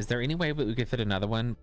Is there any way that we could fit another one?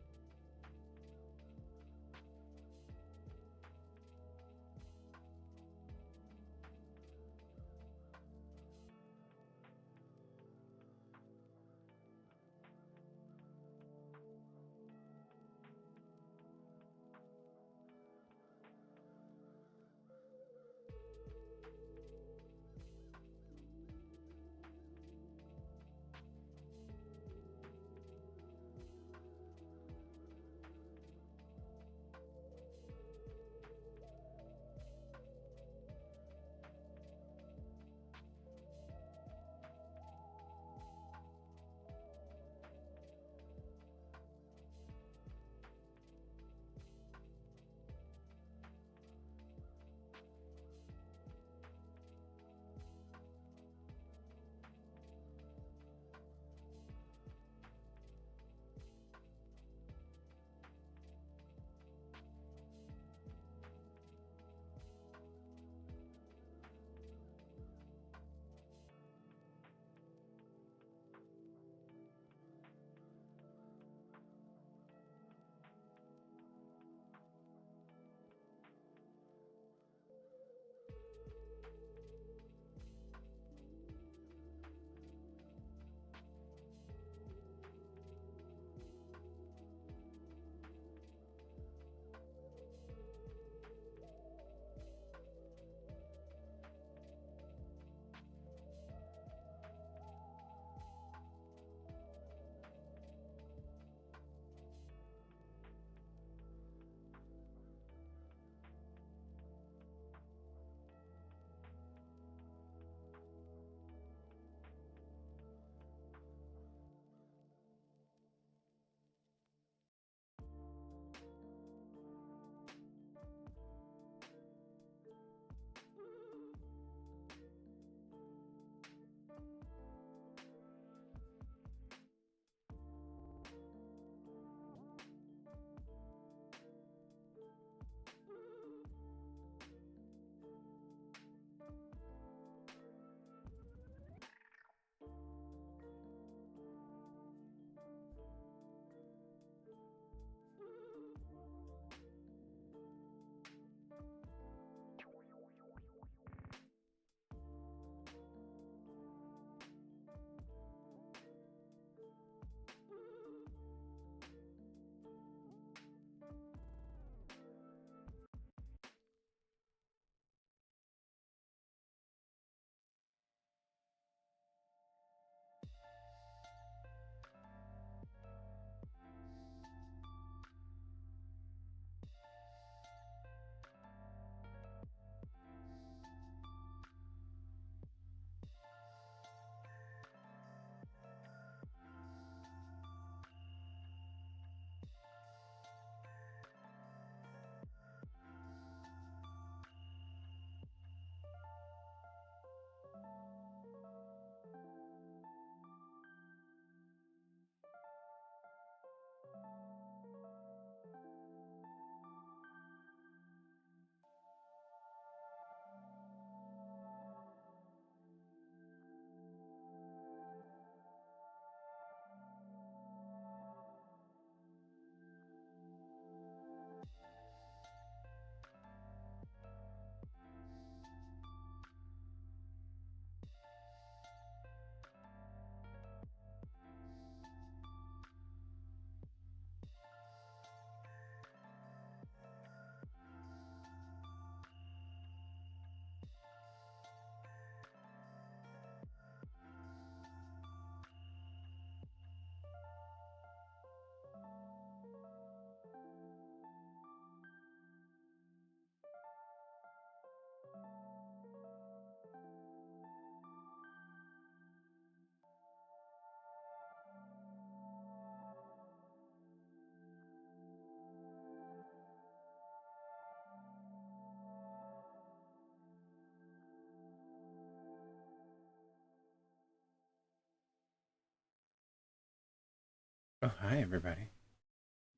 Oh, hi everybody.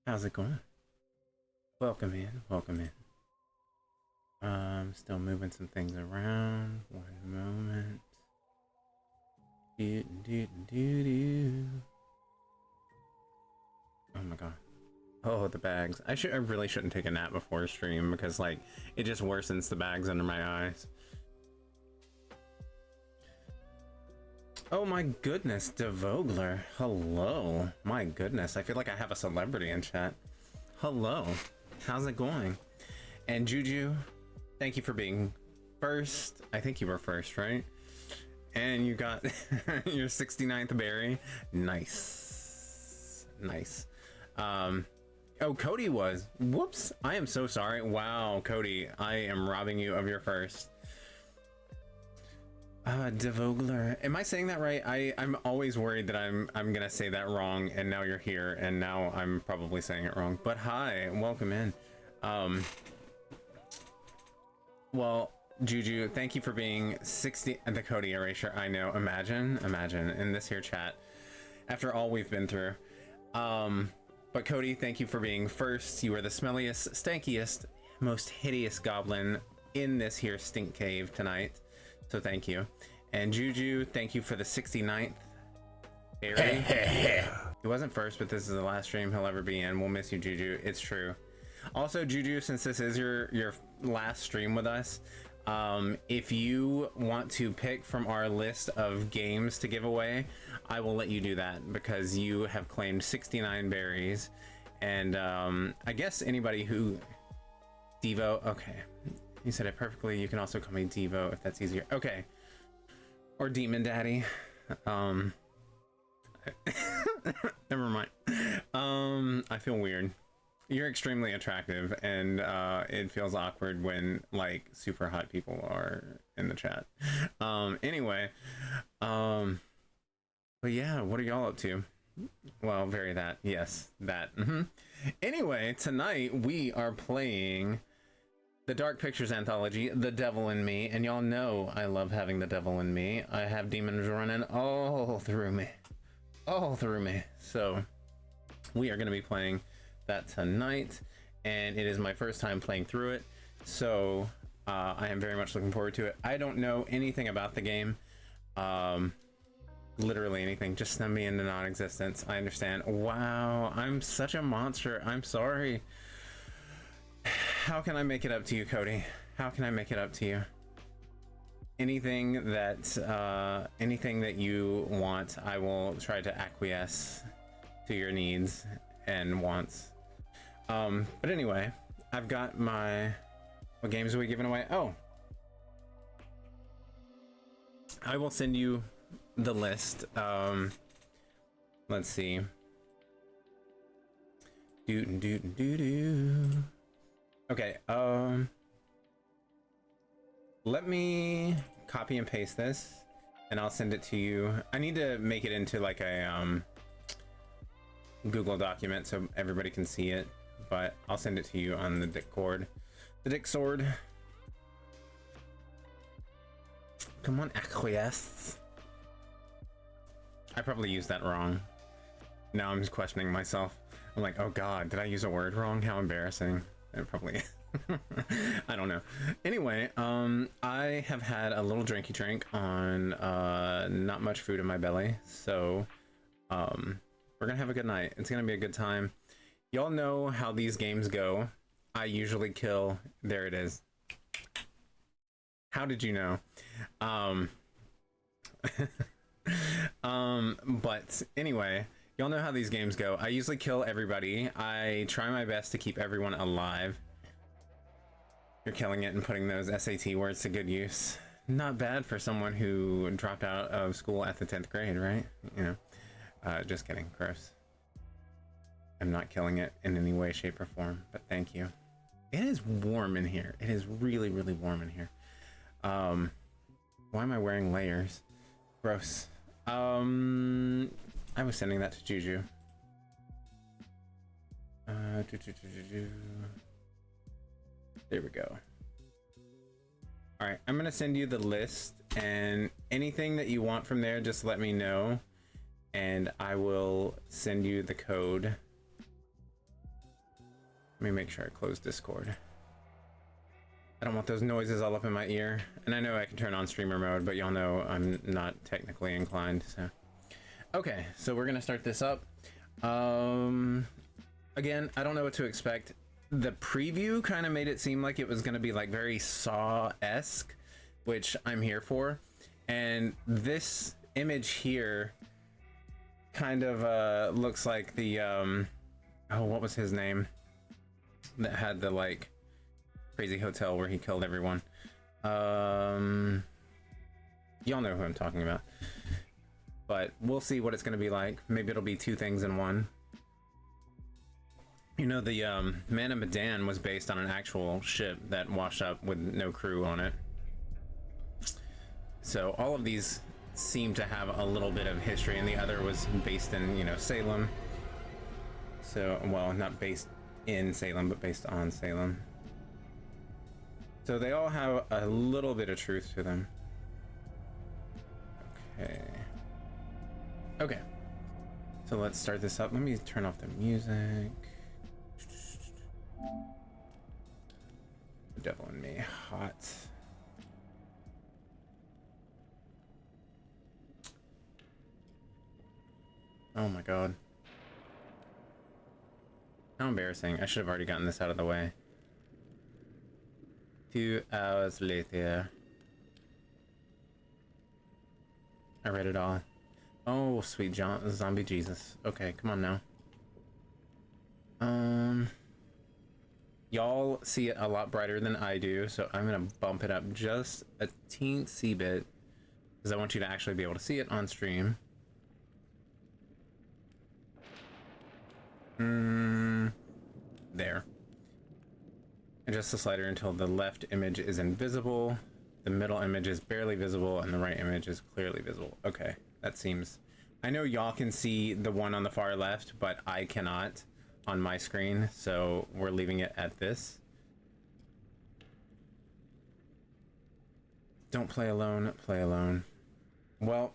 How's it going? Welcome in, welcome in. Still moving some things around. One moment. Do, do, do, do. Oh my god. Oh, the bags. I really shouldn't take a nap before stream because like it just worsens the bags under my eyes. Oh my goodness, DeVogler. Hello. My goodness, I feel like I have a celebrity in chat. Hello. How's it going? And Juju, thank you for being first. I think you were first, right? And you got your 69th berry. Nice. Nice. Oh, Cody was. Whoops. I am so sorry. Wow, Cody, I am robbing you of your first. DeVogler. Am I saying that right? I'm always worried that I'm gonna say that wrong, and now you're here, and now I'm probably saying it wrong. But hi, welcome in. Well, Juju, thank you for being 60. The Cody erasure. I know. Imagine in this here chat. After all we've been through. But Cody, thank you for being first. You are the smelliest, stankiest, most hideous goblin in this here stink cave tonight. So thank you. And Juju, thank you for the 69th berry. He wasn't first, but this is the last stream he'll ever be in. We'll miss you, Juju. It's true. Also, Juju, since this is your last stream with us, if you want to pick from our list of games to give away, I will let you do that because you have claimed 69 berries. And I guess anybody who... Devo, okay. You said it perfectly. You can also call me Devo if that's easier. Okay. Or Demon Daddy. Never mind. I feel weird. You're extremely attractive, and it feels awkward when like super hot people are in the chat. Anyway, but yeah, what are y'all up to? Well, very that. Yes, that. Anyway, tonight we are playing the Dark Pictures Anthology, The Devil in Me, and y'all know I love having the devil in me. I have demons running all through me. All through me. So we are going to be playing that tonight, and it is my first time playing through it, so I am very much looking forward to it. I don't know anything about the game, literally anything. Just send me into non-existence. I understand. Wow, I'm such a monster. I'm sorry. How can I make it up to you, Cody? How can I make it up to you? Anything that you want, I will try to acquiesce to your needs and wants. But anyway, I've got my... What games are we giving away? Oh, I will send you the list. Let's see. Okay, let me copy and paste this, and I'll send it to you. I need to make it into like a Google document so everybody can see it, but I'll send it to you on the Discord. The Dick Sword. Come on, acquiesce. I probably used that wrong. Now I'm just questioning myself. I'm like, oh god, did I use a word wrong? How embarrassing. It probably I don't know. Anyway, I have had a little drinky drink on not much food in my belly, so we're gonna have a good night. It's gonna be a good time. Y'all know how these games go. I usually kill. There it is. How did you know? But anyway, y'all know how these games go. I usually kill everybody. I try my best to keep everyone alive. You're killing it and putting those SAT words to good use. Not bad for someone who dropped out of school at the 10th grade, right? You know, just kidding. Gross. I'm not killing it in any way, shape, or form, but thank you. It is warm in here. It is really, really warm in here. Why am I wearing layers? Gross. I was sending that to Juju. There we go. All right, I'm gonna send you the list, and anything that you want from there, just let me know, and I will send you the code. Let me make sure I close Discord. I don't want those noises all up in my ear. And I know I can turn on streamer mode, but y'all know I'm not technically inclined, so. Okay, so we're gonna start this up. Again, I don't know what to expect. The preview kind of made it seem like it was going to be like very Saw-esque, which I'm here for. And this image here kind of looks like the oh, what was his name that had the like crazy hotel where he killed everyone? Y'all know who I'm talking about. But we'll see what it's going to be like. Maybe it'll be two things in one. You know, the Man of Medan was based on an actual ship that washed up with no crew on it. So all of these seem to have a little bit of history, and the other was based in, you know, Salem. So, well, not based in Salem, but based on Salem. So they all have a little bit of truth to them. Okay. Okay. So let's start this up. Let me turn off the music. The devil in me, hot. Oh my god. How embarrassing. I should have already gotten this out of the way. 2 hours later. I read it all. Oh, sweet zombie Jesus. Okay, come on now. Y'all see it a lot brighter than I do, so I'm gonna bump it up just a teensy bit because I want you to actually be able to see it on stream. There. Adjust the slider until the left image is invisible, the middle image is barely visible, and the right image is clearly visible. Okay, that seems... I know y'all can see the one on the far left, but I cannot on my screen, so we're leaving it at this. Don't play alone, play alone. Well,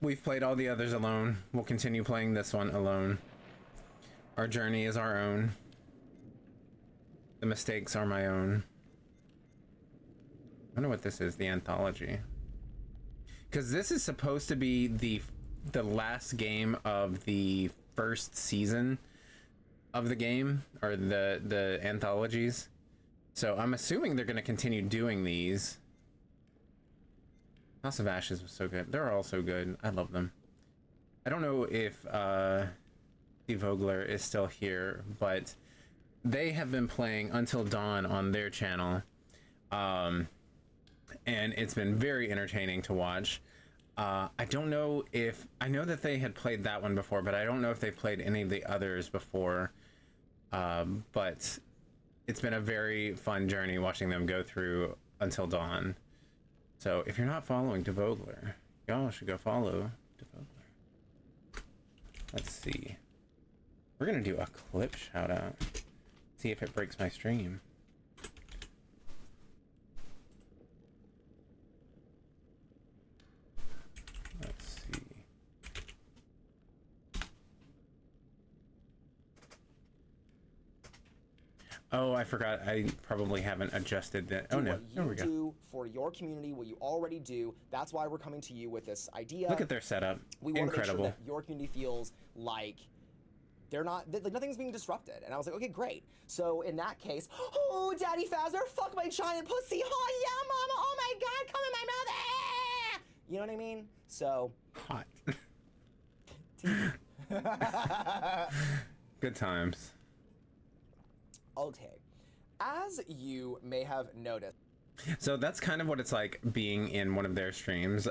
we've played all the others alone. We'll continue playing this one alone. Our journey is our own. The mistakes are my own. I wonder what this is, the Anthology. Because this is supposed to be the last game of the first season of the game, or the anthologies. So I'm assuming they're going to continue doing these. House of Ashes was so good. They're all so good. I love them. I don't know if Steve Vogler is still here, but they have been playing Until Dawn on their channel, and it's been very entertaining to watch. I don't know if... I know that they had played that one before, but I don't know if they've played any of the others before. But it's been a very fun journey watching them go through Until Dawn. So if you're not following DeVogler, y'all should go follow DeVogler. Let's see. We're gonna do a clip shout out. See if it breaks my stream. Let's see. Oh, I forgot. I probably haven't adjusted that. Oh no, there we go. Do for your community what you already do. That's why we're coming to you with this idea. Look at their setup. We want to make Incredible. sure that your community feels like they're not, like nothing's being disrupted. And I was like, okay, great. So in that case, oh, Daddy Fazzer, fuck my giant pussy. Oh yeah, Mama. Oh my God, come in my mouth. Ah! You know what I mean? So hot. Good times. Okay, as you may have noticed. So that's kind of what it's like being in one of their streams.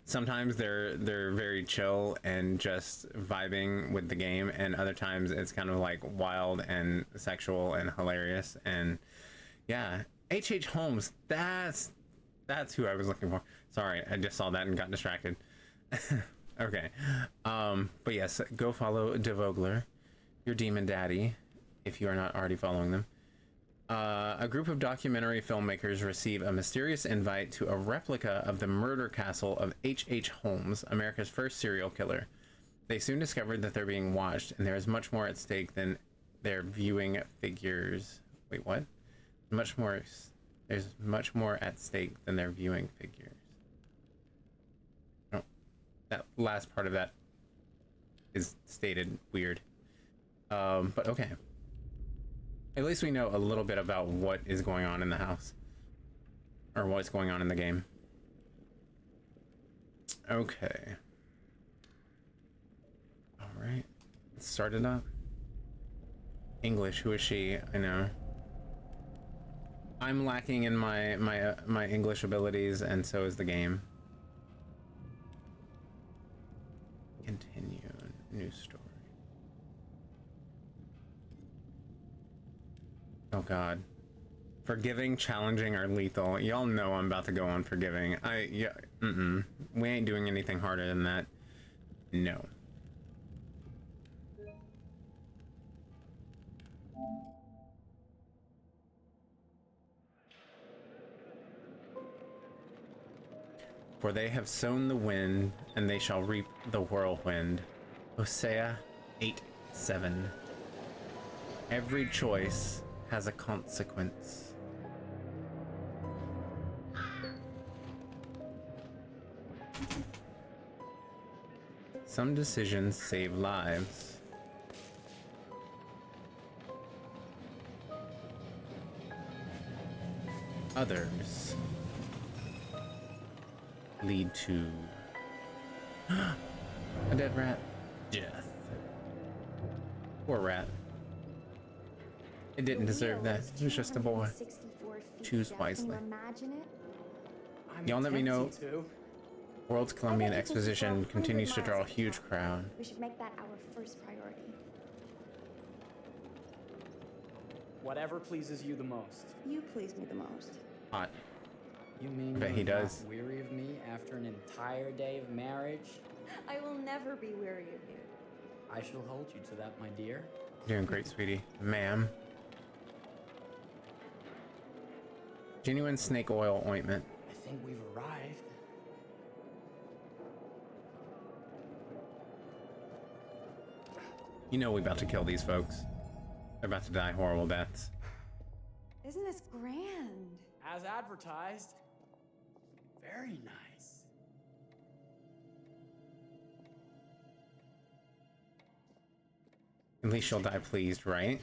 Sometimes they're very chill and just vibing with the game, and other times it's kind of like wild and sexual and hilarious. And yeah, H.H. Holmes, that's who I was looking for. Sorry, I just saw that and got distracted. Okay, but yes, go follow DeVogler, your demon daddy, if you are not already following them. A group of documentary filmmakers receive a mysterious invite to a replica of the murder castle of H.H. Holmes, America's first serial killer. They soon discovered that they're being watched, and there is much more at stake than their viewing figures. Wait, what? There's much more at stake than their viewing figures. Oh, that last part of that is stated weird. But okay. At least we know a little bit about what is going on in the house. Or what's going on in the game. Okay. Alright. Let's start it up. English, who is she? I know. I'm lacking in my English abilities, and so is the game. Continue. New story. Oh god. Forgiving, challenging, or lethal. Y'all know I'm about to go on forgiving. We ain't doing anything harder than that. No. For they have sown the wind, and they shall reap the whirlwind. Hosea 8:7. Every choice has a consequence. Some decisions save lives. Others lead to a dead rat. Death. Poor rat. It didn't deserve that. It was just a boy. Choose wisely. Y'all let me know. World's Columbian Exposition continues to draw a huge crowd. We should make that our first priority. Whatever pleases you the most. You please me the most. Hot. You mean I bet he you're not does. weary of me after an entire day of marriage? I will never be weary of you. I shall hold you to that, my dear. Doing great, sweetie. Ma'am. Genuine snake oil ointment. I think we've arrived. You know we about to kill these folks. They're about to die horrible deaths. Isn't this grand? As advertised. Very nice. At least she'll die pleased, right?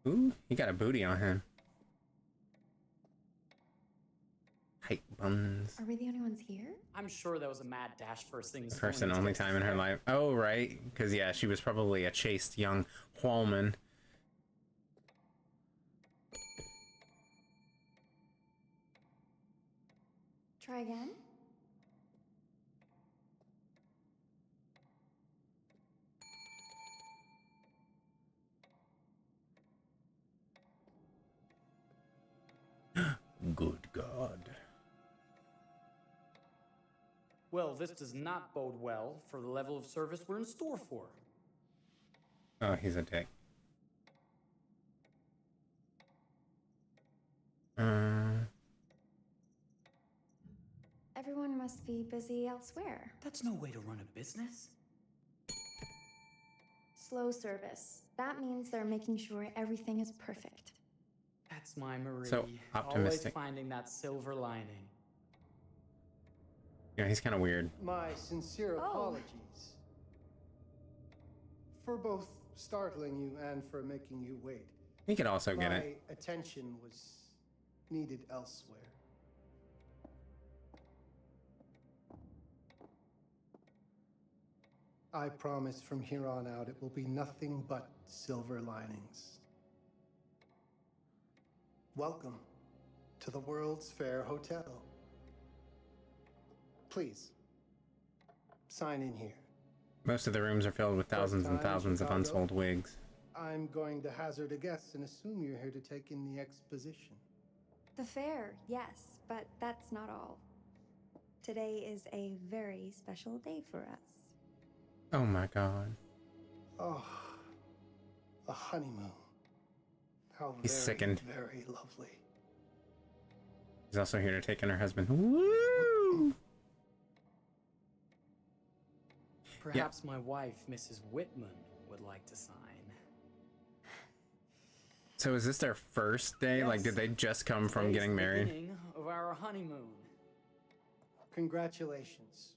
Ooh, he got a booty on him. Tight buns. Are we the only ones here? I'm sure that was a mad dash first thing. First and only time in her life. Oh, right. Because, yeah, she was probably a chaste young woman. Try again? Good God. Well, this does not bode well for the level of service we're in store for. Oh, he's a dick. Everyone must be busy elsewhere. That's no way to run a business. Slow service. That means they're making sure everything is perfect. That's my Marie. So optimistic. Always finding that silver lining. Yeah, he's kind of weird. My sincere apologies for both startling you and for making you wait. He could also get it. My attention was needed elsewhere. I promise from here on out it will be nothing but silver linings. Welcome to the World's Fair Hotel. Please, sign in here. Most of the rooms are filled with thousands and thousands of unsold wigs. I'm going to hazard a guess and assume you're here to take in the exposition. The fair, yes, but that's not all. Today is a very special day for us. Oh my God. Oh, a honeymoon. How He's sickened. very lovely. He's also here to take in her husband. Woo! Perhaps my wife, Mrs. Whitman, would like to sign. So is this their first day? Yes. Like, did they just come from Today's getting the married? beginning of our honeymoon. Congratulations.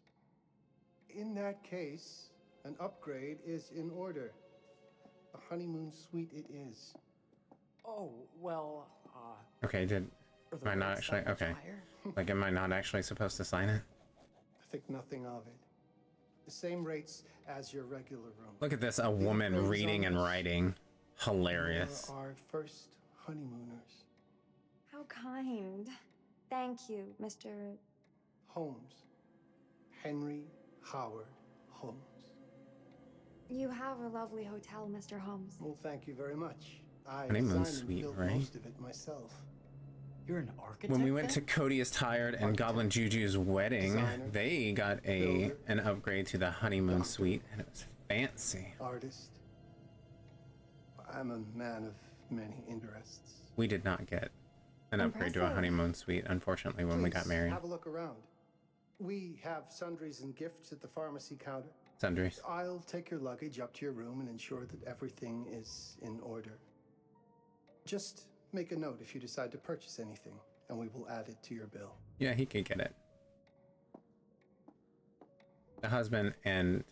In that case, an upgrade is in order. A honeymoon suite it is. Oh, well, Okay, are the am I not rates actually that much okay? higher? Like, am I not actually supposed to sign it? Think nothing of it. The same rates as your regular room. Look at this, a The woman upgrade is reading on and us. writing. Hilarious. You're our first honeymooners. How kind. Thank you, Mr. Holmes. Henry Howard Holmes. You have a lovely hotel, Mr. Holmes. Well, thank you very much. I Honeymoon designed and suite, built right? most of it myself. You're an architect. When we went to then? Cody is Tired and Goblin Juju's wedding, Designer, they got builder, an upgrade to the honeymoon doctor. suite, and it was fancy. Artist. I'm a man of many interests. We did not get an upgrade to a Impressive. honeymoon suite, unfortunately, when we got Please, married. have a look around. We have sundries and gifts at the pharmacy counter. Sundries. I'll take your luggage up to your room and ensure that everything is in order. Just make a note if you decide to purchase anything, and we will add it to your bill. Yeah, he could get it. The husband and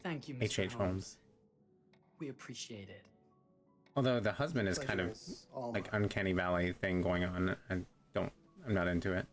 Thank you, Mr. H.H. Holmes. We appreciate it. although the husband is kind of Pleasure is all like mine. uncanny valley thing going on. I'm not into it.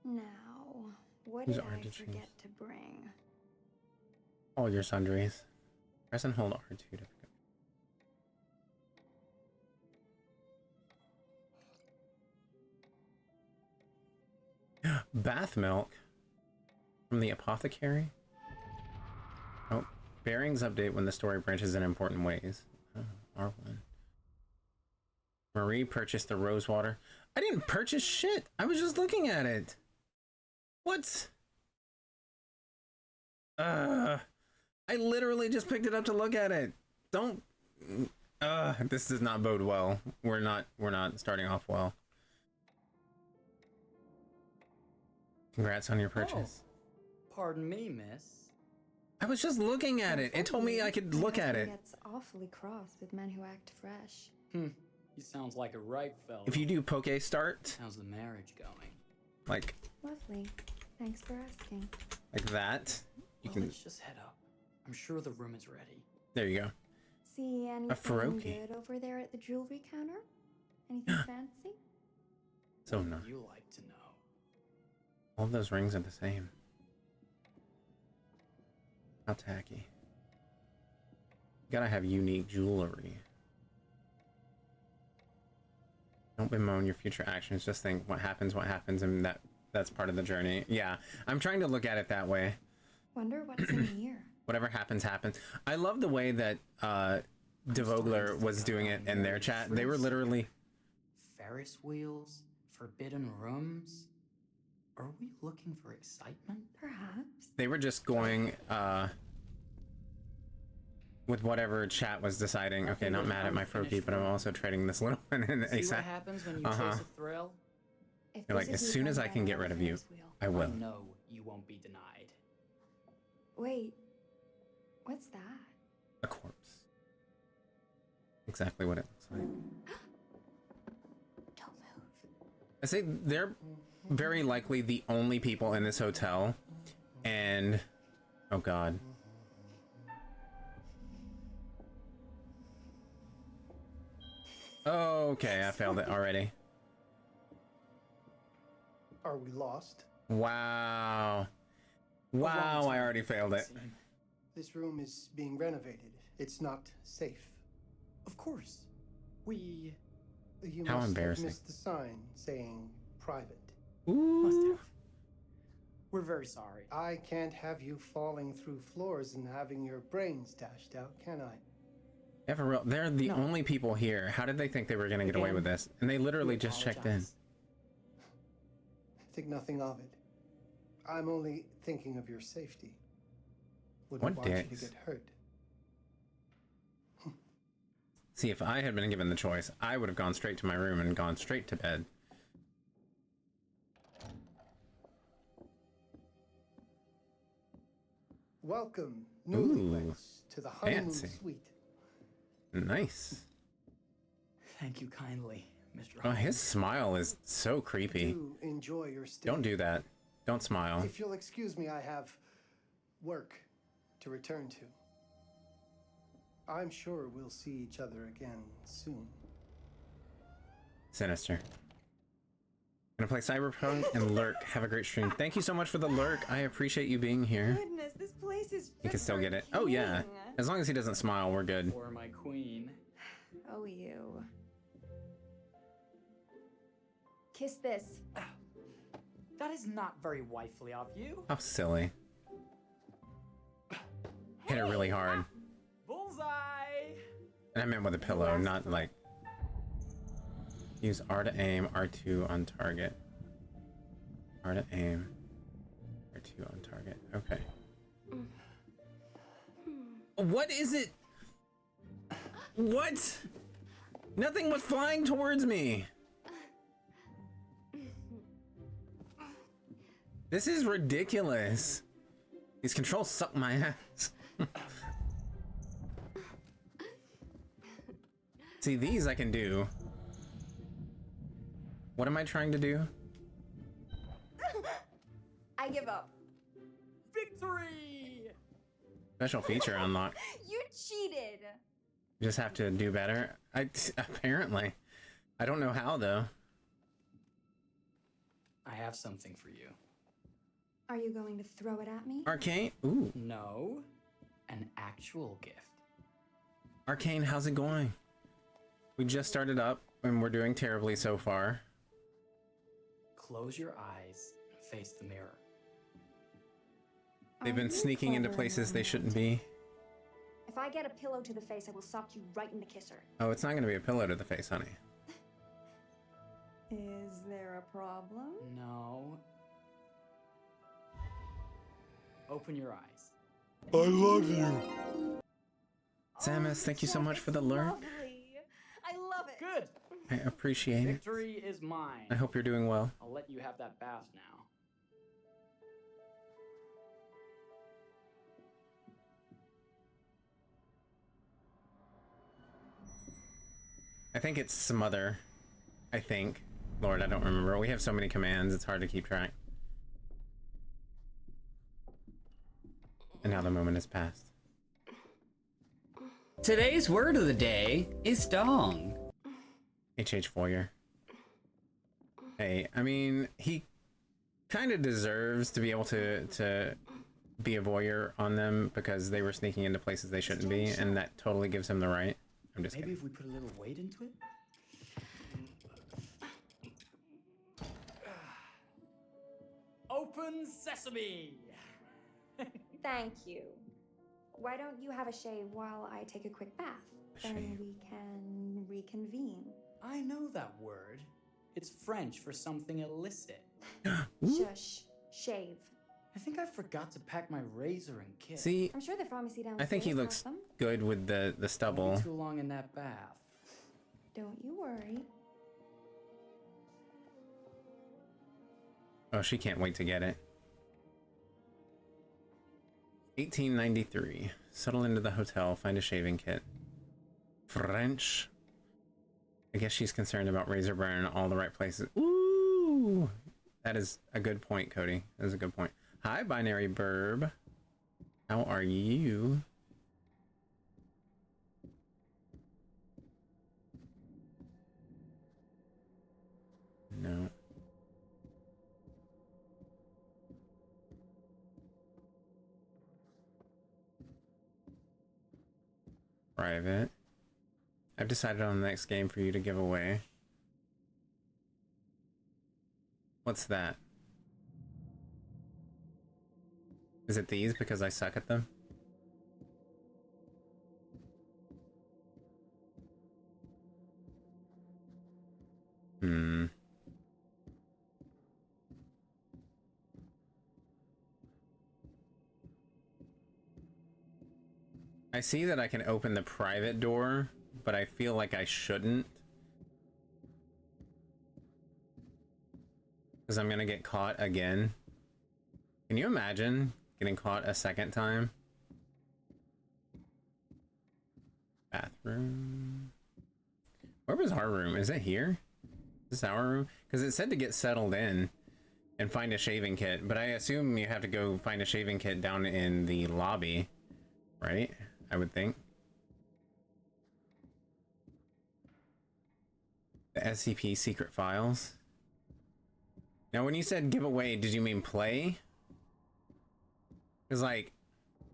Now, what Who's did I Artichokes? forget to bring? All your sundries. Press and hold R2 to pick up. Bath milk from the apothecary. Oh, bearings update when the story branches in important ways. Oh, R1. Marie purchased the rose water. I didn't purchase shit. I was just looking at it. What? I literally just picked it up to look at it. Don't. This does not bode well. We're not starting off well. Congrats on your purchase. Oh, pardon me, miss. I was just looking at it. It told me I could look at it. Gets awfully cross with men who act fresh. He sounds like a ripe fellow. If you do Poke Start, How's the marriage going? like Lovely. Thanks for asking. that, you Well, can. let's just head up. I'm sure the room is ready. There you go. See anything Faroki. good over there at the jewelry counter? Anything fancy? So What nice. would you like to know? All of those rings are the same. How tacky. Gotta have unique jewelry. Don't bemoan your future actions. Just think what happens, and that's part of the journey. Yeah, I'm trying to look at it that way. Wonder what's in here. Whatever happens, happens. I love the way that DeVogler was doing it in their chat. They were literally... Ferris wheels? Forbidden rooms? Are we looking for excitement? Perhaps. They were just going with whatever chat was deciding. Okay, not mad at my Froki, but I'm also trading this little one in See ASAP. what happens when you Uh-huh. chase a thrill? If You're like, this as is soon you, as I then can get ride rid the of you, Ferris wheel. I will. know you won't be denied. Wait. What's that? A corpse. Exactly what it looks like. Don't move. I say they're very likely the only people in this hotel, and oh god. Okay, I failed it already. Are we lost? Wow. Wow, I already failed it. This room is being renovated. It's not safe. Of course. We You How must embarrassing. have missed the sign saying private. must Ooh. have. We're very sorry. I can't have you falling through floors and having your brains dashed out, can I? Yeah, for real, they're the No. only people here. How did they think they were gonna get away with this? And they literally We just checked in. apologize. Think nothing of it. I'm only thinking of your safety. Wouldn't What want you dicks? to get hurt. See, if I had been given the choice, I would have gone straight to my room and gone straight to bed. Welcome, Ooh, newlyweds, to the honeymoon fancy. suite. Nice. Thank you kindly, Mr. Oh, his Holmes. smile is so creepy. Do enjoy your stay. Don't do that. Don't smile. If you'll excuse me, I have work to return to. I'm sure we'll see each other again soon. Sinister. Gonna play Cyberpunk and lurk. Have a great stream. Thank you so much for the lurk. I appreciate you being here. Goodness, this place is. You can still get it. Oh yeah. As long as he doesn't smile, we're good. For my queen. Oh, you. Kiss this. That is not very wifely of you. How silly. Hit her really hard. Bullseye! And I meant with a pillow, not like... Use R to aim, R2 on target. R to aim, R2 on target. Okay. What is it? What? Nothing was flying towards me. This is ridiculous. These controls suck my ass. See, these I can do. What am I trying to do? I give up. Victory! Special feature unlock. You cheated. You just have to do better. Apparently. I don't know how though. I have something for you. Are you going to throw it at me? Arcane? Ooh. No, an actual gift. Arcane, how's it going? We just started up and we're doing terribly so far. Close your eyes and face the mirror. They've been sneaking into places they shouldn't be. If I get a pillow to the face, I will sock you right in the kisser. Oh, it's not going to be a pillow to the face, honey. Is there a problem? No. Open your eyes. I love you. Samus, thank you so much for the lurk. Lovely. I love it. Good. I appreciate it. Victory is mine. I hope you're doing well. I'll let you have that bath now. I think it's smother. I think. Lord, I don't remember. We have so many commands, it's hard to keep track. And now the moment has passed. Today's word of the day is dong. H.H. Foyer. Hey, I mean, he kind of deserves to be able to be a voyeur on them because they were sneaking into places they shouldn't be, and that totally gives him the right. I'm just Maybe kidding. if we put a little weight into it? Open sesame! Thank you. Why don't you have a shave while I take a quick bath? Then Shave. we can reconvene. I know that word. It's French for something illicit. Shush. Shave. I think I forgot to pack my razor and kit. See, I'm sure the pharmacy downstairs I think he has looks them. good with the Won't stubble. be too long in that bath. Don't you worry. Oh, she can't wait to get it. 1893. Settle into the hotel, find a shaving kit. French. I guess she's concerned about razor burn in all the right places. Ooh! That is a good point, Cody. That is a good point. Hi, Binary Burb. How are you? No. Private. I've decided on the next game for you to give away. What's that? Is it these because I suck at them? Hmm. I see that I can open the private door, but I feel like I shouldn't. Because I'm gonna get caught again. Can you imagine getting caught a second time? Bathroom. Where was our room? Is it here? Is this our room? Because it said to get settled in and find a shaving kit, but I assume you have to go find a shaving kit down in the lobby, right? I would think. The SCP secret files. Now, when you said giveaway, did you mean play? Because, like,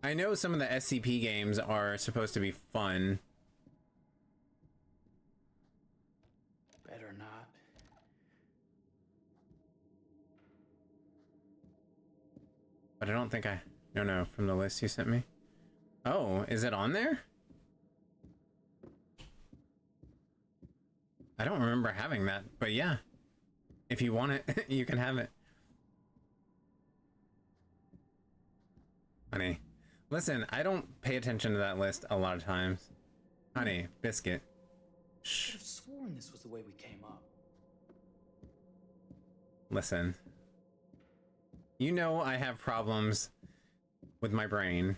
I know some of the SCP games are supposed to be fun. Better not. But I don't think I... No, from the list you sent me. Oh, is it on there? I don't remember having that, but yeah. If you want it, you can have it. Honey. Listen, I don't pay attention to that list a lot of times. Honey, biscuit. I could Shh. have sworn this was the way we came up. Listen. You know I have problems with my brain.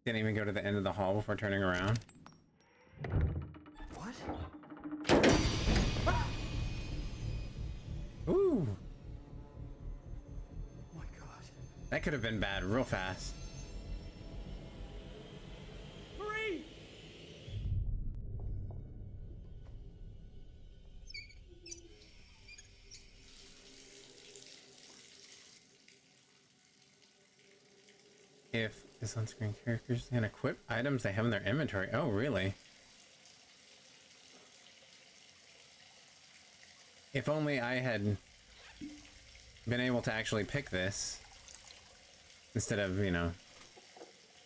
Didn't even go to the end of the hall before turning around. What? Ooh. Oh my god. That could have been bad real fast. Hurry! If this on-screen characters can equip items they have in their inventory. Oh, really? If only I had been able to actually pick this instead of, you know,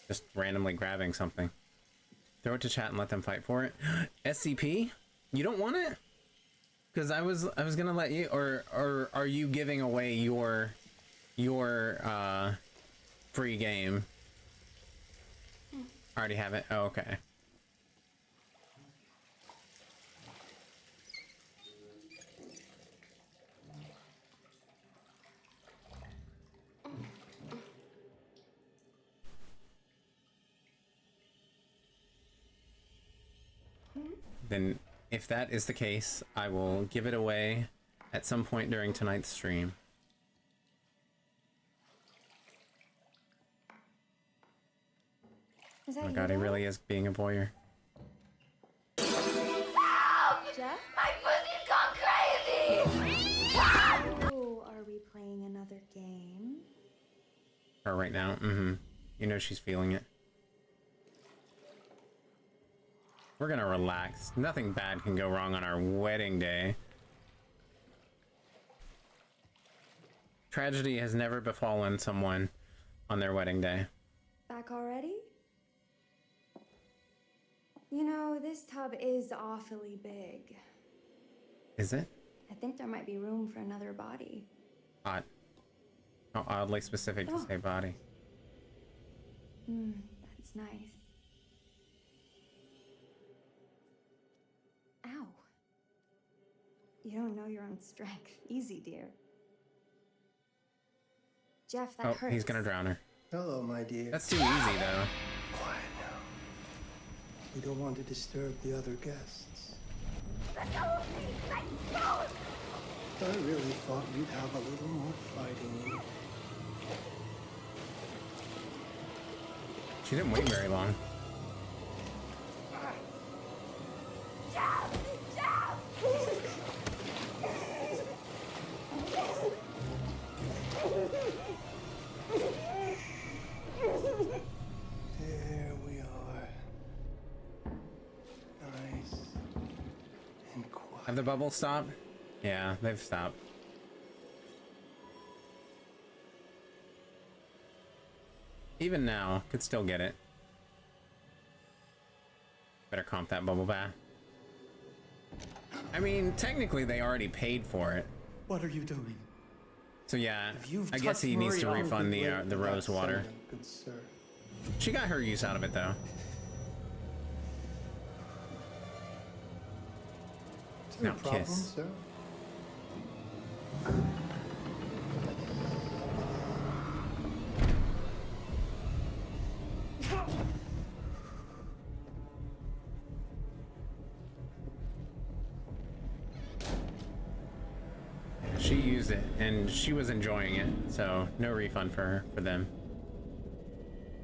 just randomly grabbing something. Throw it to chat and let them fight for it. SCP? You don't want it? Because I was gonna let you, or are you giving away your free game? I already have it. Oh, okay. Then if that is the case, I will give it away at some point during tonight's stream. Is that Oh my you god, he there? really is being a voyeur. Jeff? My pussy's gone crazy! Oh, are we playing another game? Her right now, You know she's feeling it. We're gonna relax. Nothing bad can go wrong on our wedding day. Tragedy has never befallen someone on their wedding day. Back already? You know, this tub is awfully big. Is it? I think there might be room for another body. Odd. How oddly specific to say body. That's nice. Ow. You don't know your own strength. Easy, dear. Jeff, that Oh, hurts. he's gonna drown her. Hello, my dear. That's too easy, though. Quiet now. We don't want to disturb the other guests. I really thought we'd have a little more fighting. She didn't wait very long. There we are. Nice and quiet. Have the bubbles stopped? Yeah, they've stopped. Even now, could still get it. Better comp that bubble bath. I mean, technically they already paid for it. What are you doing? So yeah, If you've I guess he touched needs to Maria, refund Wait the for rose that water. sound, good sir. She got her use out of it though. Is there Now a problem, kiss. sir? She used it and she was enjoying it, so no refund for them.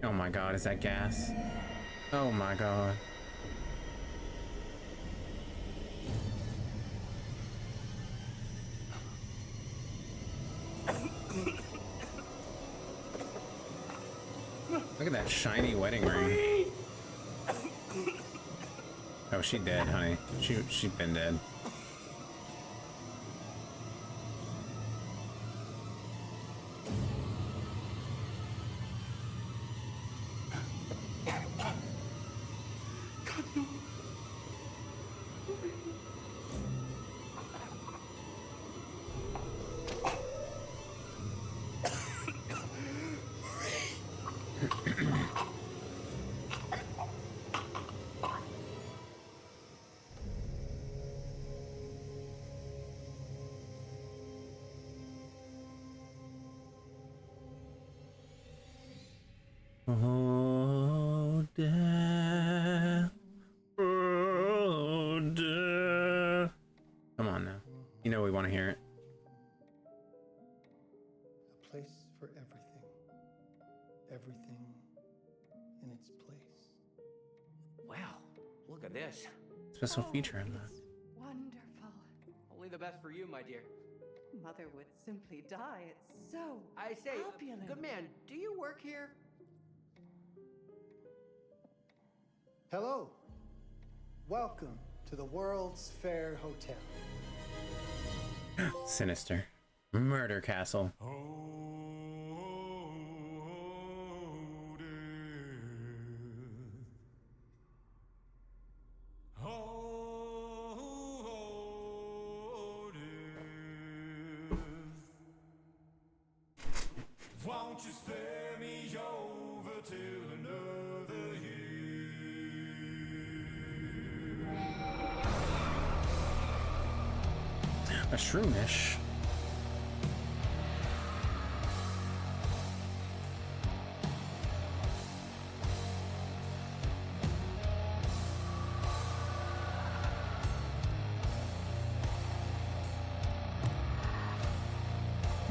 Oh my god, is that gas? Oh my god. Look at that shiny wedding ring. Oh, she dead, honey. She been dead. Oh, death. Oh, death. Come on now. You know we want to hear it. A place for everything. Everything in its place. Wow, look at this. Special feature unlocked. Wonderful. Only the best for you, my dear. Mother would simply die. It's so I say, opulent. good man, do you work here? Hello. Welcome to the World's Fair Hotel. Sinister. Murder Castle. Won't you spare me over till another year? A shroomish.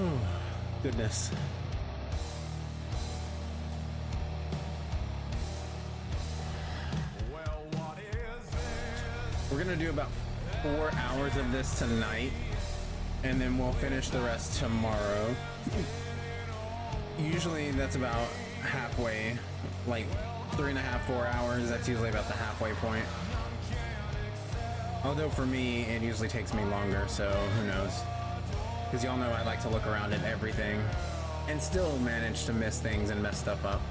Oh, goodness. Well, what is this? We're gonna do about 4 hours of this tonight, and then we'll finish the rest tomorrow. Usually that's about halfway, like 3.5, 4 hours. That's usually about the halfway point. Although for me, it usually takes me longer, so who knows? Because y'all know I like to look around at everything and still manage to miss things and mess stuff up.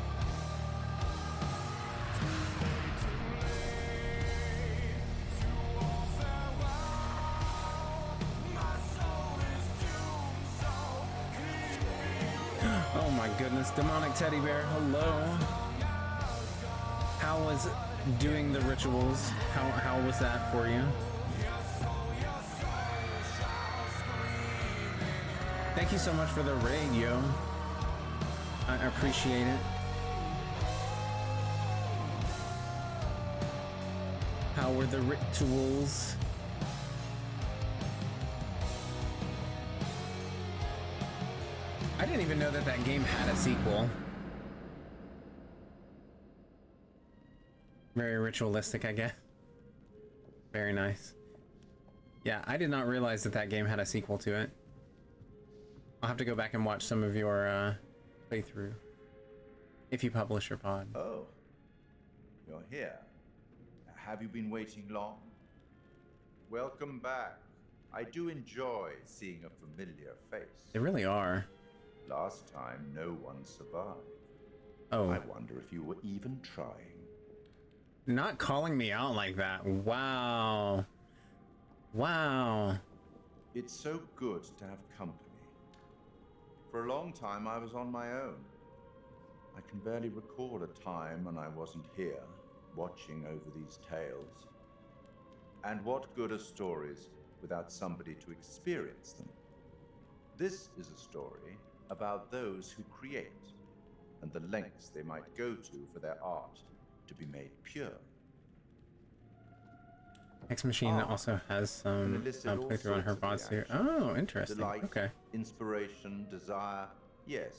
Oh my goodness, demonic teddy bear, hello. How was doing the rituals? How was that for you? Thank you so much for the raid, yo. I appreciate it. How were the rituals? I didn't even know that that game had a sequel. Very ritualistic, I guess. Very nice. Yeah, I did not realize that that game had a sequel to it. I'll have to go back and watch some of your playthrough if you publish your pod. Oh, you're here. Have you been waiting long? Welcome back. I do enjoy seeing a familiar face. They really are. Last time, no one survived. Oh. I wonder if you were even trying. Not calling me out like that. Wow. Wow. It's so good to have company. For a long time, I was on my own. I can barely recall a time when I wasn't here, watching over these tales. And what good are stories without somebody to experience them? This is a story about those who create, and the lengths they might go to for their art to be made pure. X Machine also has some playthrough on her VODs too. Oh, interesting. Delight, okay. Inspiration, desire, yes,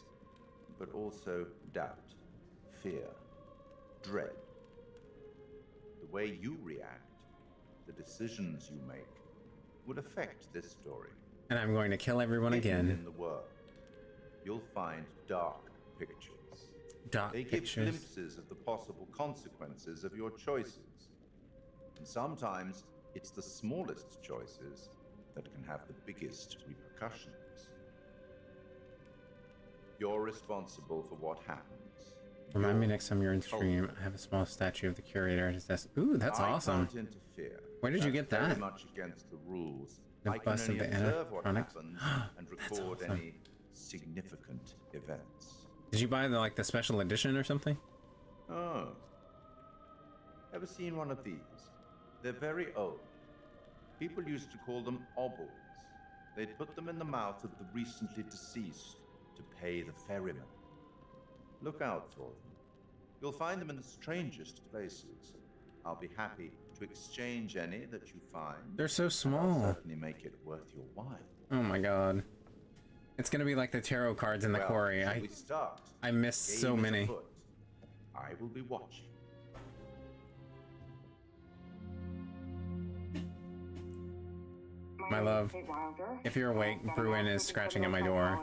but also doubt, fear, dread. The way you react, the decisions you make, would affect this story. And I'm going to kill everyone Hidden again. in the world, you'll find dark pictures. They give Pictures. glimpses of the possible consequences of your choices. And sometimes it's the smallest choices that can have the biggest repercussions. You're responsible for what happens. Remind me next time you're in stream. I have a small statue of the curator at his desk. Ooh, that's awesome. I can't interfere. Where did you get That's that? very much against the rules. The I can bust of only the observe what animatronics. happens and That's record awesome. any significant events. Did you buy the special edition or something? Oh. Ever seen one of these? They're very old. People used to call them obols. They'd put them in the mouth of the recently deceased to pay the ferryman. Look out for them. You'll find them in the strangest places. I'll be happy to exchange any that you find. They're so I'll small. certainly make it worth your while. Oh my god. It's gonna be like the tarot cards in the quarry. Shall we start? I missed so Game is many. afoot. I will be watching. My love, if you're awake, Bruin is scratching at my door.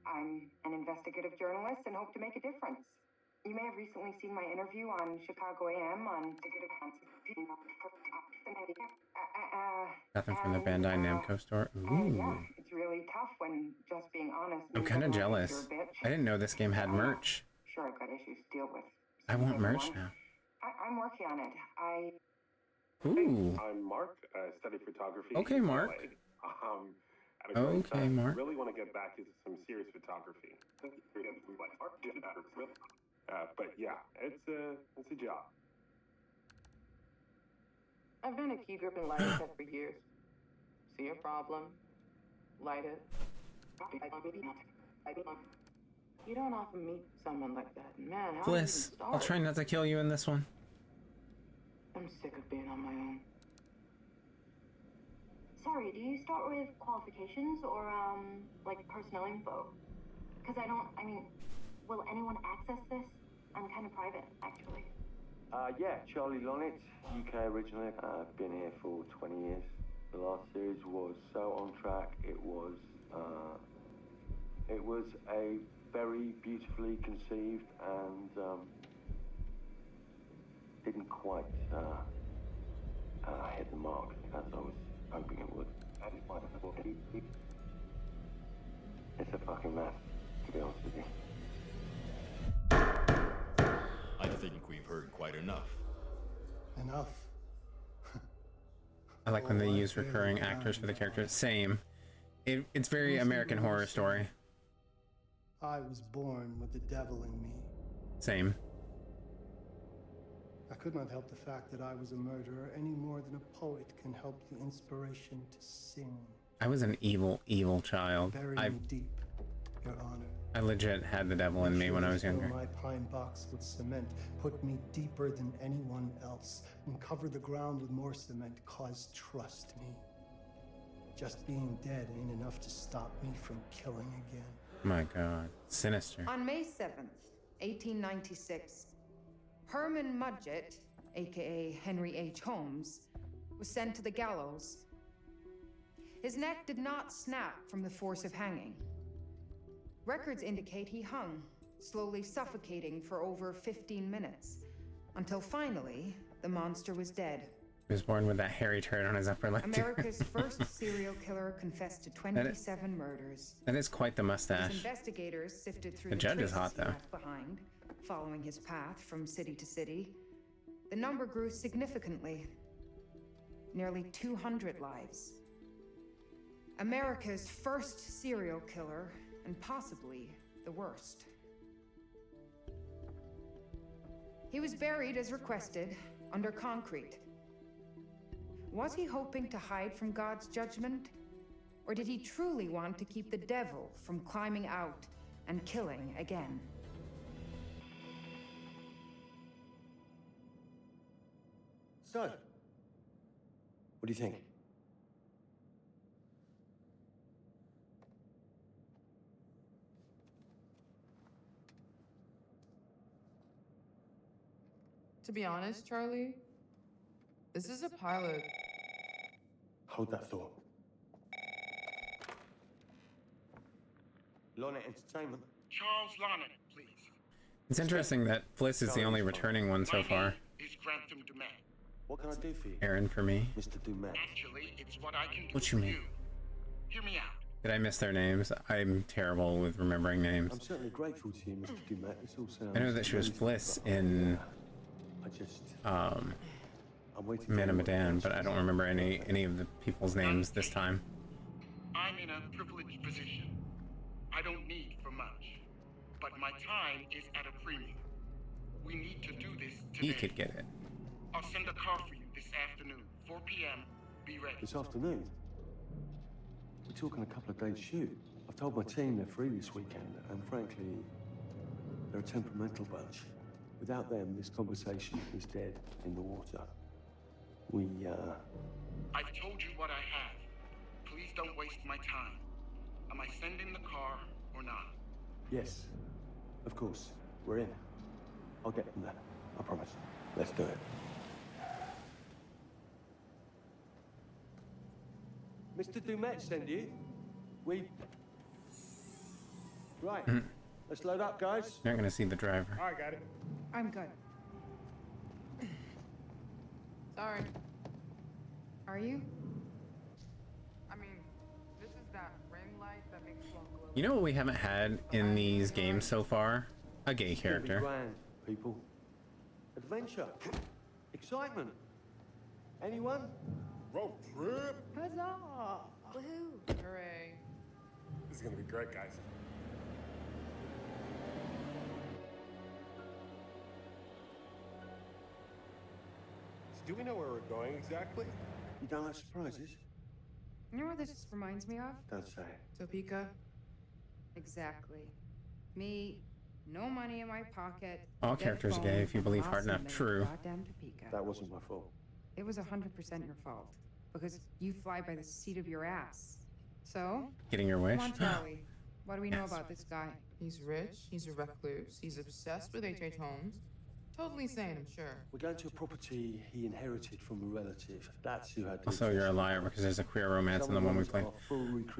I'm an investigative journalist and hope to make a difference. You may have recently seen my interview on Chicago AM on Nothing from the Bandai Namco store. Ooh. yeah, it's really tough when just being honest. I'm means kind of everyone thinks jealous. you're a bitch. I didn't know this game had merch. Sure, I've got issues to deal with. I want merch now. I'm working on it. Ooh. I'm Mark. I study photography. Okay, in Mark. LA. Had a great Okay, time. Mark. Really want to get back into some serious photography. But yeah, it's a job. I've been a key gripping lighter set for years. See a problem, light it. You don't often meet someone like that. Man, how do you even Bliss, start? I'll try not to kill you in this one. I'm sick of being on my own. Sorry, do you start with qualifications or, like personnel info? Because will anyone access this? I'm kind of private, actually. Yeah, Charlie Lonitz, UK originally. I've been here for 20 years. The last series was so on track. It was a very beautifully conceived and didn't quite hit the mark as I was hoping it would. It's a fucking mess, to be honest with you. I think we've heard quite enough. Enough. I like when they use recurring actors for the characters. Same. It's very American Horror Story. I was born with the devil in me. Same. I could not help the fact that I was a murderer any more than a poet can help the inspiration to sing. I was an evil, evil child. Bury me deep, Your Honor. I legit had the devil in me when I was younger. Fill my pine box with cement, put me deeper than anyone else, and cover the ground with more cement, cause trust me. Just being dead ain't enough to stop me from killing again. My god. Sinister. On May 7th, 1896, Herman Mudgett, aka Henry H. Holmes, was sent to the gallows. His neck did not snap from the force of hanging. Records indicate he hung, slowly suffocating for over 15 minutes, until finally, the monster was dead. He was born with that hairy turd on his upper lip. America's first serial killer confessed to 27 murders. That is quite the His mustache. investigators sifted through The judge is traces hot, he though. left behind, following his path from city to city. The number grew significantly. Nearly 200 lives. America's first serial killer, and possibly the worst. He was buried as requested, under concrete. Was he hoping to hide from God's judgment? Or did he truly want to keep the devil from climbing out and killing again? So, what do you think? To be honest, Charlie, this is a pilot. Hold that thought. Lorna Entertainment. Charles Lonnet, please. It's interesting that Fliss is the only returning one so far. It's Grantham Dumet. What can I do for you? Aaron for me. Mr. Dumet. Actually, it's what I can do What you for mean? you. Hear me out. Did I miss their names? I'm terrible with remembering names. I'm certainly grateful to you, Mr. Dumet. This all sounds I know that she was amazing, Fliss but in I'm waiting for Man of your Medan, but I don't remember any of the people's names this time. I'm in a privileged position. I don't need for much, but my time is at a premium. We need to do this today. He could get it. I'll send a car for you this afternoon, 4 p.m. Be ready. This afternoon? We're talking a couple of days shoot. I've told my team they're free this weekend, and frankly, they're a temperamental bunch. Without them, this conversation is dead in the water. I've told you what I have. Please don't waste my time. Am I sending the car or not? Yes, of course. We're in. I'll get them there. I promise. Let's do it. Mr. Dumet send you? Right. Let's load up, guys. You're not gonna see the driver. I got it. I'm good. Sorry. Are you? I mean, this is that ring light that makes one glow. You know what we haven't had in these games so far? A gay It's gonna be character. grand, people. Adventure. Excitement. Anyone? Road trip. Huzzah! Woohoo! Hooray. This is gonna be great, guys. So do we know where we're going exactly? You don't like surprises? You know what this reminds me of? Don't say it. Topeka? Exactly. Me, no money in my pocket. All dead characters are phone, gay if you believe lost hard enough. in the True. Goddamn Topeka. That wasn't my fault. It was 100% your fault. Because you fly by the seat of your ass. So? Getting your wish? Come on, Charlie. What do we know about this guy? He's rich, he's a recluse, he's obsessed with H.H. Holmes. Totally sane, I'm sure. We're going to a property he inherited from a relative. That's who had. Also, you're a liar because there's a queer romance in the one we played.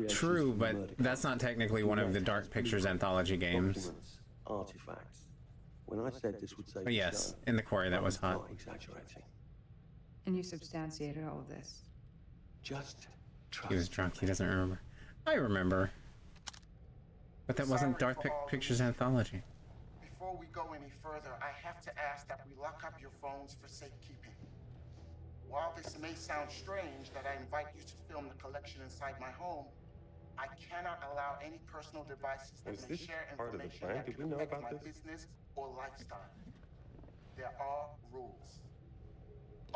True, but that's not technically one of the Dark Pictures anthology games. Artifacts. When I said this would save But yes, in the quarry that was hot. Not exaggerating. And you substantiated all of this. Just trust. He was drunk, he doesn't remember. I remember. But that wasn't Dark Pictures anthology. Before we go any further, I have to ask that we lock up your phones for safekeeping. While this may sound strange that I invite you to film the collection inside my home, I cannot allow any personal devices that may share information that could affect my business or lifestyle. There are rules.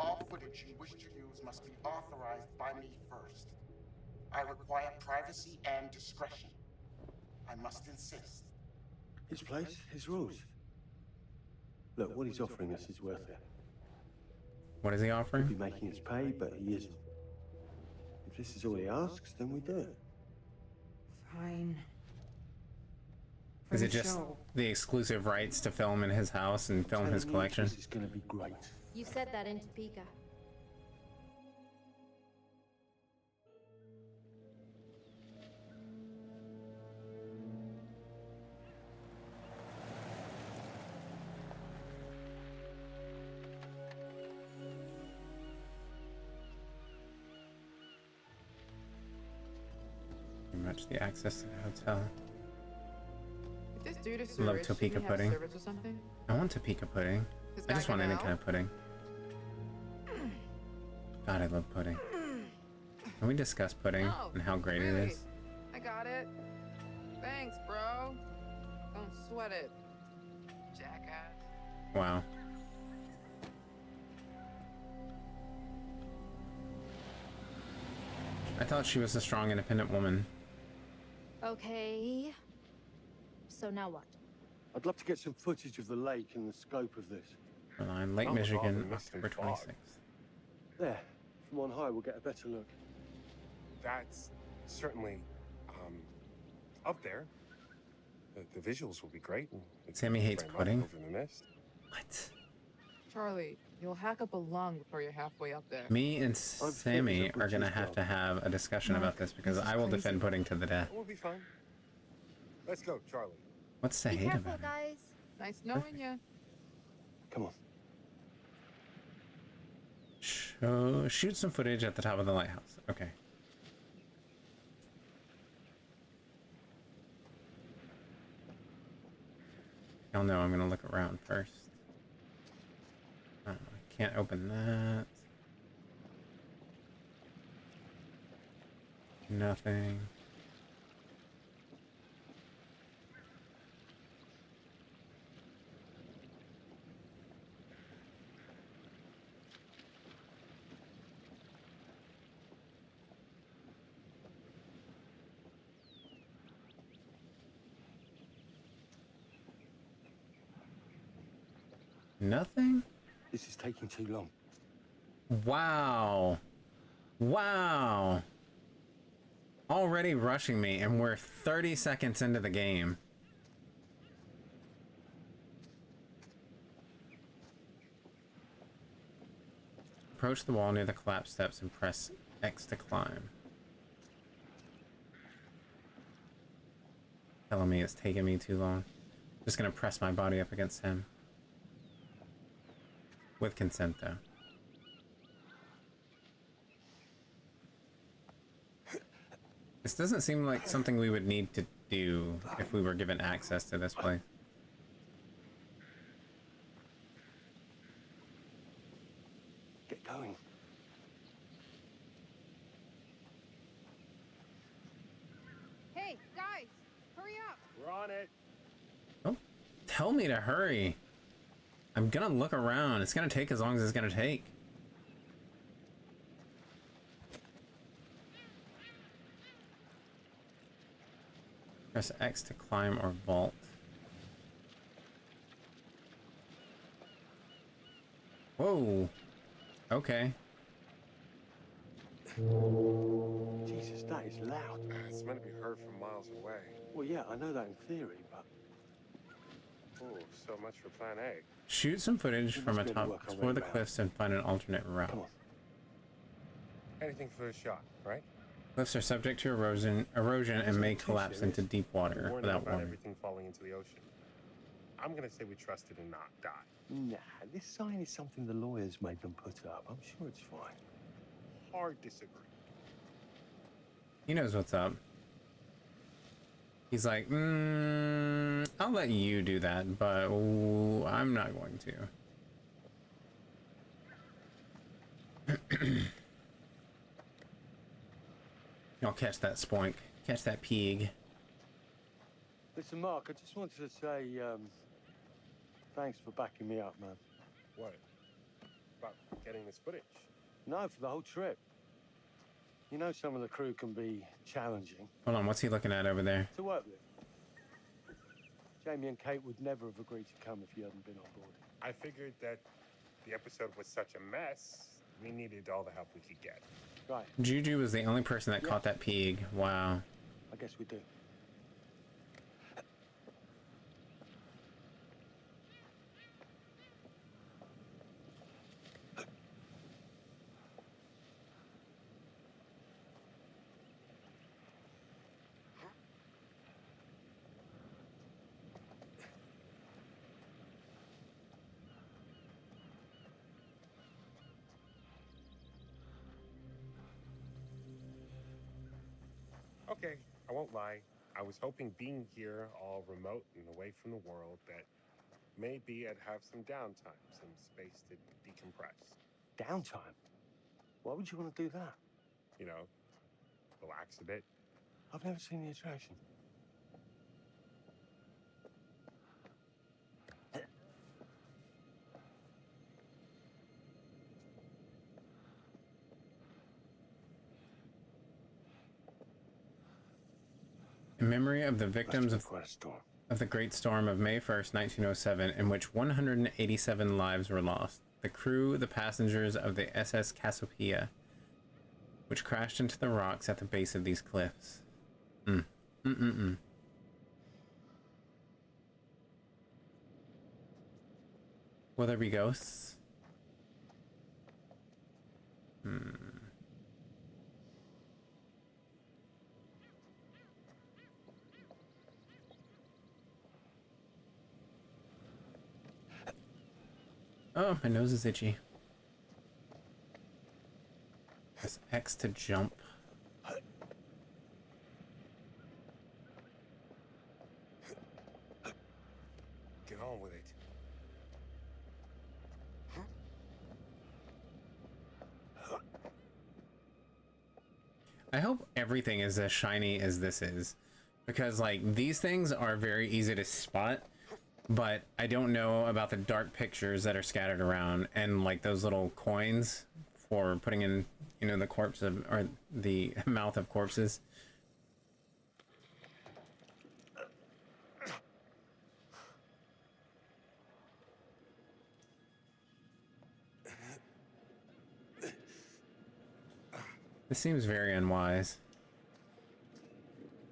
All footage you wish to use must be authorized by me first. I require privacy and discretion. I must insist. His place, his rules. Look, what he's offering us is worth it. What is he offering? He'll be making us pay, but he isn't. If this is all he asks, then we do it. Fine. Is it just the exclusive rights to film in his house and film his collection? This is going to be great. You said that in Topeka. Pretty much the access to the hotel. If this dude is I love rich, Topeka shouldn't he have pudding. service or something? I want Topeka pudding. This I just guy want can any help? kind of pudding. God, I love pudding. Can we discuss pudding Oh, and how great really? it is? I got it. Thanks, bro. Don't sweat it. Jackass. Wow. I thought she was a strong, independent woman. Okay. So now what? I'd love to get some footage of the lake and the scope of this. On Lake Michigan, October 26th. There, from on high, we'll get a better look. That's certainly up there. The visuals will be great. Sammy hates pudding. Over the mist. What? Charlie, you'll hack up a lung before you're halfway up there. Me and Sammy are gonna have to have a discussion about this because I will defend pudding to the death. We'll be fine. Let's go, Charlie. What's to hate about it? Guys. Nice knowing you. Come So, on. shoot some footage at the top of the lighthouse. Okay. Hell no, I'm gonna look around first. I can't open that. Nothing. Nothing? This is taking too long. Wow. Wow. Already rushing me, and we're 30 seconds into the game. Approach the wall near the collapsed steps and press X to climb. Telling me it's taking me too long. Just gonna press my body up against him. With consent, though. This doesn't seem like something we would need to do if we were given access to this place. Get going. Hey, guys, hurry up. We're on it. Don't tell me to hurry. I'm gonna look around. It's gonna take as long as it's gonna take. Press X to climb or vault. Whoa. Okay. Jesus, that is loud. It's meant to be heard from miles away. Well, yeah, I know that in theory, but... Oh, so much for Plan A. Shoot some footage from atop, explore the cliffs and find an alternate route. Come on. Anything for a shot, right? Cliffs are subject to erosion and may collapse into deep water Warning without about warning. everything falling into the ocean. I'm gonna say we trust it and not die. Nah, this sign is something the lawyers made them put up. I'm sure it's fine. Hard disagree. He knows what's up. He's like, I'll let you do that, but I'm not going to. I'll catch that spoink. Catch that pig. Listen, Mark, I just wanted to say, thanks for backing me up, man. What? About getting this footage? No, for the whole trip. You know some of the crew can be challenging. Hold on, what's he looking at over there? To work with. Jamie and Kate would never have agreed to come if you hadn't been on board. I figured that the episode was such a mess, we needed all the help we could get. Right. Juju was the only person that caught that pig. Wow. I guess we do. Okay, I won't lie. I was hoping being here all remote and away from the world that maybe I'd have some downtime, some space to decompress. Downtime? Why would you want to do that? You know, relax a bit. I've never seen the attraction. In memory of the victims of the Great Storm of May 1st, 1907, in which 187 lives were lost. The crew, the passengers of the SS Cassiopeia, which crashed into the rocks at the base of these cliffs. Will there be ghosts? Oh, my nose is itchy. Press X to jump. Get on with it. I hope everything is as shiny as this is, because like these things are very easy to spot, but I don't know about the dark pictures that are scattered around and like those little coins for putting in, you know, the corpse of, or the mouth of corpses. This seems very unwise.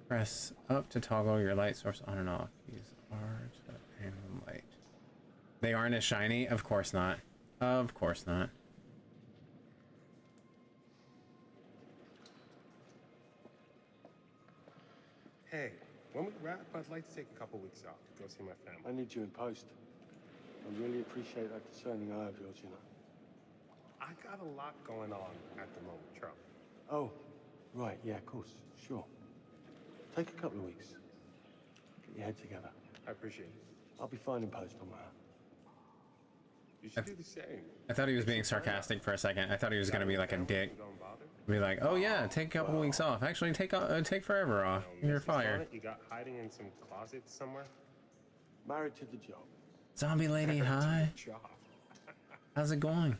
Press up to toggle your light source on and off. Use R to aim the light. They aren't as shiny? Of course not. Of course not. Hey, when we wrap, I'd like to take a couple weeks off. Go see my family. I need you in post. I really appreciate that discerning eye of yours, you know. I got a lot going on at the moment, Charlie. Oh, right, yeah, of course, sure. Take a couple of weeks. Get your head together. I appreciate it. I'll be fine in post on my own. You should do the same. I thought he was being sarcastic for a second. I thought he was gonna be like a dick. Be like, oh yeah, take a couple weeks off. Actually, take forever off. You're fired. You got hiding in some closet somewhere? Married to the job. Zombie lady, hi. Job. How's it going?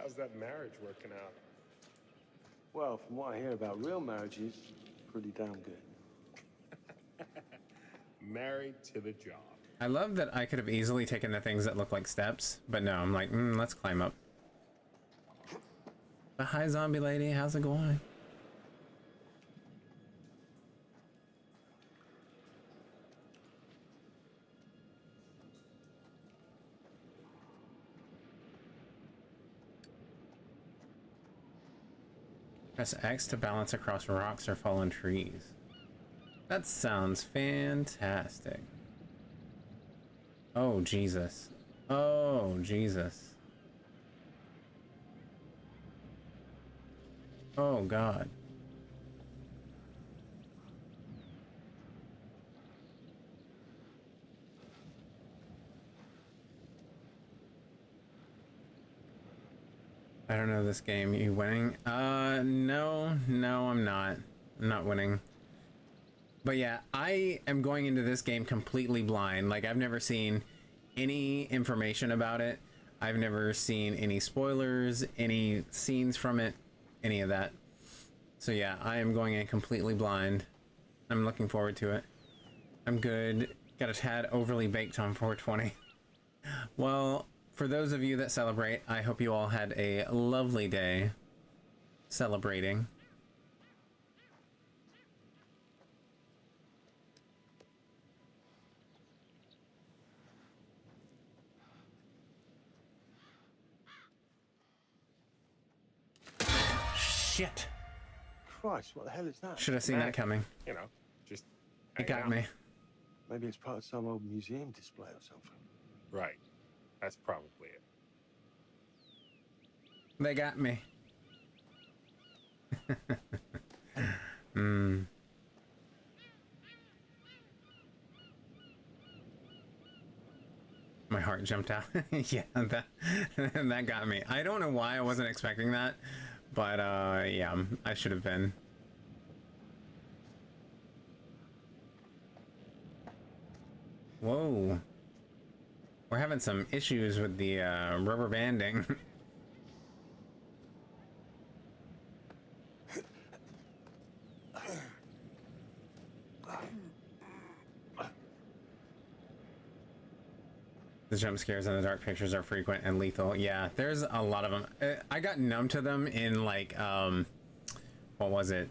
How's that marriage working out? Well, from what I hear about real marriages, pretty damn good. Married to the job. I love that I could have easily taken the things that look like steps, but no, I'm like, let's climb up. But hi, zombie lady, how's it going? Press X to balance across rocks or fallen trees. That sounds fantastic. Oh, Jesus. Oh, Jesus. Oh, God. I don't know this game. You winning? No, I'm not. I'm not winning. But yeah, I am going into this game completely blind. Like, I've never seen any information about it. I've never seen any spoilers, any scenes from it, any of that. So yeah, I am going in completely blind. I'm looking forward to it. I'm good. Got a tad overly baked on 420. Well, for those of you that celebrate, I hope you all had a lovely day celebrating. Shit. Christ, what the hell is that? Should have seen that coming. You know, just It got me. Maybe it's part of some old museum display or something. Right. That's probably it. They got me. My heart jumped out. Yeah, that got me. I don't know why I wasn't expecting that, but yeah, I should have been. Whoa. We're having some issues with the rubber banding. The jump scares and the dark pictures are frequent and lethal. Yeah, there's a lot of them. I got numb to them in like, what was it?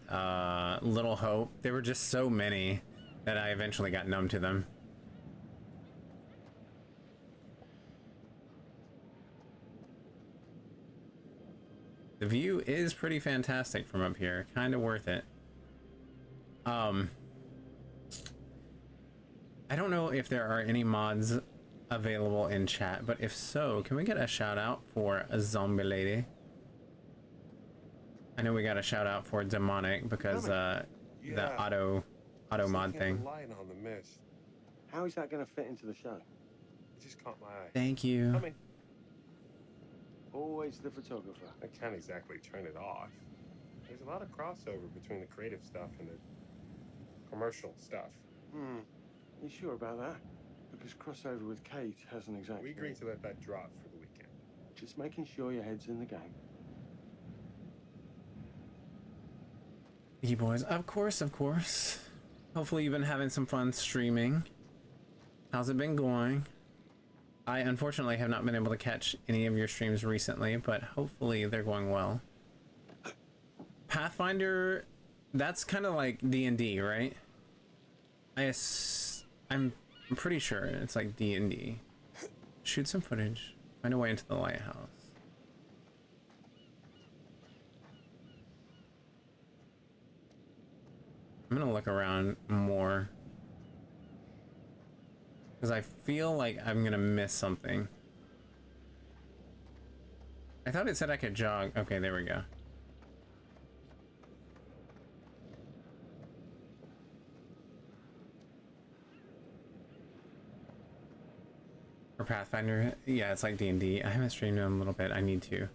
Little Hope. There were just so many that I eventually got numb to them. The view is pretty fantastic from up here. Kind of worth it. I don't know if there are any mods available in chat, but if so, can we get a shout out for a zombie lady? I know we got a shout out for demonic because the auto mod thing. Light on the mist. How is that going to fit into the show? It just caught my eye. Thank you. Coming. Always the photographer. I can't exactly turn it off. There's a lot of crossover between the creative stuff and the commercial stuff. You sure about that? Because crossover with Kate hasn't exactly... We agreed to let that drop for the weekend. Just making sure your head's in the game. You boys, of course, of course. Hopefully you've been having some fun streaming. How's it been going? I unfortunately have not been able to catch any of your streams recently, but hopefully they're going well. Pathfinder, that's kind of like D&D, right? I'm pretty sure it's like D&D. Shoot some footage. Find a way into the lighthouse. I'm gonna look around more, because I feel like I'm gonna miss something. I thought it said I could jog. Okay, there we go. Or Pathfinder. Yeah, it's like D&D. I haven't streamed in a little bit. I need to.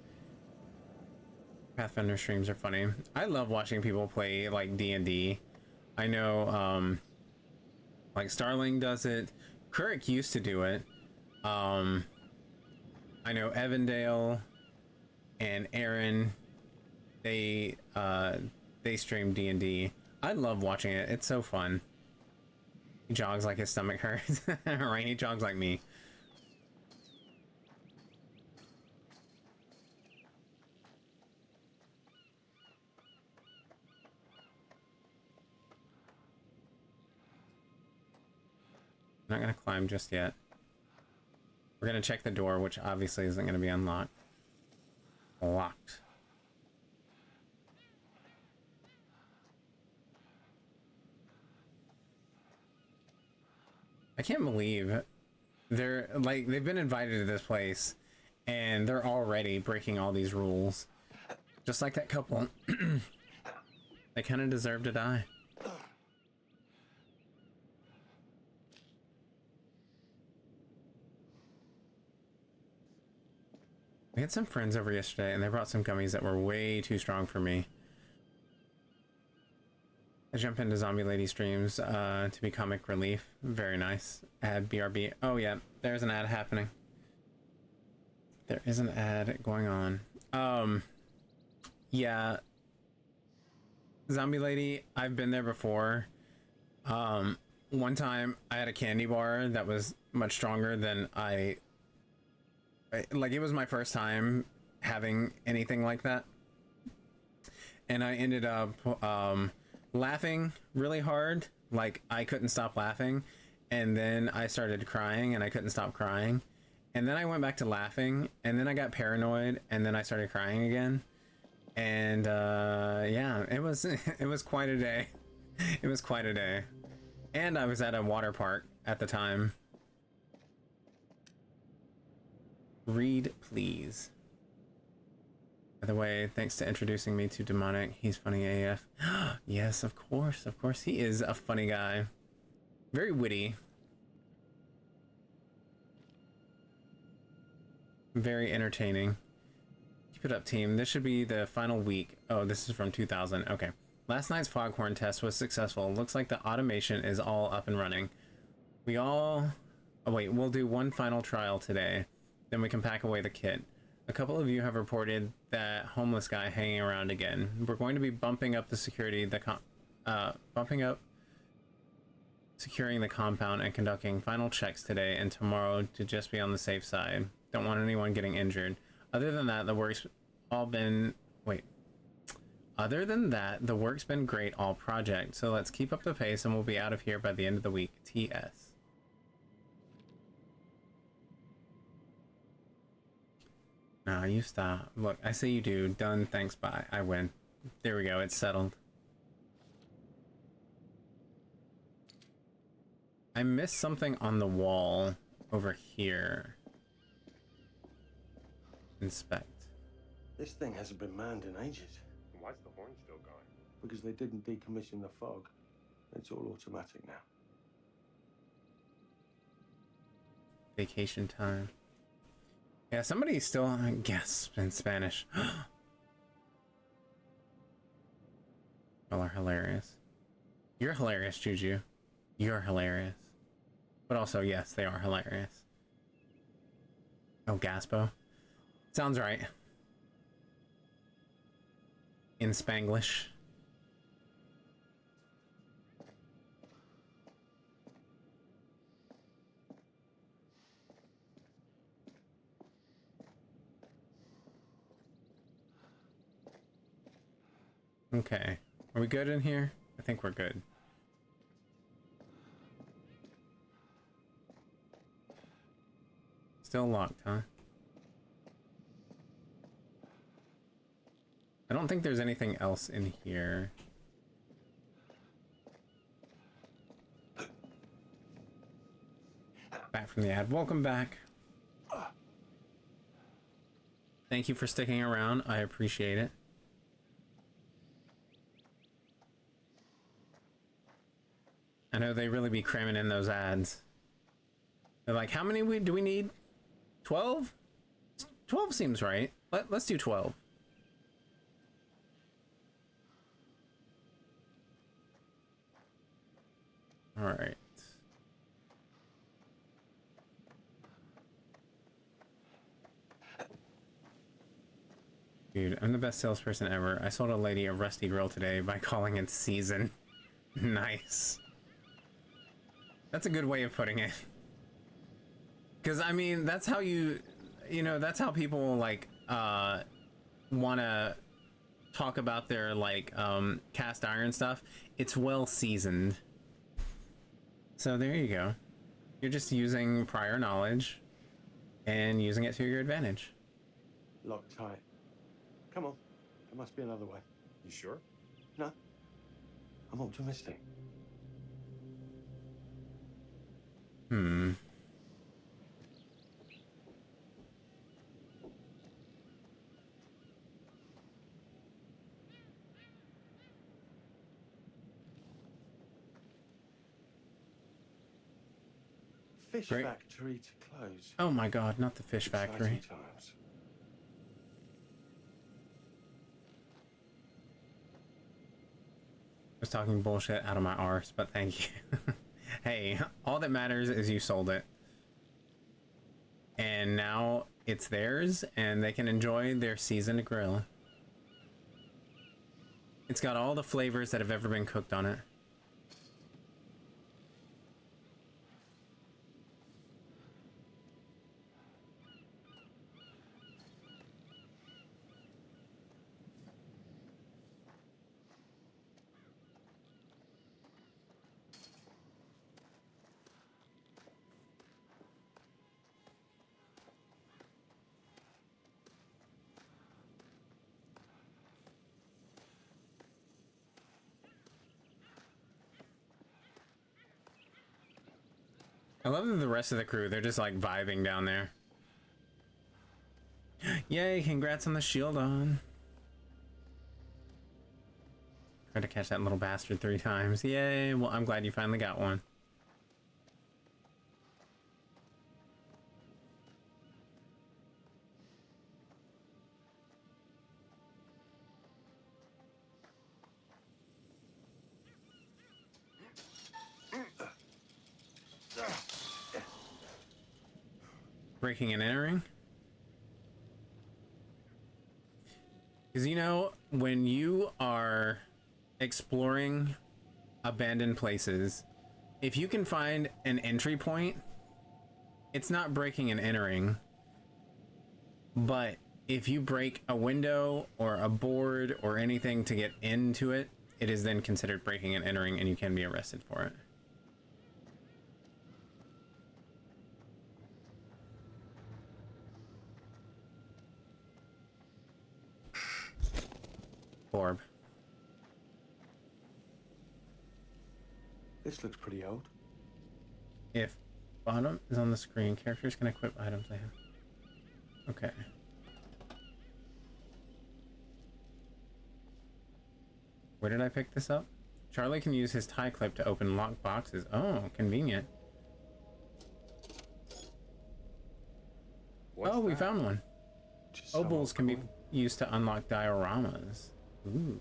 Pathfinder streams are funny. I love watching people play like D&D. I know like Starling does it. Kirk used to do it. I know Evandale and Aaron, they stream D&D. I love watching it. It's so fun. He jogs like his stomach hurts. Right? He jogs like me. I'm not gonna climb just yet. We're gonna check the door, which obviously isn't gonna be unlocked. Locked. I can't believe they've been invited to this place and they're already breaking all these rules. Just like that couple. They kind of deserve to die. We had some friends over yesterday and they brought some gummies that were way too strong for me. I jump into Zombie Lady streams to be comic relief. Very nice. Ad BRB. Oh yeah, there's an ad happening. There is an ad going on. Yeah. Zombie Lady, I've been there before. One time I had a candy bar that was much stronger than like it was my first time having anything like that, and I ended up laughing really hard. Like I couldn't stop laughing, and then I started crying and I couldn't stop crying, and then I went back to laughing, and then I got paranoid, and then I started crying again, and yeah, it was it was quite a day. It was quite a day. And I was at a water park at the time. Read, please. By the way, thanks to introducing me to Demonic. He's funny AF. Yes, of course. Of course, he is a funny guy. Very witty. Very entertaining. Keep it up, team. This should be the final week. Oh, this is from 2000. Okay. Last night's foghorn test was successful. Looks like the automation is all up and running. We'll do one final trial today. Then we can pack away the kit. A couple of you have reported that homeless guy hanging around again. We're going to be bumping up the security, securing the compound and conducting final checks today and tomorrow to just be on the safe side. Don't want anyone getting injured. Other than that, the work's been great all project. So let's keep up the pace and we'll be out of here by the end of the week. TS. Nah, you stop. Look, I say you do. Done. Thanks. Bye. I win. There we go. It's settled. I missed something on the wall over here. Inspect. This thing hasn't been manned in ages. Why's the horn still going? Because they didn't decommission the fog. It's all automatic now. Vacation time. Yeah, somebody still gasps in Spanish. Y'all are hilarious. You're hilarious, Juju. You're hilarious. But also, yes, they are hilarious. Oh, Gaspo. Sounds right. In Spanglish. Okay. Are we good in here? I think we're good. Still locked, huh? I don't think there's anything else in here. Back from the ad. Welcome back. Thank you for sticking around. I appreciate it. I know they really be cramming in those ads. They're like, how many do we need? 12? 12 seems right. Let's do 12. All right. Dude, I'm the best salesperson ever. I sold a lady a rusty grill today by calling it season. Nice. That's a good way of putting it. Because, I mean, that's how that's how people, like, want to talk about their, like, cast iron stuff. It's well seasoned. So there you go. You're just using prior knowledge and using it to your advantage. Locked tight. Come on. There must be another way. You sure? No. I'm optimistic. Fish Great. factory to close. Oh my god, not the fish factory. Exciting times. I was talking bullshit out of my arse, but thank you. Hey, all that matters is you sold it. And now it's theirs, and they can enjoy their seasoned grill. It's got all the flavors that have ever been cooked on it. I love that the rest of the crew, they're just like vibing down there. Yay, congrats on the shield on. Tried to catch that little bastard 3 times. Yay, well, I'm glad you finally got one. Breaking and entering. Because, you know, when you are exploring abandoned places if you can find an entry point, it's not breaking and entering. But if you break a window or a board or anything to get into it, it is then considered breaking and entering, and you can be arrested for it. Orb. This looks pretty old. If bottom is on the screen, characters can equip items they have. Okay. Where did I pick this up? Charlie can use his tie clip to open locked boxes. Oh, convenient. What's we that? found one. Just Obols can be used to unlock dioramas. Ooh.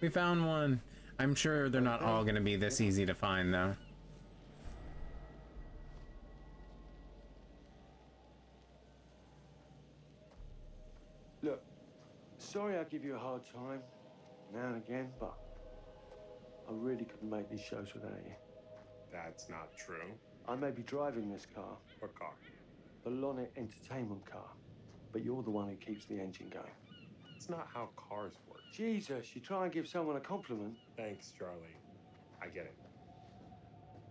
We found one. I'm sure they're not all going to be this easy to find, though. Look, sorry I give you a hard time now and again, but I really couldn't make these shows without you. That's not true. I may be driving this car, What car? the Lonnet Entertainment car, but you're the one who keeps the engine going. It's not how cars work. Jesus, you try and give someone a compliment. Thanks, Charlie. I get it.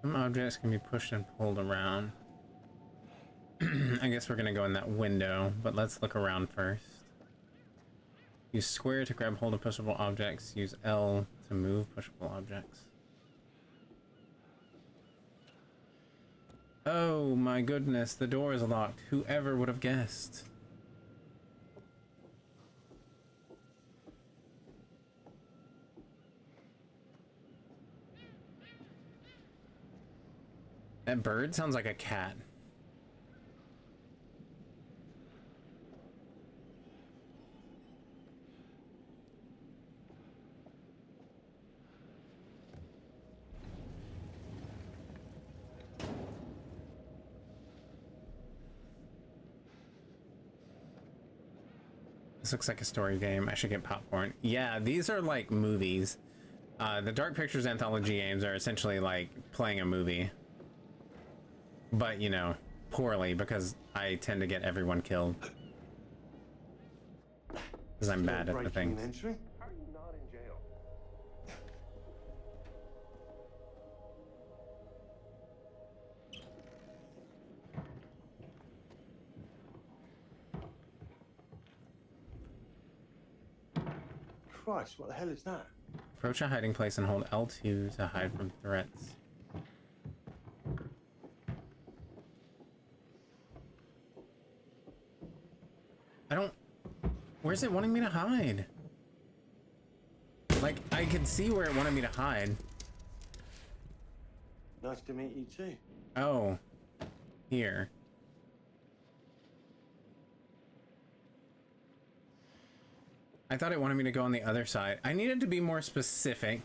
Some objects can be pushed and pulled around. I guess we're gonna go in that window, but let's look around first. Use square to grab hold of pushable objects. Use L to move pushable objects. Oh my goodness, the door is locked. Whoever would have guessed? That bird sounds like a cat. This looks like a story game. I should get popcorn. Yeah, these are like movies. The Dark Pictures Anthology games are essentially like playing a movie. But, you know, poorly, because I tend to get everyone killed. Because I'm bad at the things. Entering? How are you not in jail? Christ, what the hell is that? Approach a hiding place and hold L2 to hide from threats. I don't... Where's it wanting me to hide? Like, I could see where it wanted me to hide. Nice to meet you too. Oh. Here. I thought it wanted me to go on the other side. I needed to be more specific.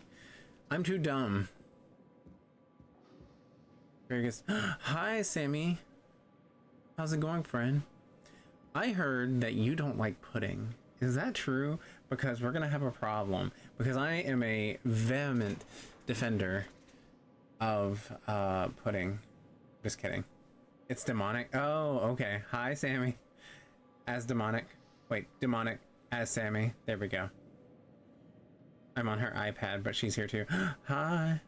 I'm too dumb. Here he goes. Hi, Sammy. How's it going, friend? I heard that you don't like pudding. Is that true? Because we're gonna have a problem. Because I am a vehement defender of pudding. Just kidding. It's demonic. Oh, okay. Hi, Sammy. As demonic. Wait, demonic as Sammy. There we go. I'm on her iPad, but she's here too. Hi.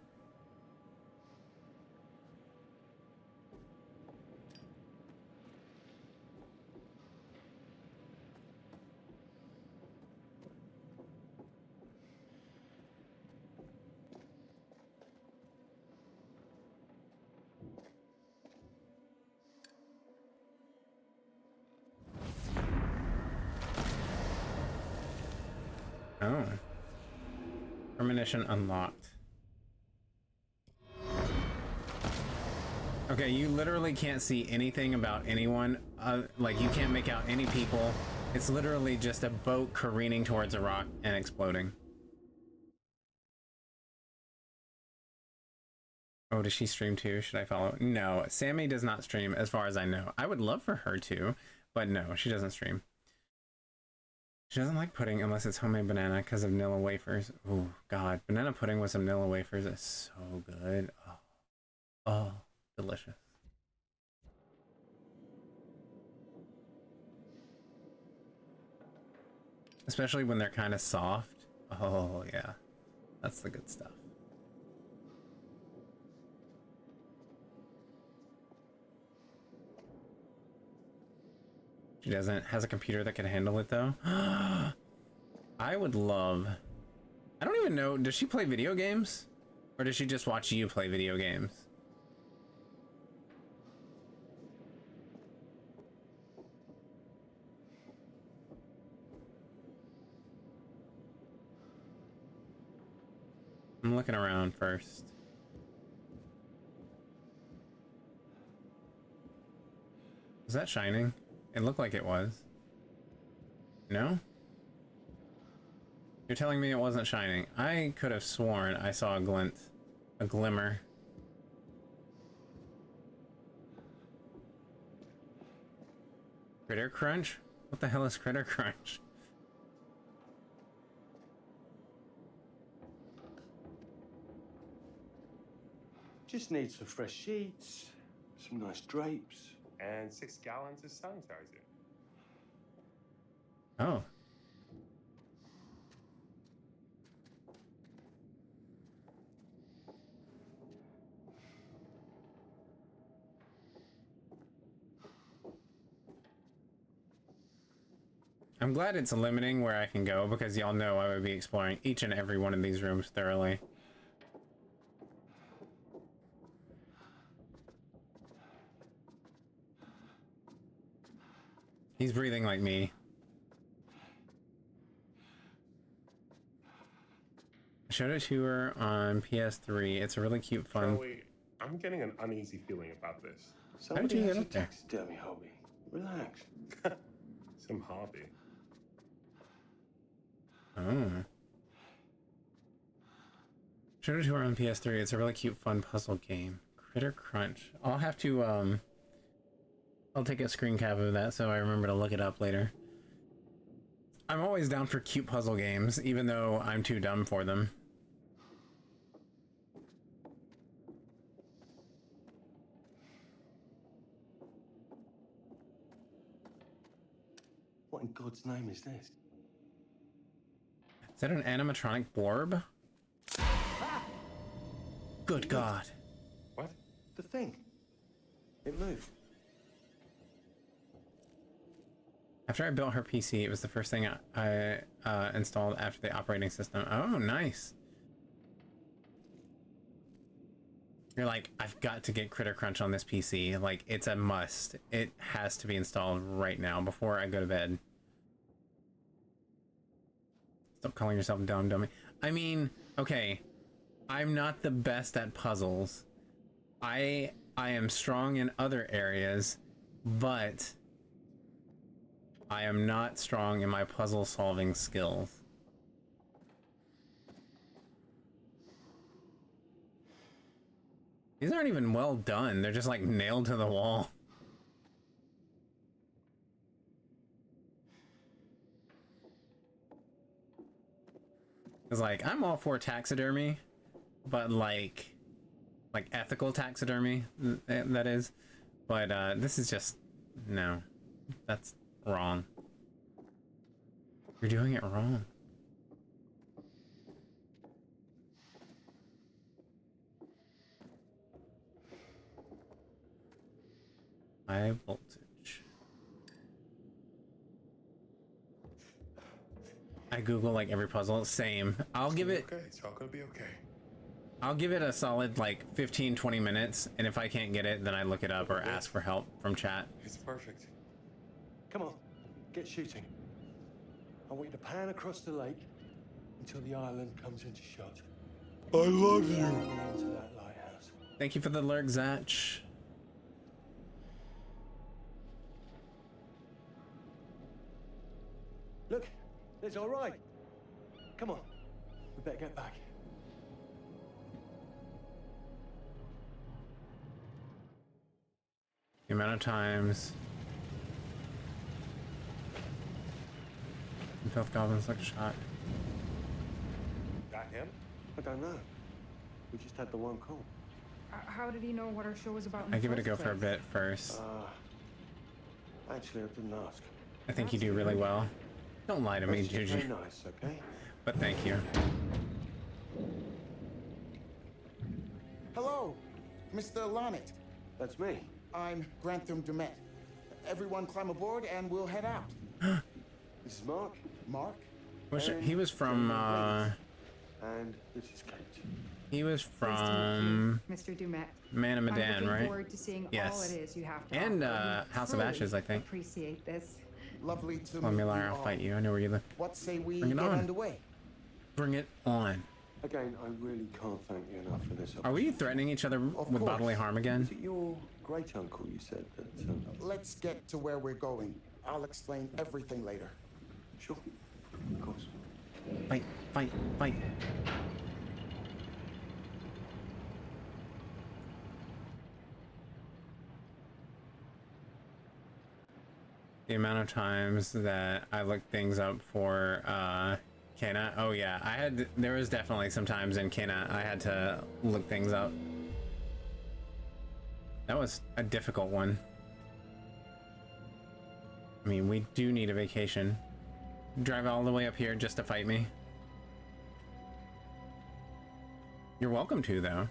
Oh. Premonition unlocked. Okay, you literally can't see anything about anyone. Like, you can't make out any people. It's literally just a boat careening towards a rock and exploding. Oh, does she stream too? Should I follow? No, Sammy does not stream as far as I know. I would love for her to, but no, she doesn't stream. She doesn't like pudding unless it's homemade banana because of Nilla wafers. Oh God, banana pudding with some Nilla wafers is so good. Oh, delicious. Especially when they're kind of soft. Oh yeah, that's the good stuff. She has a computer that can handle it though. I would love, I don't even know, does she play video games? Or does she just watch you play video games? I'm looking around first. Was that shining? It looked like it was. No? You're telling me it wasn't shining. I could have sworn I saw a glint. A glimmer. Critter Crunch? What the hell is Critter Crunch? Just need some fresh sheets, some nice drapes. And 6 gallons of sanitizer. Oh. I'm glad it's limiting where I can go because y'all know I would be exploring each and every one of these rooms thoroughly. He's breathing like me. I showed it to her on PS3. It's a really cute, fun. Joey, I'm getting an uneasy feeling about this. Somebody has a taxidermy hobby. Relax. Some hobby. Oh. Showed it to her on PS3. It's a really cute, fun puzzle game. Critter Crunch. I'll have to, I'll take a screen cap of that so I remember to look it up later. I'm always down for cute puzzle games, even though I'm too dumb for them. What in God's name is this? Is that an animatronic orb? Good God. What? The thing. It moved. After I built her PC, it was the first thing I installed after the operating system. Oh, nice. You're like, I've got to get Critter Crunch on this PC. Like, it's a must. It has to be installed right now before I go to bed. Stop calling yourself dumb, dummy. I mean, okay, I'm not the best at puzzles. I am strong in other areas, but I am not strong in my puzzle solving skills. These aren't even well done. They're just like nailed to the wall. It's like, I'm all for taxidermy, but like ethical taxidermy, that is. But this is just, no, that's wrong. You're doing it wrong. High voltage. I Google like every puzzle. Same. I'll give it. Okay, it's all gonna be okay. I'll give it a solid like 15-20 minutes, and if I can't get it, then I look it up or ask for help from chat. It's perfect. Come on, get shooting. I want you to pan across the lake until the island comes into shot. I love Into you. that lighthouse. Thank you for the lurk, Zach. Look, it's all right. Come on, we better get back. The amount of times Filth goblins like a shot. Got him? I don't know. We just had the one call. How did he know what our show was about? I give it a go for a bit first. Actually, I didn't ask. I think you do really well. Don't lie to me, That's Juju. very nice, okay? But thank you. Hello, Mr. Lonnet. That's me. I'm Grantham Dumet. Everyone climb aboard and we'll head out. This is Mark. Mark? He was from, And this is Kate. he was from Mr. Dumet. Man of I'm Medan, looking right? forward to seeing all Yes. it is you have to And offer. We House of truly Ashes, I think. Appreciate this. Lovely to Well, meet you Millar, I'll all. fight you. I know where you live. What say we Bring it get on. underway? Bring it on. Again, I really can't thank you enough for this. Are we threatening each other with bodily harm again? Was it your great uncle you said that? Let's get to where we're going. I'll explain everything later. Sure. Of course. Fight, fight, fight. The amount of times that I looked things up for Kena. Oh yeah, there was definitely some times in Kena I had to look things up. That was a difficult one. I mean, we do need a vacation. Drive all the way up here just to fight me. You're welcome to, though.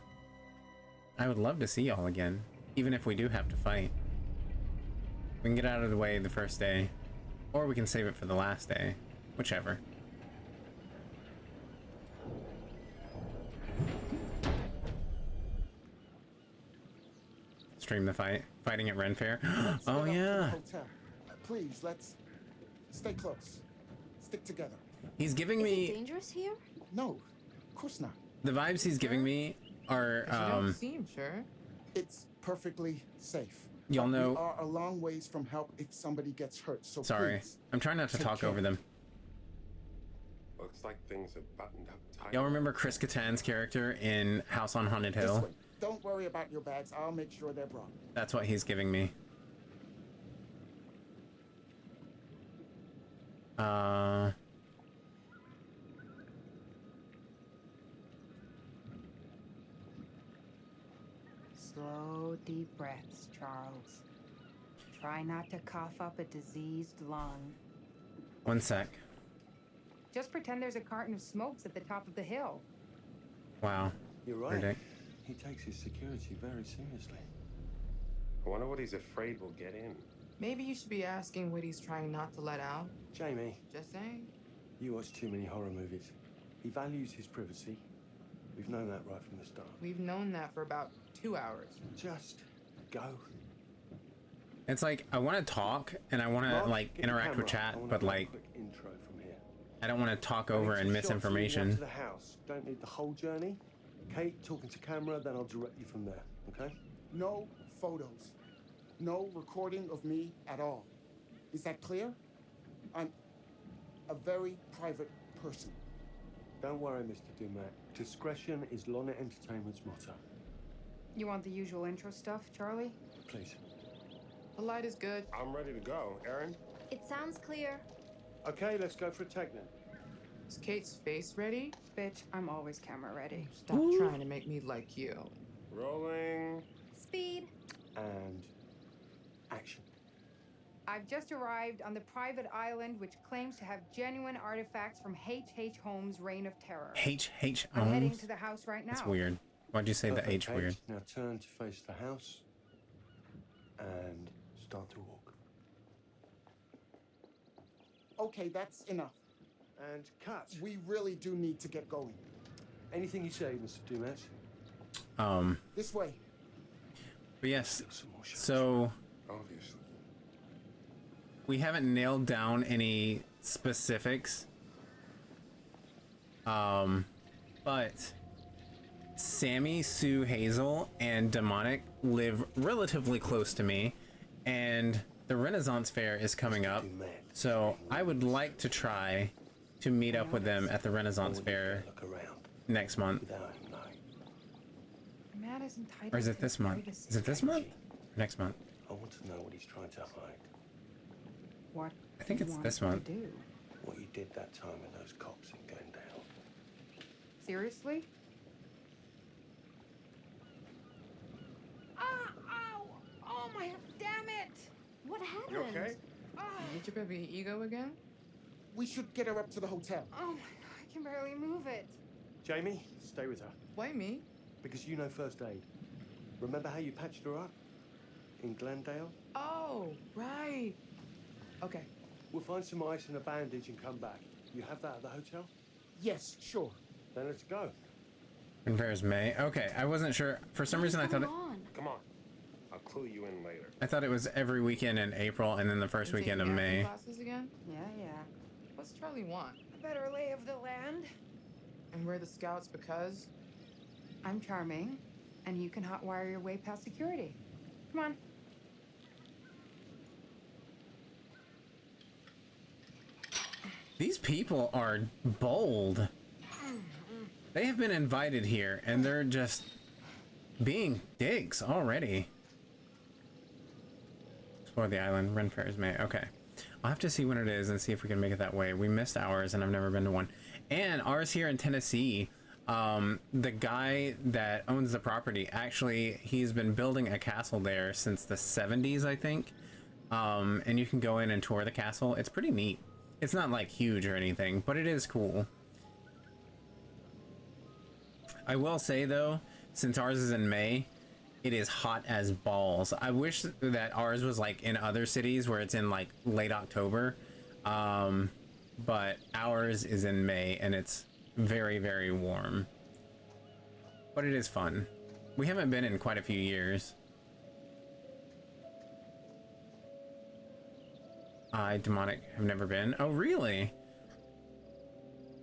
I would love to see y'all again, even if we do have to fight. We can get out of the way the first day, or we can save it for the last day, whichever. Stream the fight. Fighting at Ren Fair. Oh yeah. Hotel. Please, let's stay close. Stick together. He's giving Is me it dangerous here? No, of course not. the vibes he's giving me are You don't seem sure. It's perfectly safe. Y'all know. We are a long ways from help if somebody gets hurt, so Sorry, please. I'm trying not to take talk care. over them. Looks like things are buttoned up tight. Y'all remember Chris Kattan's character in House on Haunted This Hill? way. Don't worry about your bags. I'll make sure they're brought. That's what he's giving me. Slow, deep breaths, Charles. Try not to cough up a diseased lung. One sec. Just pretend there's a carton of smokes at the top of the hill. Wow. You're right. Verdict. He takes his security very seriously. I wonder what he's afraid will get in. Maybe you should be asking what he's trying not to let out. Jamie, Just saying. you watch too many horror movies. He values his privacy. We've known that right from the start. We've known that for about 2 hours. Just go. It's like I want to talk and I want to Mark, like get the interact with camera. I chat, wanna but have a like quick intro from here. I don't want to talk I need over and some shots leading up misinformation. to the house. Don't need the whole journey. Kate talking to camera, then I'll direct you from there. Okay? No photos. No recording of me at all. Is that clear? I'm a very private person. Don't worry, Mr. Dumet. Discretion is Lonnet Entertainment's motto. You want the usual intro stuff, Charlie? Please. The light is good. I'm ready to go. Aaron? It sounds clear. Okay, let's go for a take then. Is Kate's face ready? Bitch, I'm always camera ready. Stop trying to make me like you. Rolling. Speed. And action. I've just arrived on the private island which claims to have genuine artifacts from H.H. Holmes' Reign of Terror. H. I'm heading Holmes? to the house right now. That's weird. Why'd you say the Perfect, H Kate. weird? Now turn to face the house and start to walk. Okay, that's enough. And cut. We really do need to get going. Anything you say, Mr. Dumet. This way. But yes, so Obviously. we haven't nailed down any specifics. But Sammy, Sue, Hazel, and Demonic live relatively close to me, and the Renaissance Fair is coming up, so I would like to try to meet up with them at the Renaissance Fair next month. Matt is entitled Or is it to this his month? privacy. Is it this month? Next month? I want to know what he's trying to hide. What I think do you it's want this him to month. do? what you did that time with those cops in Glendale. Seriously? Oh my, damn it! What happened? You okay? You get your baby ego again? We should get her up to the hotel. Oh my god, I can barely move it. Jamie, stay with her. Why me? Because you know first aid. Remember how you patched her up? In Glendale? Oh, right. Okay. We'll find some ice and a bandage and come back. You have that at the hotel? Yes, sure. Then let's go. And there's May. Okay, I wasn't sure. For some reason, I thought Come on. I'll clue you in later. it was every weekend in April and then the first You weekend of taking acting May. classes again? Yeah. What's Charlie want? A better lay of the land. And we're the scouts because? I'm charming, and you can hotwire your way past security. Come on. These people are bold. They have been invited here and they're just being dicks already. Explore the island. Ren Fairs May. Okay. I'll have to see when it is and see if we can make it that way. We missed ours and I've never been to one. And ours here in Tennessee, the guy that owns the property, actually, he's been building a castle there since the 70s, I think. And you can go in and tour the castle. It's pretty neat. It's not like huge or anything, but it is cool. I will say though, since ours is in May, it is hot as balls. I wish that ours was like in other cities where it's in like late October. But ours is in May and it's very, very warm. But it is fun. We haven't been in quite a few years. Demonic have never been. Oh, really?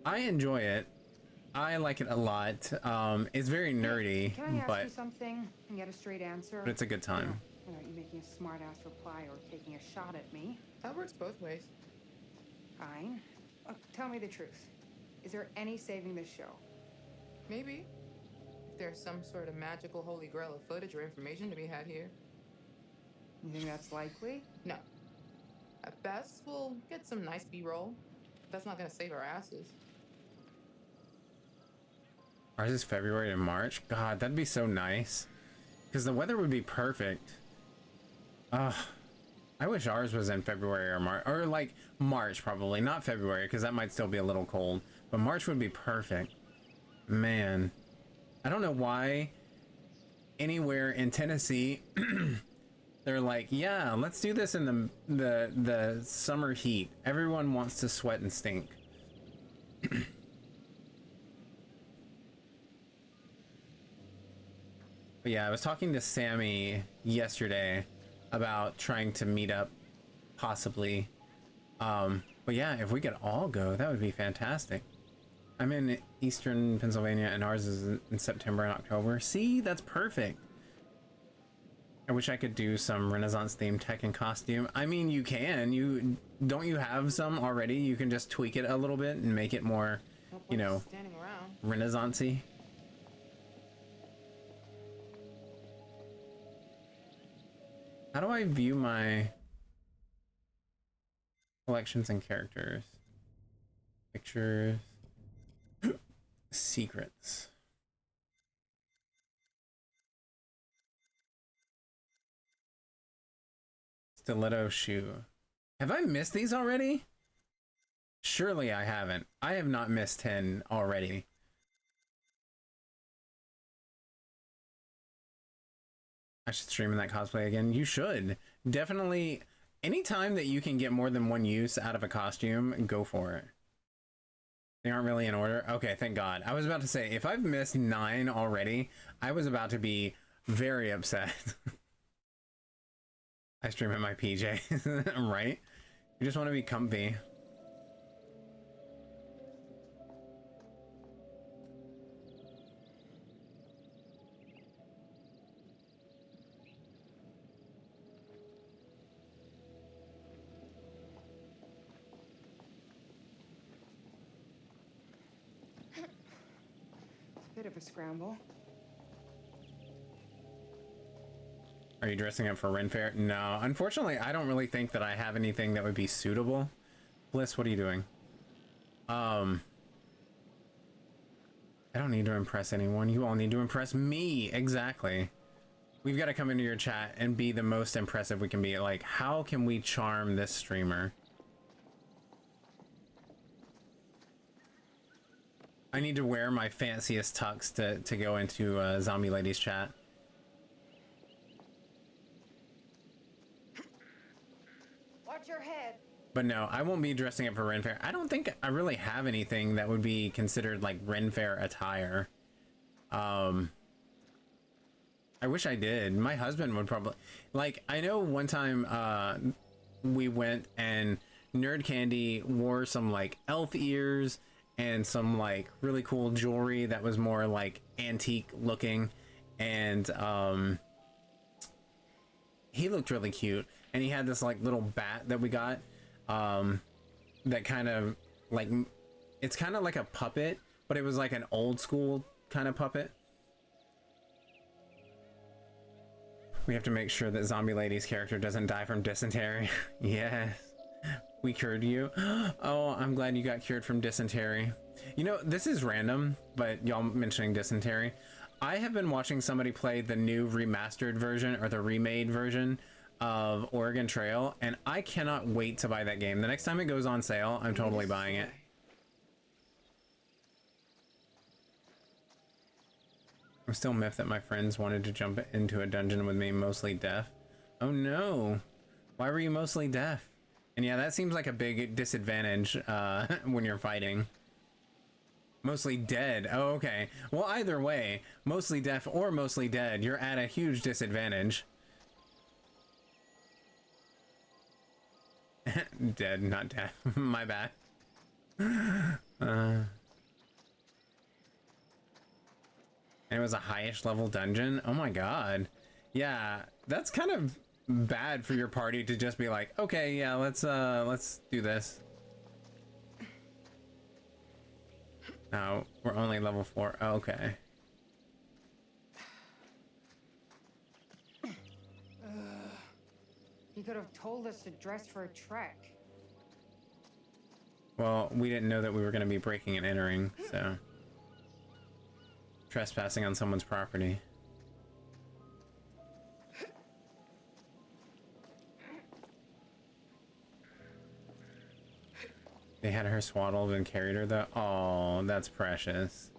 I enjoy it. I like it a lot. It's very nerdy, Can I ask but you something and get a straight answer? it's a good time. Without you making a smart-ass reply or taking a shot at me. That works both ways. Fine. Look, tell me the truth. Is there any saving this show? Maybe. If there's some sort of magical holy grail of footage or information to be had here. You think that's likely? No. At best, we'll get some nice B-roll. That's not gonna save our asses. Ours is February to March. God, that'd be so nice. Because the weather would be perfect. I wish ours was in February or March. Or like March, probably. Not February, because that might still be a little cold. But March would be perfect. Man. I don't know why anywhere in Tennessee they're like, yeah, let's do this in the summer heat. Everyone wants to sweat and stink. But yeah, I was talking to Sammy yesterday about trying to meet up, possibly. But yeah, if we could all go, that would be fantastic. I'm in Eastern Pennsylvania and ours is in September and October. See, that's perfect. I wish I could do some Renaissance themed tech and costume. I mean, you can. Don't you have some already? You can just tweak it a little bit and make it more, you know, standing around. Renaissance-y. How do I view my collections and characters? Pictures. Secrets. Stiletto shoe. Have I missed these already? Surely I haven't. I have not missed 10 already. I should stream in that cosplay again. You should. Definitely. Anytime that you can get more than one use out of a costume, go for it. They aren't really in order? Okay, thank God. I was about to say, if I've missed 9 already, I was about to be very upset. I stream in my PJ, right? You just want to be comfy. Bit of a scramble. Are you dressing up for Ren Fair? No, unfortunately, I don't really think that I have anything that would be suitable. Bliss, what are you doing? I don't need to impress anyone. You all need to impress me. Exactly. We've got to come into your chat and be the most impressive we can be. Like, how can we charm this streamer? I need to wear my fanciest tux to go into Zombie Lady's chat. Watch your head. But no, I won't be dressing up for Ren Fair. I don't think I really have anything that would be considered like Ren Fair attire. I wish I did. My husband would probably, like, I know one time we went and Nerd Candy wore some like elf ears and some like really cool jewelry that was more like antique looking, and he looked really cute, and he had this like little bat that we got that kind of like, it's kind of like a puppet, but it was like an old school kind of puppet. We have to make sure that Zombie Lady's character doesn't die from dysentery. Yes, we cured you. Oh, I'm glad you got cured from dysentery. You know, this is random, but y'all mentioning dysentery, I have been watching somebody play the new remastered version or the remade version of Oregon Trail, and I cannot wait to buy that game. The next time it goes on sale, I'm totally buying it. I'm still miffed that my friends wanted to jump into a dungeon with me, mostly deaf. Oh no, why were you mostly deaf? And yeah, that seems like a big disadvantage when you're fighting. Mostly dead. Oh, okay. Well, either way, mostly deaf or mostly dead, you're at a huge disadvantage. Dead, not deaf. My bad. And it was a highish level dungeon. Oh my god. Yeah, that's kind of bad for your party to just be like, okay, yeah, let's do this. No, we're only level 4. Oh, okay. You could have told us to dress for a trek. Well, we didn't know that we were going to be breaking and entering, so. Trespassing on someone's property. They had her swaddled and carried her though. Oh, that's precious.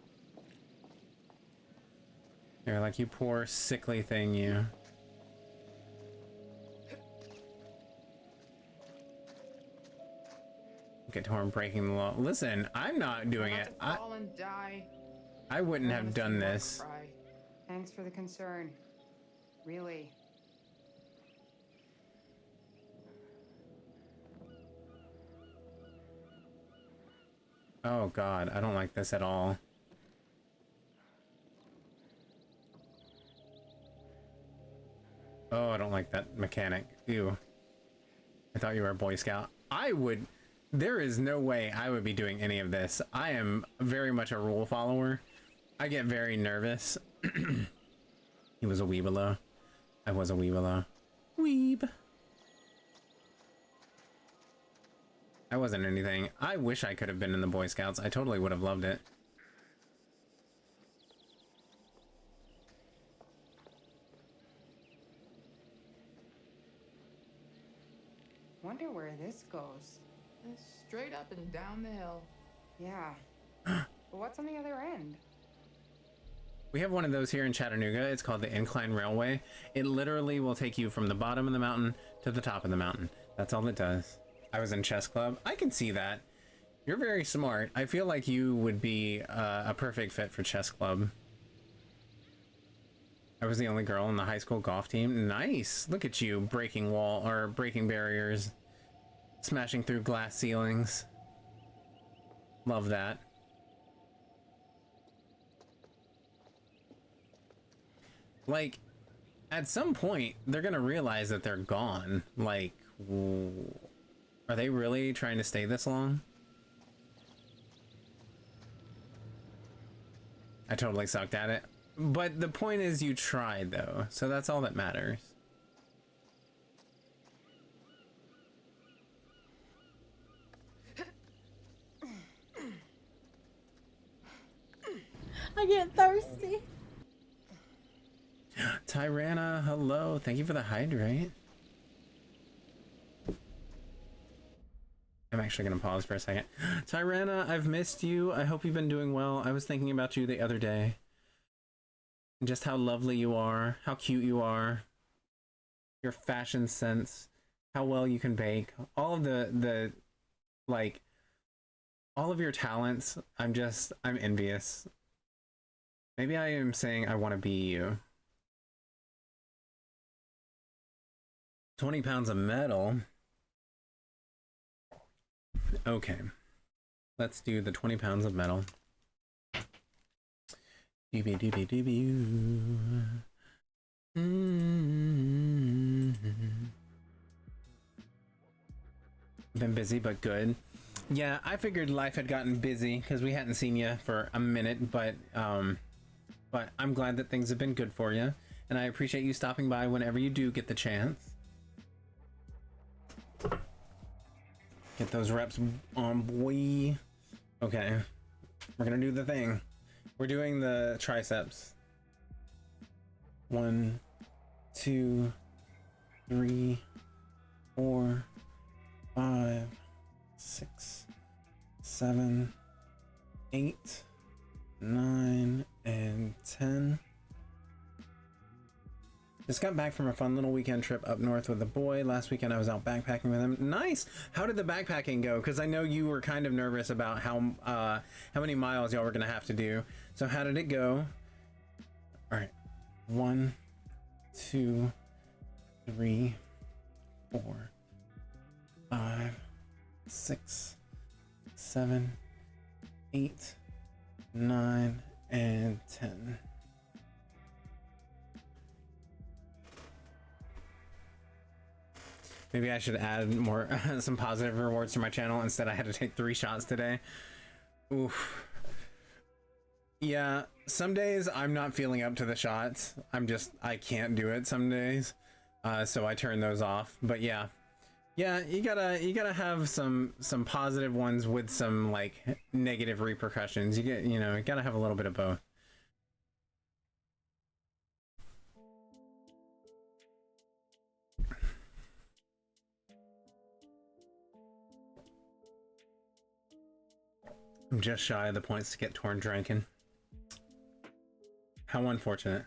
They're like, you poor sickly thing, you. Get torn breaking the law. Listen, I'm not doing it. Fall and die. I wouldn't have done this. Thanks for the concern. Really. Oh god, I don't like this at all. Oh, I don't like that mechanic. Ew. I thought you were a Boy Scout. There is no way I would be doing any of this. I am very much a rule follower. I get very nervous. He was a weebelo. I was a weebelo. Weeb. I wasn't anything. I wish I could have been in the Boy Scouts. I totally would have loved it. Wonder where this goes. Straight up and down the hill. Yeah. But what's on the other end? We have one of those here in Chattanooga. It's called the Incline Railway. It literally will take you from the bottom of the mountain to the top of the mountain. That's all it does. I was in chess club. I can see that. You're very smart. I feel like you would be a perfect fit for chess club. I was the only girl in the high school golf team. Nice. Look at you breaking breaking barriers, smashing through glass ceilings. Love that. Like, at some point, they're gonna realize that they're gone. Like, are they really trying to stay this long? I totally sucked at it. But the point is you tried, though. So that's all that matters. I get thirsty. Tyranna, hello. Thank you for the hydrate. I'm actually going to pause for a second. Tyranna, I've missed you. I hope you've been doing well. I was thinking about you the other day. And just how lovely you are, how cute you are, your fashion sense, how well you can bake, all of the like, all of your talents. I'm envious. Maybe I am saying I want to be you. 20 pounds of metal. Okay. Let's do the 20 pounds of metal. Doobie doobie doobie. Been busy, but good. Yeah, I figured life had gotten busy because we hadn't seen you for a minute, but I'm glad that things have been good for you, and I appreciate you stopping by whenever you do get the chance. Get those reps on, boy. Okay, we're gonna do the thing. We're doing the triceps. 1, 2, 3, 4, 5, 6, 7, 8, 9, and 10. Just got back from a fun little weekend trip up north with the boy. Last weekend I was out backpacking with him. Nice! How did the backpacking go? Because I know you were kind of nervous about how many miles y'all were gonna have to do. So how did it go? Alright. 1, 2, 3, 4, 5, 6, 7, 8, 9, and 10. Maybe I should add more some positive rewards to my channel. Instead, I had to take 3 shots today. Oof. Yeah, some days I'm not feeling up to the shots. I can't do it some days. So I turn those off. But yeah, you gotta have some positive ones with some like negative repercussions. You gotta have a little bit of both. I'm just shy of the points to get torn drinking. How unfortunate.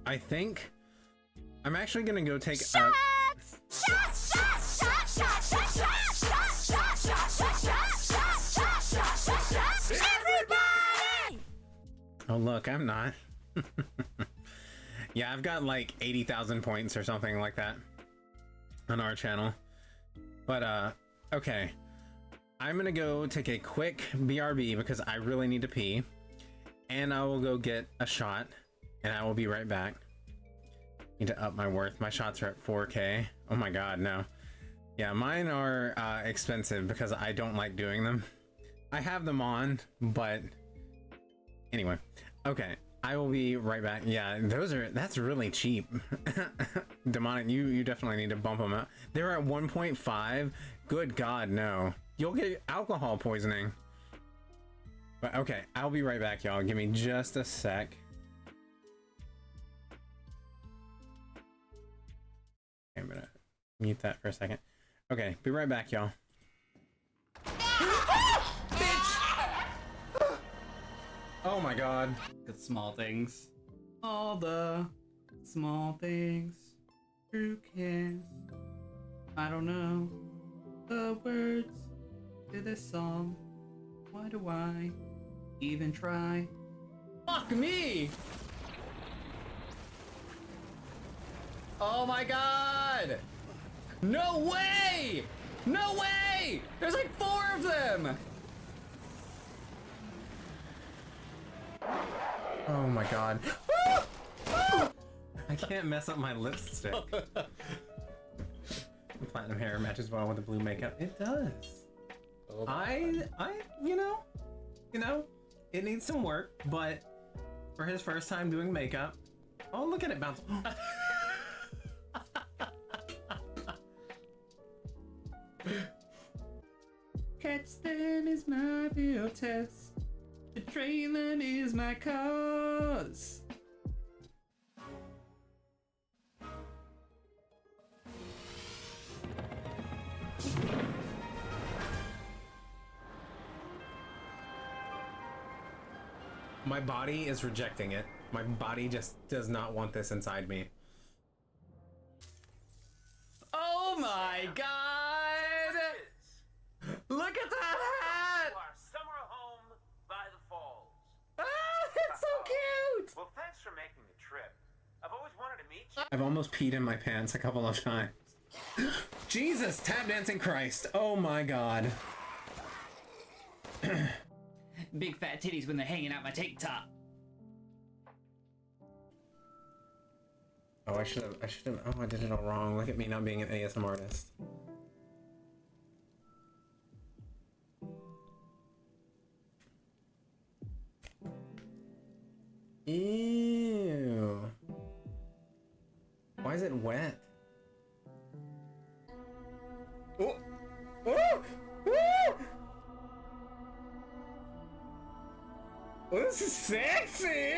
I think I'm actually gonna go take a... Oh look, I'm not. Yeah, I've got like 80,000 points or something like that on our channel. But okay. I'm gonna go take a quick BRB because I really need to pee. And I will go get a shot and I will be right back. Need to up my worth. My shots are at 4K. Oh my god, no. Yeah, mine are expensive because I don't like doing them. I have them on, but anyway. Okay, I will be right back. Yeah, that's really cheap. Demonic, you definitely need to bump them up. They're at 1.5. Good god, no. You'll get alcohol poisoning. But okay, I'll be right back, y'all. Give me just a sec. Okay, I'm gonna mute that for a second. Okay, be right back, y'all. Oh my god. The small things. All the small things. Who cares? I don't know the words to this song. Why do I even try? Fuck me! Oh my god! No way! No way! There's like 4 of them! Oh my god. I can't mess up my lipstick. The platinum hair matches well with the blue makeup. It does. Oh, you know, it needs some work, but for his first time doing makeup, oh, look at it bounce. catch then is my real test. Adrenaline is my cause. My body is rejecting it. My body just does not want this inside me. Oh my god! Look at that hat! Our summer home by the falls. Ah, it's so cute! Well, thanks for making the trip. I've always wanted to meet you. I've almost peed in my pants a couple of times. Jesus, tap dancing Christ. Oh my god. Big fat titties when they're hanging out my tank top. Oh, I should have, oh, I did it all wrong. Look at me not being an ASM artist. Ew. Why is it wet? Oh! Oh! Oh! Oh, this is sexy!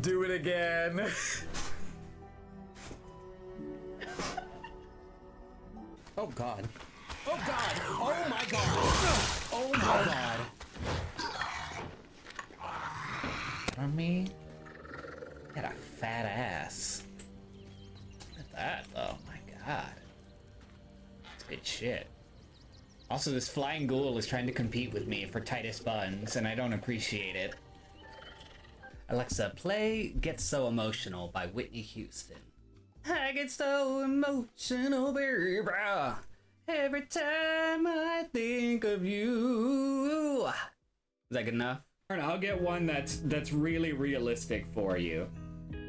Do it again. Oh god. Oh god. Oh my god. Oh my god. On me? Got a fat ass. Look at that though. My god. It's good shit. Also, this flying ghoul is trying to compete with me for tightest buns, and I don't appreciate it. Alexa, play Get So Emotional by Whitney Houston. I get so emotional, baby, every time I think of you. Is that good enough? Alright, I'll get one that's really realistic for you.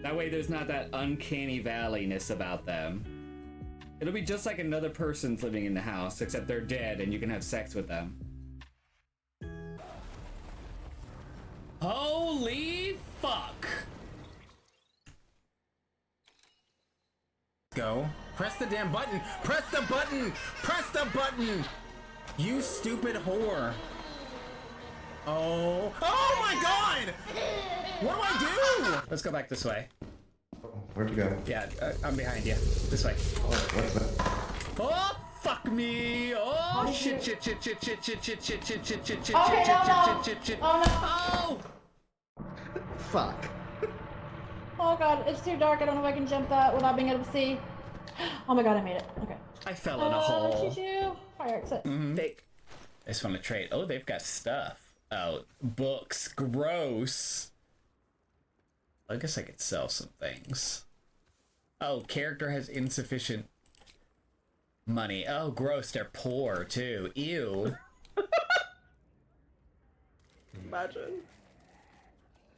That way there's not that uncanny valley-ness about them. It'll be just like another person's living in the house, except they're dead and you can have sex with them. Holy fuck! Go. Press the damn button! Press the button! Press the button! You stupid whore. Oh. Oh my god! What do I do? Let's go back this way. Where'd you go? Yeah, I'm behind you. This way. Oh, fuck me! Oh, shit, shit, shit, shit, shit, shit, shit, shit, shit, shit, shit, shit, Okay, shit, no, shit, shit, shit. Oh Oh! Fuck. Oh god, it's too dark. I don't know if I can jump that without being able to see. Oh my god, I made it. Okay. I fell in a hole. Choo-choo. Fire exit. Fake. I just want to trade. Oh, they've got stuff. Oh, books. Gross. I guess I could sell some things. Oh, character has insufficient money. Oh, gross. They're poor, too. Ew. Imagine.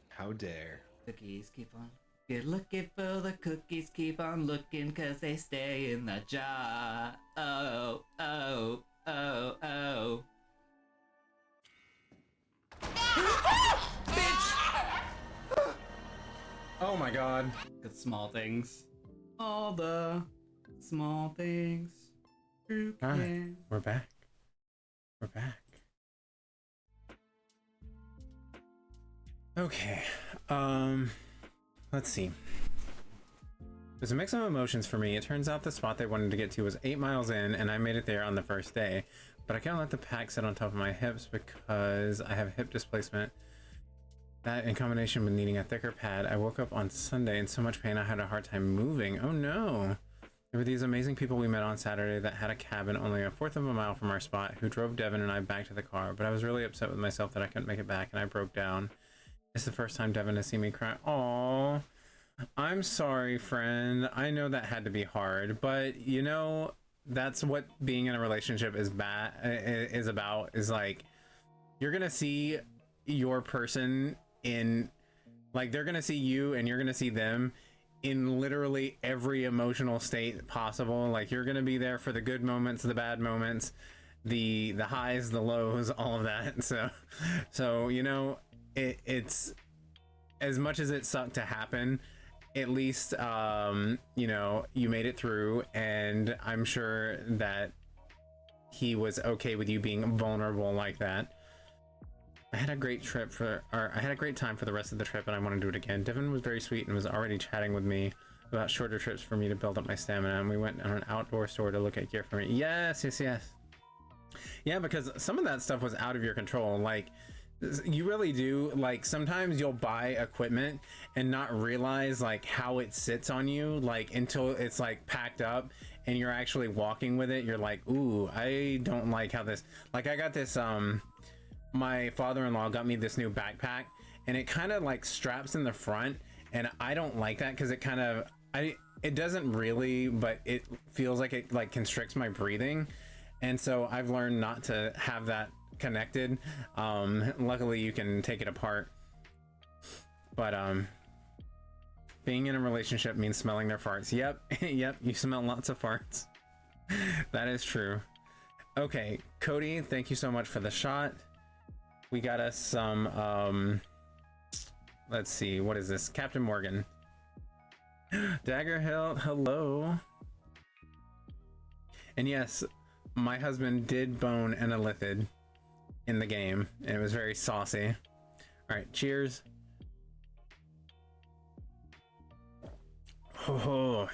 How dare. Cookies keep on. You're looking for the cookies, keep on looking, cause they stay in the jar. Oh, oh, oh, oh. Bitch! Oh my god. The small things. All the small things. Who Alright, can? we're back. We're back. Okay. Let's see. There's a mix of emotions for me. It turns out the spot they wanted to get to was 8 miles in, and I made it there on the first day. But I can't let the pack sit on top of my hips because I have hip displacement. That, in combination with needing a thicker pad, I woke up on Sunday in so much pain I had a hard time moving. Oh no! There were these amazing people we met on Saturday that had a cabin only a fourth of a mile from our spot who drove Devin and I back to the car, but I was really upset with myself that I couldn't make it back and I broke down. It's the first time Devin has seen me cry. Aww. I'm sorry, friend. I know that had to be hard, but you know, that's what being in a relationship is about, is like, you're gonna see your person in, like, they're gonna see you and you're gonna see them in literally every emotional state possible. Like, you're gonna be there for the good moments, the bad moments, the highs, the lows, all of that. So you know, it's, as much as it sucked to happen, at least, you know, you made it through, and I'm sure that he was okay with you being vulnerable like that. I had a great trip I had a great time for the rest of the trip, and I want to do it again. Devin was very sweet and was already chatting with me about shorter trips for me to build up my stamina, and we went on an outdoor store to look at gear for me. Yes. Yeah, because some of that stuff was out of your control. Like, you really do, like, sometimes you'll buy equipment and not realize like how it sits on you, like, until it's like packed up and you're actually walking with it. You're like, ooh, I don't like how this, like, I got this, my father-in-law got me this new backpack, and it kind of like straps in the front, and I don't like that because it kind of, it doesn't really, but it feels like it like constricts my breathing, and so I've learned not to have that connected. Luckily you can take it apart, but being in a relationship means smelling their farts. Yep. Yep, you smell lots of farts. That is true. Okay, Cody, thank you so much for the shot. We got us some let's see, what is this? Captain Morgan. Dagger Hill, hello. And yes, my husband did bone an Elithid in the game, and it was very saucy. All right, cheers. Oh.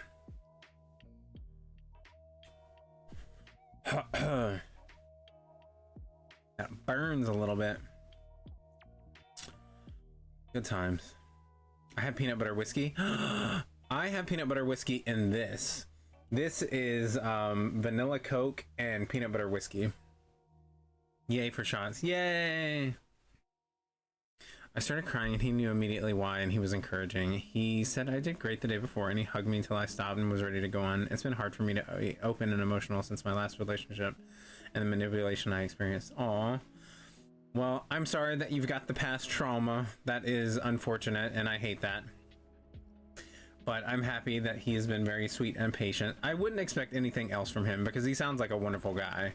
That burns a little bit. Good times. I have peanut butter whiskey. I have peanut butter whiskey in this. This is vanilla Coke and peanut butter whiskey. Yay for shots. Yay! I started crying and he knew immediately why, and he was encouraging. He said I did great the day before, and he hugged me until I stopped and was ready to go on. It's been hard for me to be open and emotional since my last relationship and the manipulation I experienced. Aw. Well, I'm sorry that you've got the past trauma. That is unfortunate, and I hate that. But I'm happy that he has been very sweet and patient. I wouldn't expect anything else from him because he sounds like a wonderful guy.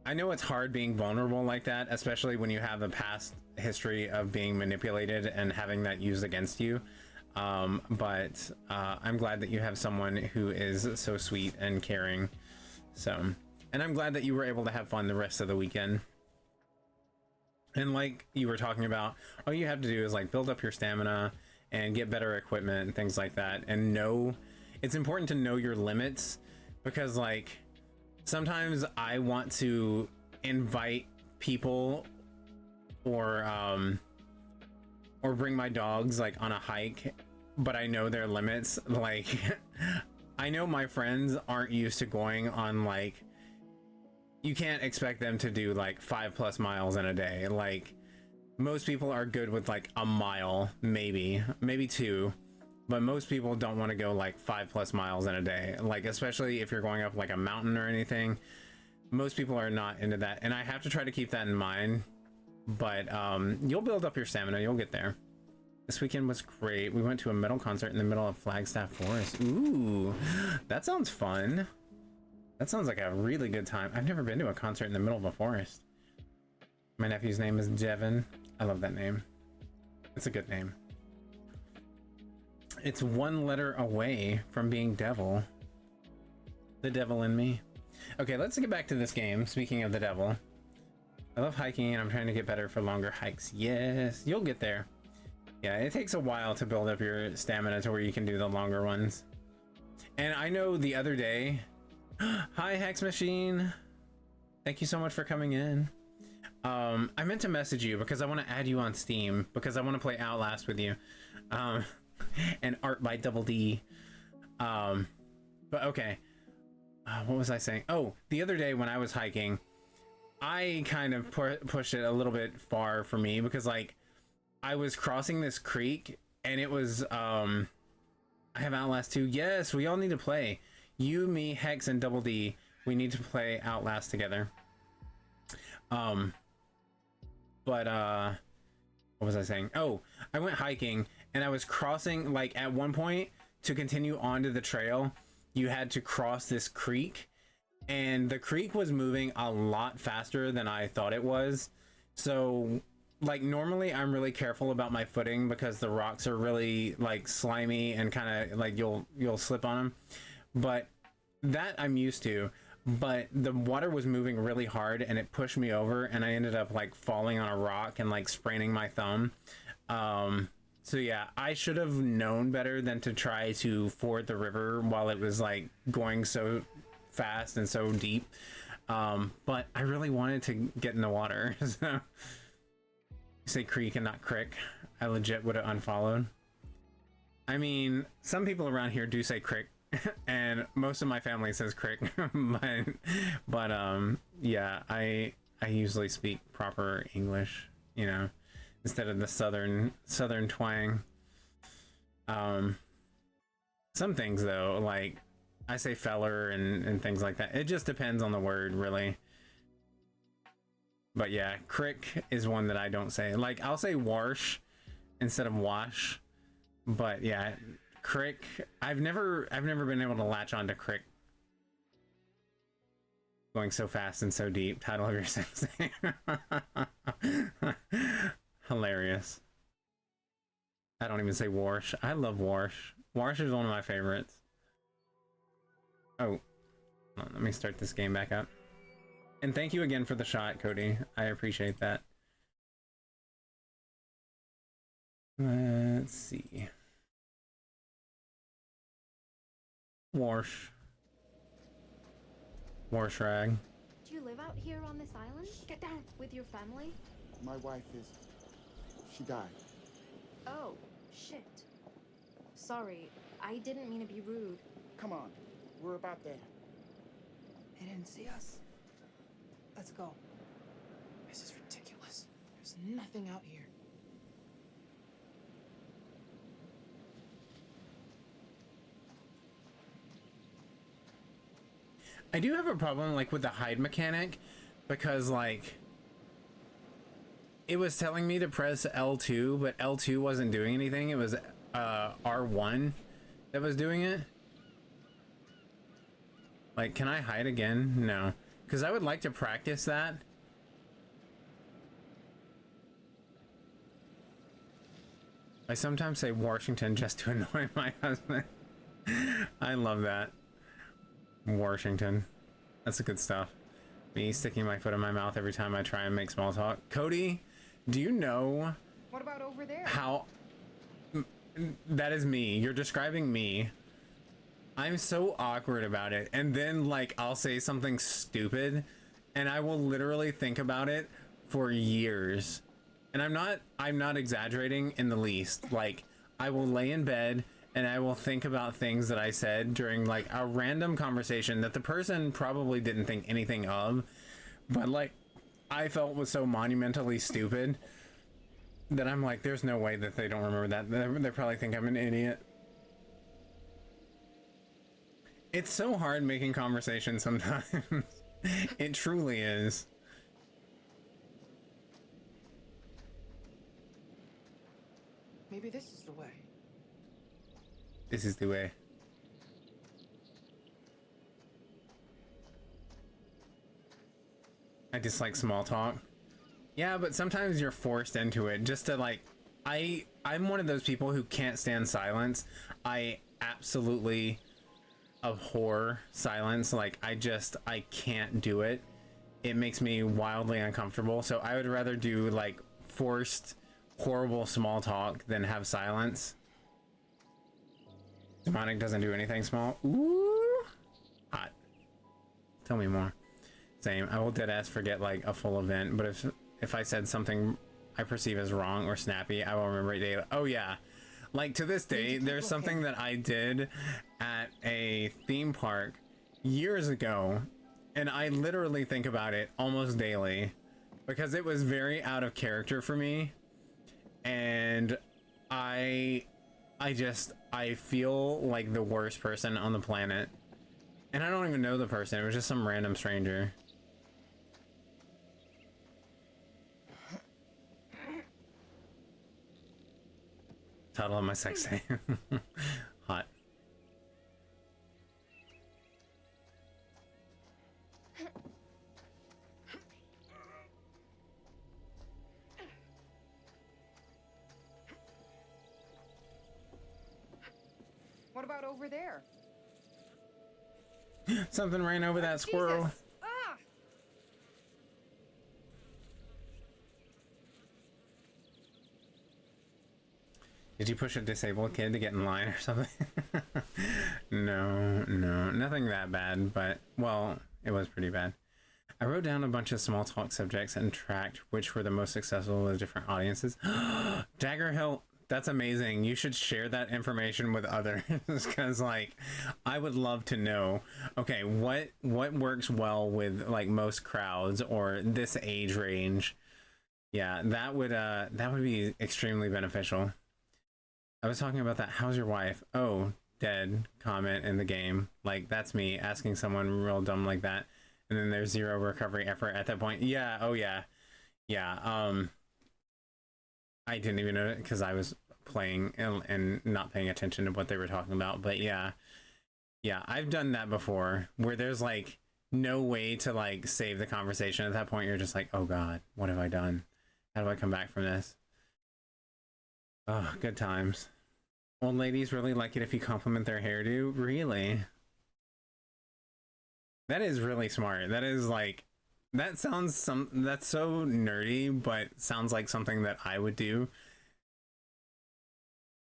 I know it's hard being vulnerable like that, especially when you have a past history of being manipulated and having that used against you. But I'm glad that you have someone who is so sweet and caring. So, and I'm glad that you were able to have fun the rest of the weekend. And like you were talking about, all you have to do is like build up your stamina and get better equipment and things like that. And know, it's important to know your limits, because like sometimes I want to invite people or bring my dogs like on a hike, but I know their limits. Like I know my friends aren't used to going on, like, you can't expect them to do like 5+ miles in a day. Like most people are good with like a mile, maybe 2, but most people don't want to go like 5+ miles in a day. Like, especially if you're going up like a mountain or anything, most people are not into that. And I have to try to keep that in mind, but you'll build up your stamina, you'll get there. This weekend was great. We went to a metal concert in the middle of Flagstaff Forest. Ooh, that sounds fun. That sounds like a really good time. I've never been to a concert in the middle of a forest. My nephew's name is Devin. I love that name. It's a good name. It's one letter away from being devil. The devil in me. Okay, let's get back to this game. Speaking of the devil, I love hiking and I'm trying to get better for longer hikes. Yes, you'll get there. Yeah, it takes a while to build up your stamina to where you can do the longer ones. And I know the other day, hi Hex Machine, thank you so much for coming in. I meant to message you because I want to add you on Steam because I want to play Outlast with you, and Art by Double D. But okay, what was I saying? Oh, the other day when I was hiking, I kind of pushed it a little bit far for me because like I was crossing this creek and it was I have Outlast 2. Yes, we all need to play. You, me, Hex, and Double D. We need to play Outlast together. But what was I saying? Oh, I went hiking and I was crossing, like at one point to continue onto the trail, you had to cross this creek, and the creek was moving a lot faster than I thought it was. So like normally I'm really careful about my footing because the rocks are really like slimy and kind of like you'll slip on them, but that I'm used to. But the water was moving really hard and it pushed me over and I ended up like falling on a rock and like spraining my thumb. So yeah, I should have known better than to try to ford the river while it was like going so fast and so deep. But I really wanted to get in the water. So you say creek and not crick. I legit would have unfollowed. I mean, some people around here do say crick. And most of my family says crick, but yeah, I usually speak proper English, you know, instead of the southern twang. Some things though, like I say feller and things like that. It just depends on the word, really. But yeah, crick is one that I don't say. Like I'll say warsh instead of wash, but yeah. Crick, I've never been able to latch on to crick. Going so fast and so deep. Title of your sex name. Hilarious. I don't even say warsh. I love warsh. Warsh is one of my favorites. Oh, let me start this game back up. And thank you again for the shot, Cody. I appreciate that. Let's see. Warsh rag. Do you live out here on this island? Get down. With your family? My wife is... she died. Oh, shit. Sorry, I didn't mean to be rude. Come on, we're about there. They didn't see us. Let's go. This is ridiculous. There's nothing out here. I do have a problem like with the hide mechanic because like it was telling me to press L2, but L2 wasn't doing anything. It was R1 that was doing it. Like, can I hide again? No, because I would like to practice that. I sometimes say Washington just to annoy my husband. I love that. Washington. That's the good stuff. Me sticking my foot in my mouth every time I try and make small talk. Cody, do you know What about over there? how... That is me. You're describing me. I'm so awkward about it. And then, like, I'll say something stupid, and I will literally think about it for years. And I'm not exaggerating in the least. Like, I will lay in bed and I will think about things that I said during like a random conversation that the person probably didn't think anything of, but like I felt was so monumentally stupid that I'm like, there's no way that they don't remember that. They probably think I'm an idiot. It's so hard making conversation sometimes. It truly is. Maybe this is the way. This is the way. I dislike small talk. Yeah, but sometimes you're forced into it just to like... I'm one of those people who can't stand silence. I absolutely abhor silence. Like, I can't do it. It makes me wildly uncomfortable. So I would rather do like forced, horrible small talk than have silence. Demonic doesn't do anything small. Ooh, hot. Tell me more. Same. I will deadass forget like a full event, but if I said something I perceive as wrong or snappy, I will remember it daily. Oh yeah, like to this day, there's something that I did at a theme park years ago, and I literally think about it almost daily because it was very out of character for me, and I feel like the worst person on the planet. And I don't even know the person. It was just some random stranger. Title of my sex tape. Hot. about over there? Something ran over that squirrel. Jesus. Ah! Did you push a disabled kid to get in line or something? No, nothing that bad, but, well, it was pretty bad. I wrote down a bunch of small talk subjects and tracked which were the most successful with different audiences. Dagger Hill, that's amazing. You should share that information with others, because, like, I would love to know, okay, what works well with, like, most crowds or this age range. Yeah, that would be extremely beneficial. I was talking about that. How's your wife? Oh, dead comment in the game. Like, that's me asking someone real dumb like that. And then there's zero recovery effort at that point. Yeah. Oh, yeah. Yeah. I didn't even know it because I was playing and not paying attention to what they were talking about. But yeah. Yeah, I've done that before where there's like no way to like save the conversation. At that point, you're just like, oh God, what have I done? How do I come back from this? Oh, good times. Old ladies really like it if you compliment their hairdo. Really? That is really smart. That is like, that sounds that's so nerdy, but sounds like something that I would do.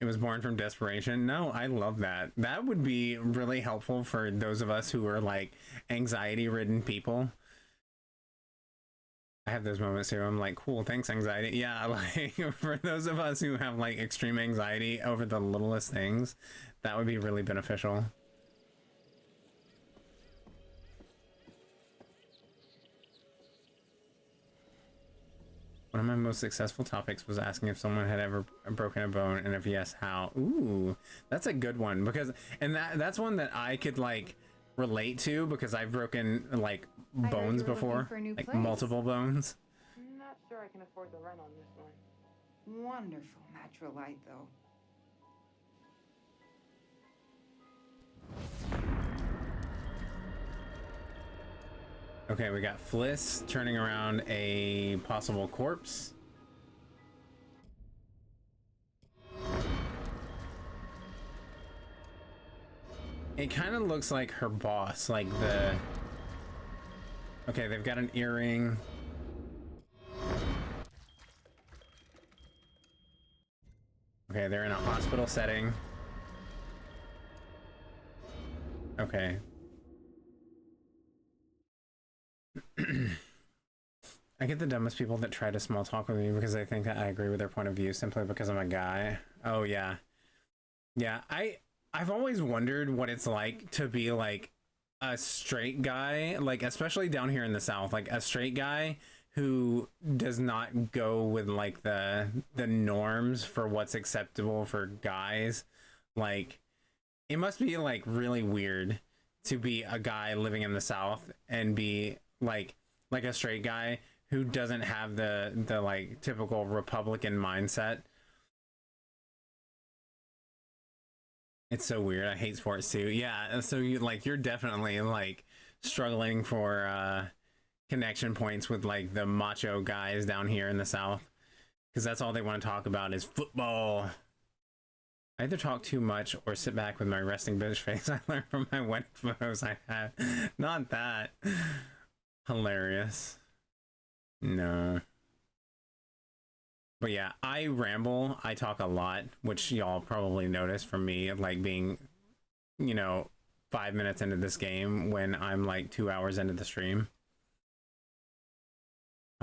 It was born from desperation. No, I love that. That would be really helpful for those of us who are like anxiety-ridden people. I have those moments too. I'm like, cool, thanks, anxiety. Yeah, like for those of us who have like extreme anxiety over the littlest things, that would be really beneficial. One of my most successful topics was asking if someone had ever broken a bone, and if yes, how. Ooh, that's a good one, because that's one that I could like relate to, because I've broken like bones before, like place. multiple bones. I'm not sure I can afford the rent on this one. Wonderful natural light, though. Okay, we got Fliss turning around a possible corpse. It kind of looks like her boss, like the... Okay, they've got an earring. Okay, they're in a hospital setting. Okay. I get the dumbest people that try to small talk with me because they think that I agree with their point of view simply because I'm a guy. Oh yeah. Yeah, I've always wondered what it's like to be like a straight guy, like especially down here in the South, like a straight guy who does not go with like the norms for what's acceptable for guys. Like it must be like really weird to be a guy living in the South and be like a straight guy who doesn't have the like typical Republican mindset. It's so weird. I hate sports too. Yeah, so you're definitely like struggling for connection points with like the macho guys down here in the South, because that's all they want to talk about is football. I either talk too much or sit back with my resting bitch face I learned from my wedding photos I had. Not that. Hilarious. No. But yeah, I ramble. I talk a lot, which y'all probably noticed from me, like being, 5 minutes into this game when I'm like 2 hours into the stream.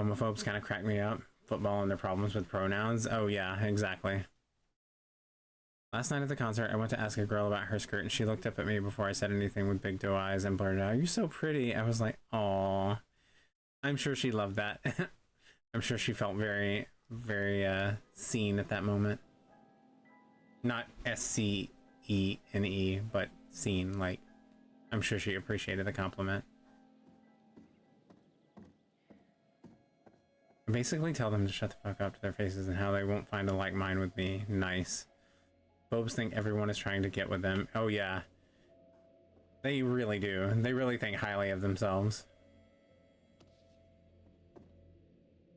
Homophobes kind of crack me up. Football and their problems with pronouns. Oh yeah, exactly. Last night at the concert, I went to ask a girl about her skirt, and she looked up at me before I said anything with big doe eyes and blurted out, "You're so pretty." I was like, "Aw." I'm sure she loved that. I'm sure she felt very, very seen at that moment. Not SCENE, but seen. Like, I'm sure she appreciated the compliment. I basically tell them to shut the fuck up to their faces and how they won't find a like mind with me. Nice. Phobes think everyone is trying to get with them. Oh yeah. They really do. They really think highly of themselves.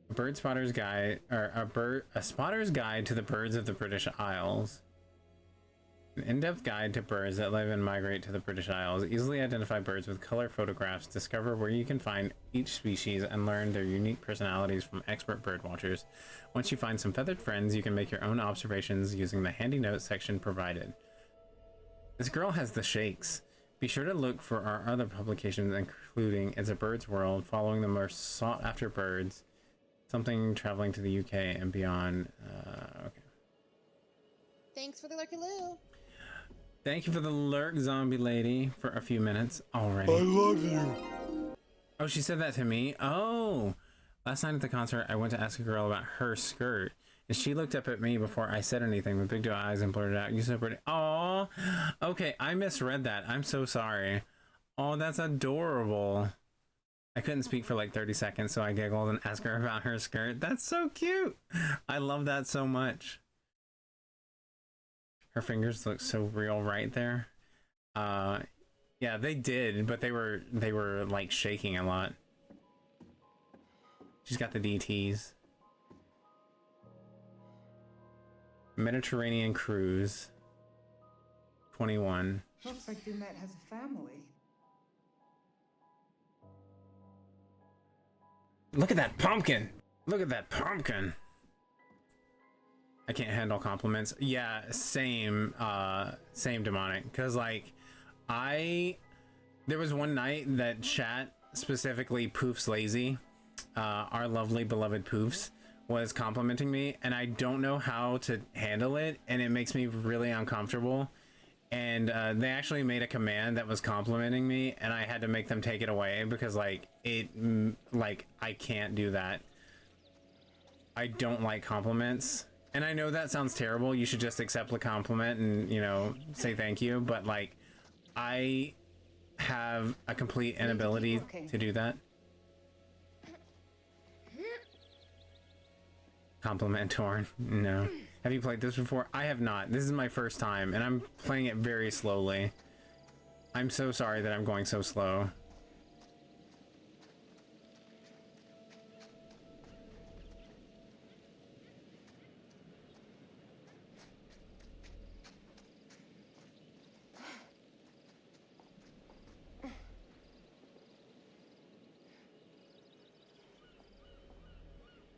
A bird spotter's guide, or a spotter's guide to the birds of the British Isles. An in-depth guide to birds that live and migrate to the British Isles. Easily identify birds with color photographs, discover where you can find each species, and learn their unique personalities from expert bird watchers. Once you find some feathered friends, you can make your own observations using the handy notes section provided. This girl has the shakes. Be sure to look for our other publications, including It's a Bird's World, following the most sought-after birds, something traveling to the UK and beyond. Okay. Thanks for the lurky loo. Thank you for the lurk, zombie lady, for a few minutes already. I love you. Oh, she said that to me? Oh! Last night at the concert, I went to ask a girl about her skirt, and she looked up at me before I said anything with big doe eyes and blurted out, "You so pretty." Aw! Okay, I misread that. I'm so sorry. Oh, that's adorable. I couldn't speak for like 30 seconds, so I giggled and asked her about her skirt. That's so cute! I love that so much. Her fingers look so real right there. Yeah, they did, but they were like shaking a lot. She's got the DTs. Mediterranean cruise. 21. Looks like Dumet has a family. Look at that pumpkin! Look at that pumpkin! I can't handle compliments. Yeah, same demonic. Cause like, there was one night that chat, specifically Poofs Lazy, our lovely beloved Poofs, was complimenting me, and I don't know how to handle it, and it makes me really uncomfortable. And they actually made a command that was complimenting me, and I had to make them take it away because like I can't do that. I don't like compliments. And I know that sounds terrible. You should just accept the compliment and, you know, say thank you. But, like, I have a complete inability to do that. Compliment Torn. No. Have you played this before? I have not. This is my first time, and I'm playing it very slowly. I'm so sorry that I'm going so slow.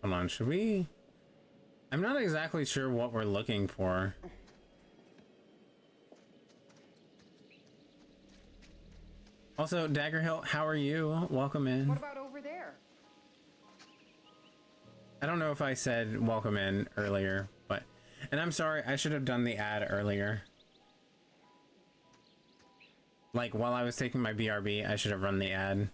Hold on, should we? I'm not exactly sure what we're looking for. Also, Daggerhill, how are you? Welcome in. What about over there? I don't know if I said welcome in earlier, but... And I'm sorry, I should have done the ad earlier. Like, while I was taking my BRB, I should have run the ad.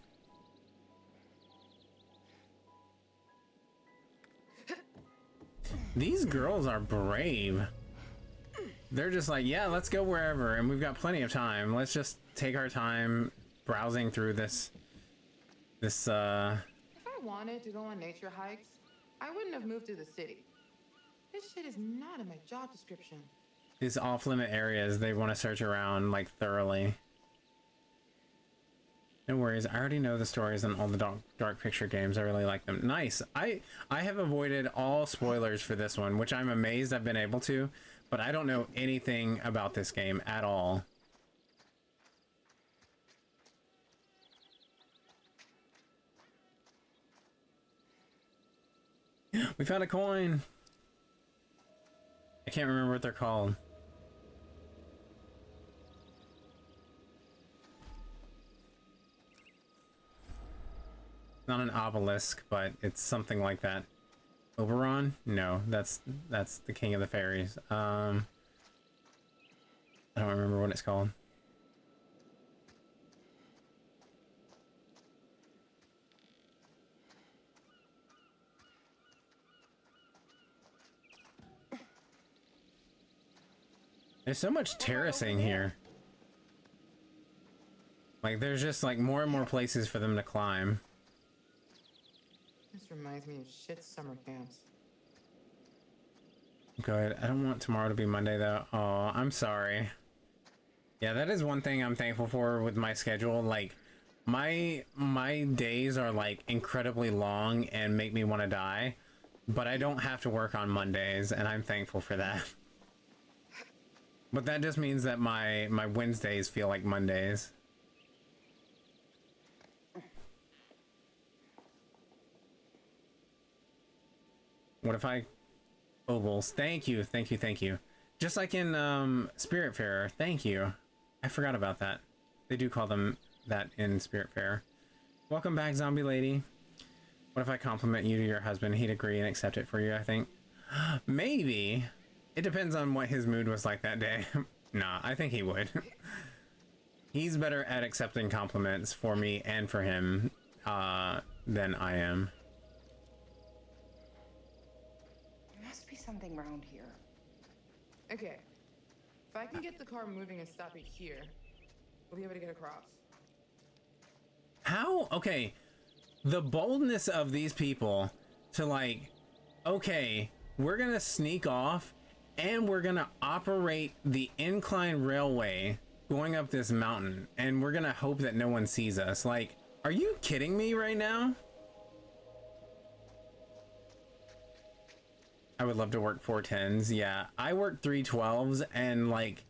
These girls are brave. They're just like, yeah, let's go wherever, and we've got plenty of time. Let's just take our time browsing through this. If I wanted to go on nature hikes, I wouldn't have moved to the city. This shit is not in my job description. These off-limit areas, they want to search around, like, thoroughly. No worries, I already know the stories in all the dark picture games. I really like them. Nice. I have avoided all spoilers for this one, which I'm amazed I've been able to, but I don't know anything about this game at all. We found a coin. I can't remember what they're called. Not an obelisk, but it's something like that. Oberon? No, that's the king of the fairies. I don't remember what it's called. There's so much terracing here. Like, there's just like more and more places for them to climb. This reminds me of shit summer camps. Good. I don't want tomorrow to be Monday though. Oh, I'm sorry. Yeah, that is one thing I'm thankful for with my schedule. Like, my days are like incredibly long and make me want to die, but I don't have to work on Mondays, and I'm thankful for that. But that just means that my Wednesdays feel like Mondays. What if I... Ovals. Thank you, thank you, thank you. Just like in Spiritfarer. Thank you. I forgot about that. They do call them that in Spiritfarer. Welcome back, zombie lady. What if I compliment you to your husband? He'd agree and accept it for you, I think. Maybe. It depends on what his mood was like that day. Nah, I think he would. He's better at accepting compliments for me and for him than I am. There must be something around here. Okay. If I can get the car moving and stopping here, we'll be able to get across. How? Okay. The boldness of these people to like, okay, we're gonna sneak off and we're gonna operate the incline railway going up this mountain and we're gonna hope that no one sees us. Like, are you kidding me right now? I would love to work 410s. Yeah, I work 312s and like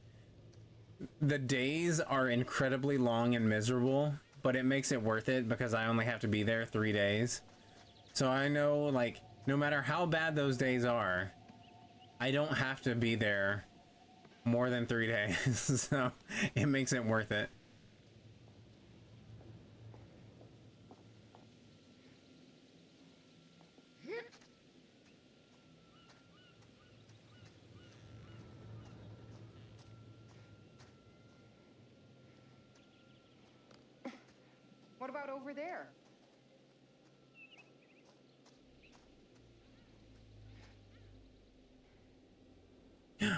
the days are incredibly long and miserable, but it makes it worth it because I only have to be there 3 days. So I know, like, no matter how bad those days are, I don't have to be there more than 3 days. So it makes it worth it. What about over there?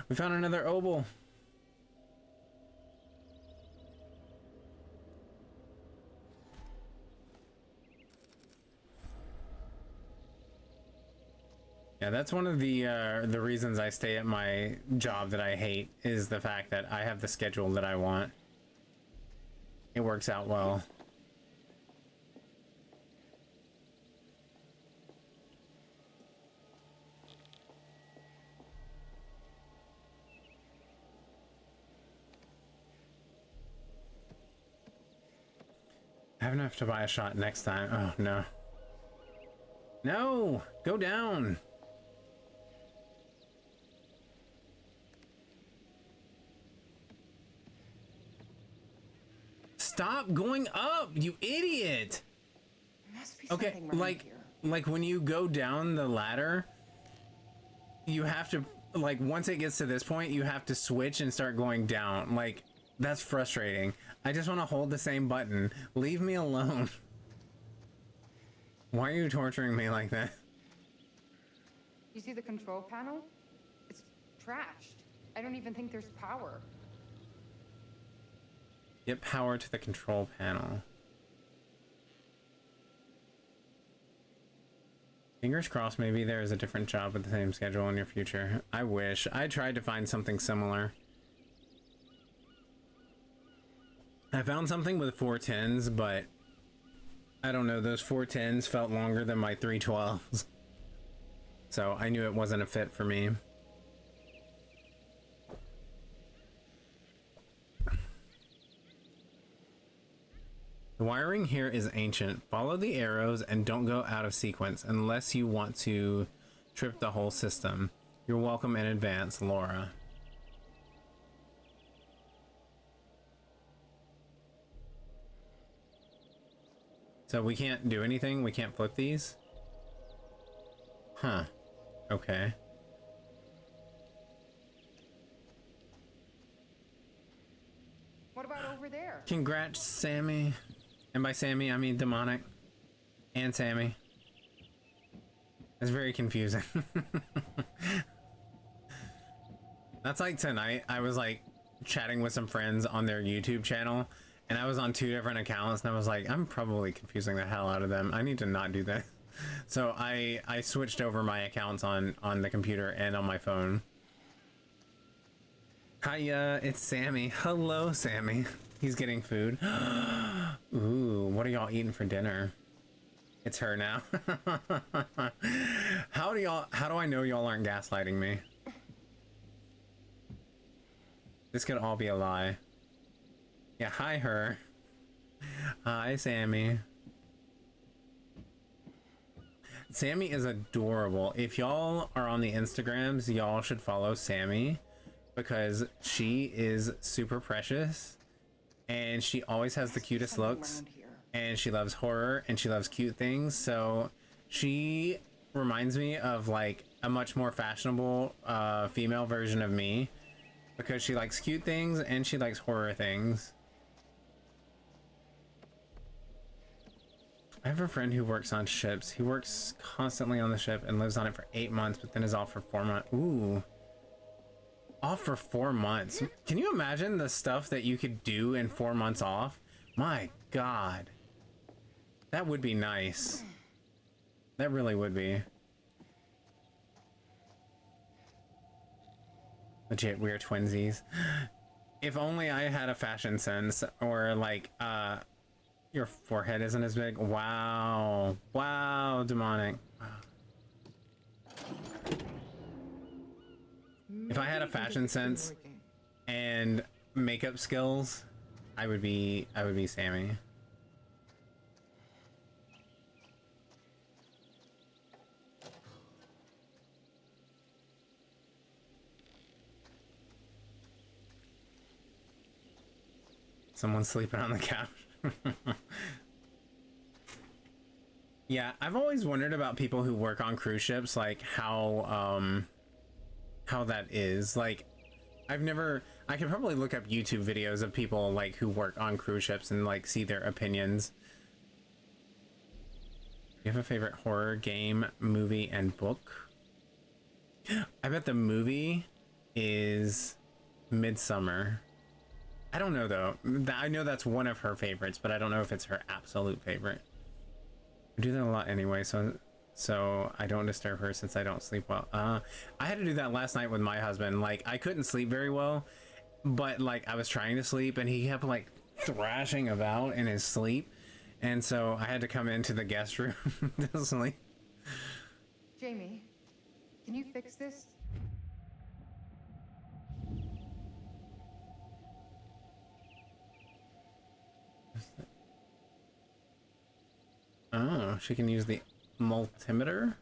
We found another oboe. Yeah, that's one of the reasons I stay at my job that I hate is the fact that I have the schedule that I want. It works out well. I have enough to buy a shot next time. Oh, no. No! Go down! Stop going up, you idiot! Okay, like when you go down the ladder, you have to, like, once it gets to this point, you have to switch and start going down. Like, that's frustrating. I just want to hold the same button. Leave me alone. Why are you torturing me like that? You see the control panel? It's trashed. I don't even think there's power. Get power to the control panel. Fingers crossed maybe there is a different job with the same schedule in your future. I wish. I tried to find something similar. I found something with 410s, but I don't know, those 410s felt longer than my 312s. So I knew it wasn't a fit for me. The wiring here is ancient. Follow the arrows and don't go out of sequence unless you want to trip the whole system. You're welcome in advance, Laura. So we can't do anything? We can't flip these? Huh. Okay. What about over there? Congrats, Sammy. And by Sammy, I mean demonic. And Sammy. It's very confusing. That's like tonight, I was like chatting with some friends on their YouTube channel, and I was on 2 different accounts, and I was like, I'm probably confusing the hell out of them. I need to not do that. So I switched over my accounts on the computer and on my phone. Hi, it's Sammy. Hello, Sammy. He's getting food. Ooh, what are y'all eating for dinner? It's her now. How do I know y'all aren't gaslighting me? This could all be a lie. Yeah, hi her. Hi, Sammy. Sammy is adorable. If y'all are on the Instagrams, y'all should follow Sammy because she is super precious and she always has the cutest looks and she loves horror and she loves cute things. So she reminds me of like a much more fashionable female version of me because she likes cute things and she likes horror things. I have a friend who works on ships. He works constantly on the ship and lives on it for 8 months, but then is off for 4 months. Ooh. Off for 4 months. Can you imagine the stuff that you could do in 4 months off? My God. That would be nice. That really would be. Legit, we're twinsies. If only I had a fashion sense or like, your forehead isn't as big. Wow. Wow, demonic. Wow. If I had a fashion sense and makeup skills, I would be Sammy. Someone's sleeping on the couch. Yeah, I've always wondered about people who work on cruise ships, like how that is. Like, I could probably look up YouTube videos of people like who work on cruise ships and like see their opinions. You have a favorite horror game, movie, and book? I bet the movie is Midsummer. I don't know though. I know that's one of her favorites, but I don't know if it's her absolute favorite. I do that a lot anyway, so I don't disturb her since I don't sleep well. I had to do that last night with my husband. Like, I couldn't sleep very well, but like I was trying to sleep and he kept like thrashing about in his sleep, and so I had to come into the guest room to sleep. Jamie, can you fix this? Oh, she can use the multimeter?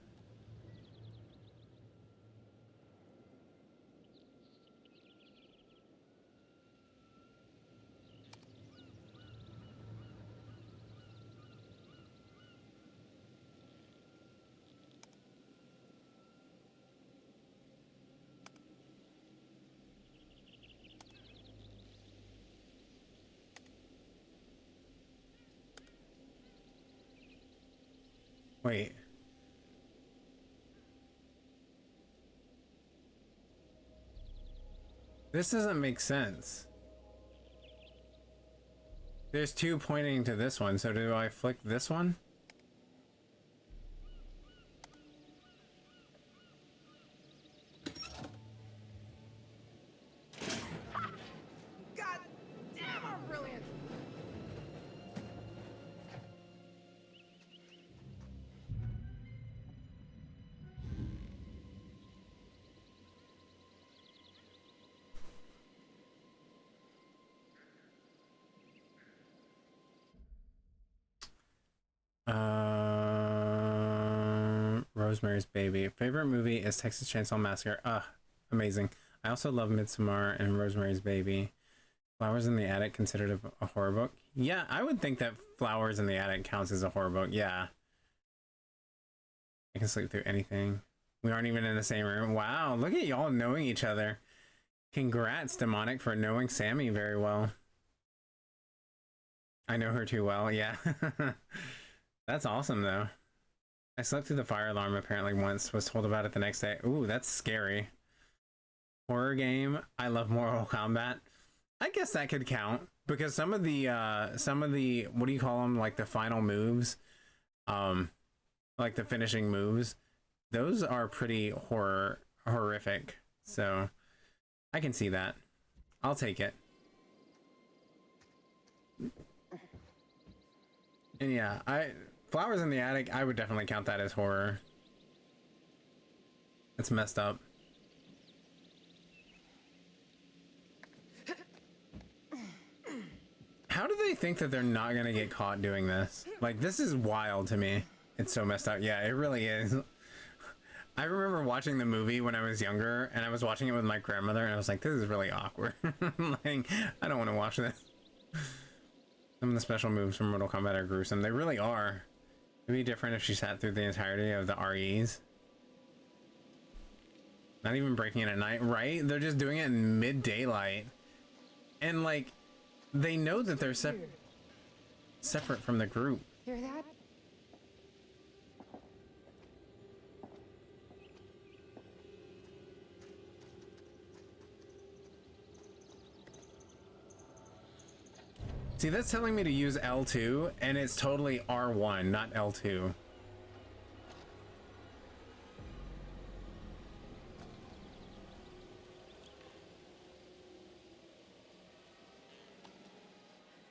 Wait. This doesn't make sense. There's two pointing to this one, so do I flick this one? God damn, I'm brilliant! Rosemary's Baby. Favorite movie is Texas Chainsaw Massacre. Amazing. I also love Midsommar and Rosemary's Baby. Flowers in the Attic considered a horror book? Yeah, I would think that Flowers in the Attic counts as a horror book. Yeah. I can sleep through anything. We aren't even in the same room. Wow, look at y'all knowing each other. Congrats, Demonic, for knowing Sammy very well. I know her too well, yeah. That's awesome, though. I slept through the fire alarm apparently once, was told about it the next day. Ooh, that's scary. Horror game, I love Mortal Kombat. I guess that could count, because some of the, what do you call them, like the final moves, like the finishing moves, those are pretty horrific, so I can see that. I'll take it. And yeah, Flowers in the Attic, I would definitely count that as horror. It's messed up. How do they think that they're not gonna get caught doing this? Like, this is wild to me. It's so messed up. Yeah, it really is. I remember watching the movie when I was younger, and I was watching it with my grandmother, and I was like, this is really awkward. Like, I don't want to watch this. Some of the special moves from Mortal Kombat are gruesome. They really are. It'd be different if she sat through the entirety of the REs. Not even breaking it at night, right? They're just doing it in mid-daylight. And, like, they know that they're separate from the group. Hear that? See, that's telling me to use L2, and it's totally R1, not L2.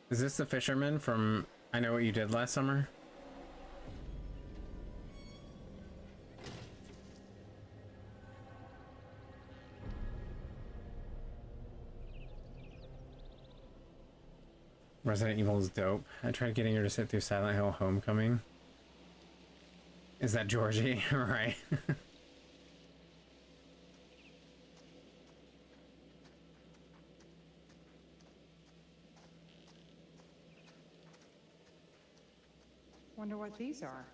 Is this the fisherman from I Know What You Did Last Summer? Resident Evil is dope. I tried getting her to sit through Silent Hill Homecoming. Is that Georgie? Right. Wonder what these are.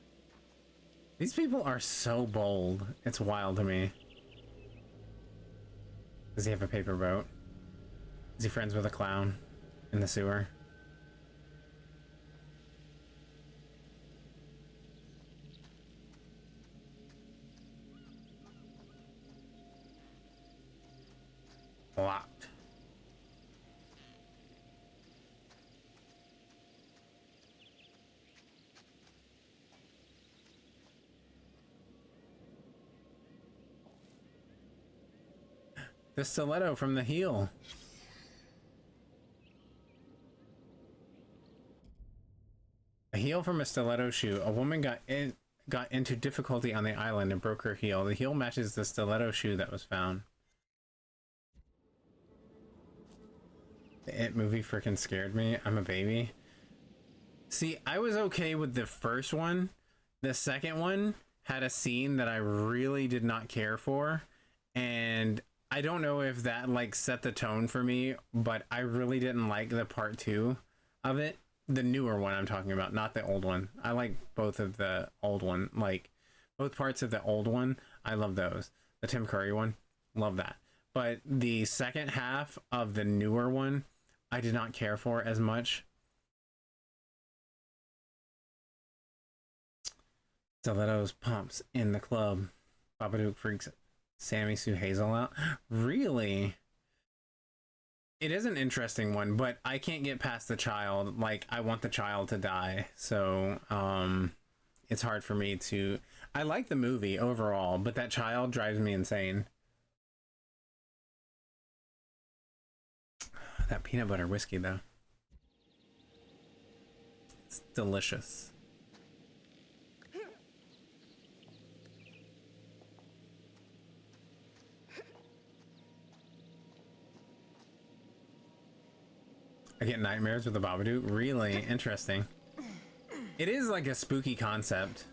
These people are so bold. It's wild to me. Does he have a paper boat? Is he friends with a clown in the sewer? Locked. The stiletto from the heel. A heel from a stiletto shoe. A woman got into difficulty on the island and broke her heel. The heel matches the stiletto shoe that was found. The It movie freaking scared me. I'm a baby. See, I was okay with the first one. The second one had a scene that I really did not care for, and I don't know if that like set the tone for me, but I really didn't like the part 2 of it. The newer one I'm talking about, not the old one. I like both of the old one, like both parts of the old one. I love those. The Tim Curry one, love that. But the second half of the newer one, I did not care for as much. Stilettos pumps in the club. Babadook freaks Sammy Sue Hazel out. Really? It is an interesting one, but I can't get past the child. Like, I want the child to die. So, it's hard for me to... I like the movie overall, but that child drives me insane. That peanut butter whiskey, though. It's delicious. I get nightmares with the Babadook. Really interesting. It is like a spooky concept.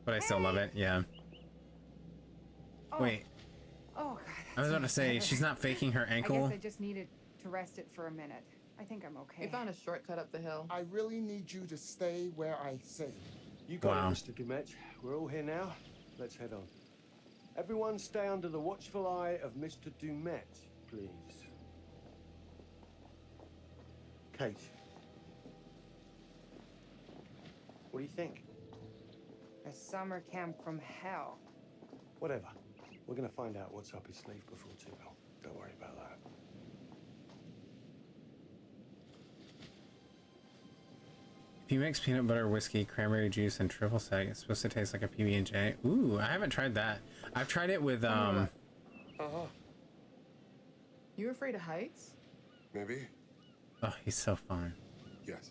But I still love it, yeah. Oh. Wait. Oh, God. I was about to say, she's not faking her ankle. I guess I just needed to rest it for a minute. I think I'm okay. We found a shortcut up the hill. I really need you to stay where I say. You got Wow. it, Mr. Dumet. We're all here now. Let's head on. Everyone stay under the watchful eye of Mr. Dumet, please. Kate. What do you think? A summer camp from hell. Whatever. We're gonna find out what's up his sleeve before too long. Don't worry about that. If you mix peanut butter, whiskey, cranberry juice, and triple sec, it's supposed to taste like a PB&J. Ooh, I haven't tried that. I've tried it with You afraid of heights? Maybe? Oh, he's so fun. Yes.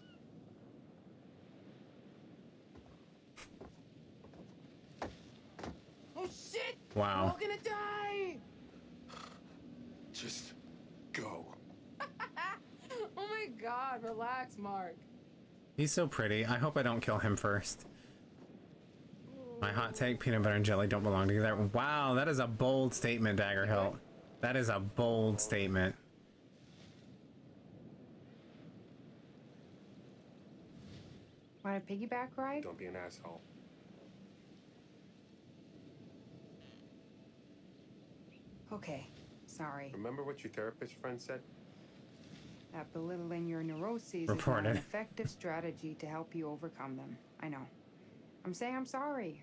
Oh shit! Wow. We're all gonna die! Just Relax, Mark. He's so pretty. I hope I don't kill him first. My hot take, peanut butter and jelly don't belong together. Wow, that is a bold statement, Daggerhilt. That is a bold statement. Want a piggyback ride? Don't be an asshole. Okay, sorry. Remember what your therapist friend said? That belittling your neuroses is not Reported. an effective strategy to help you overcome them. I know. I'm saying I'm sorry.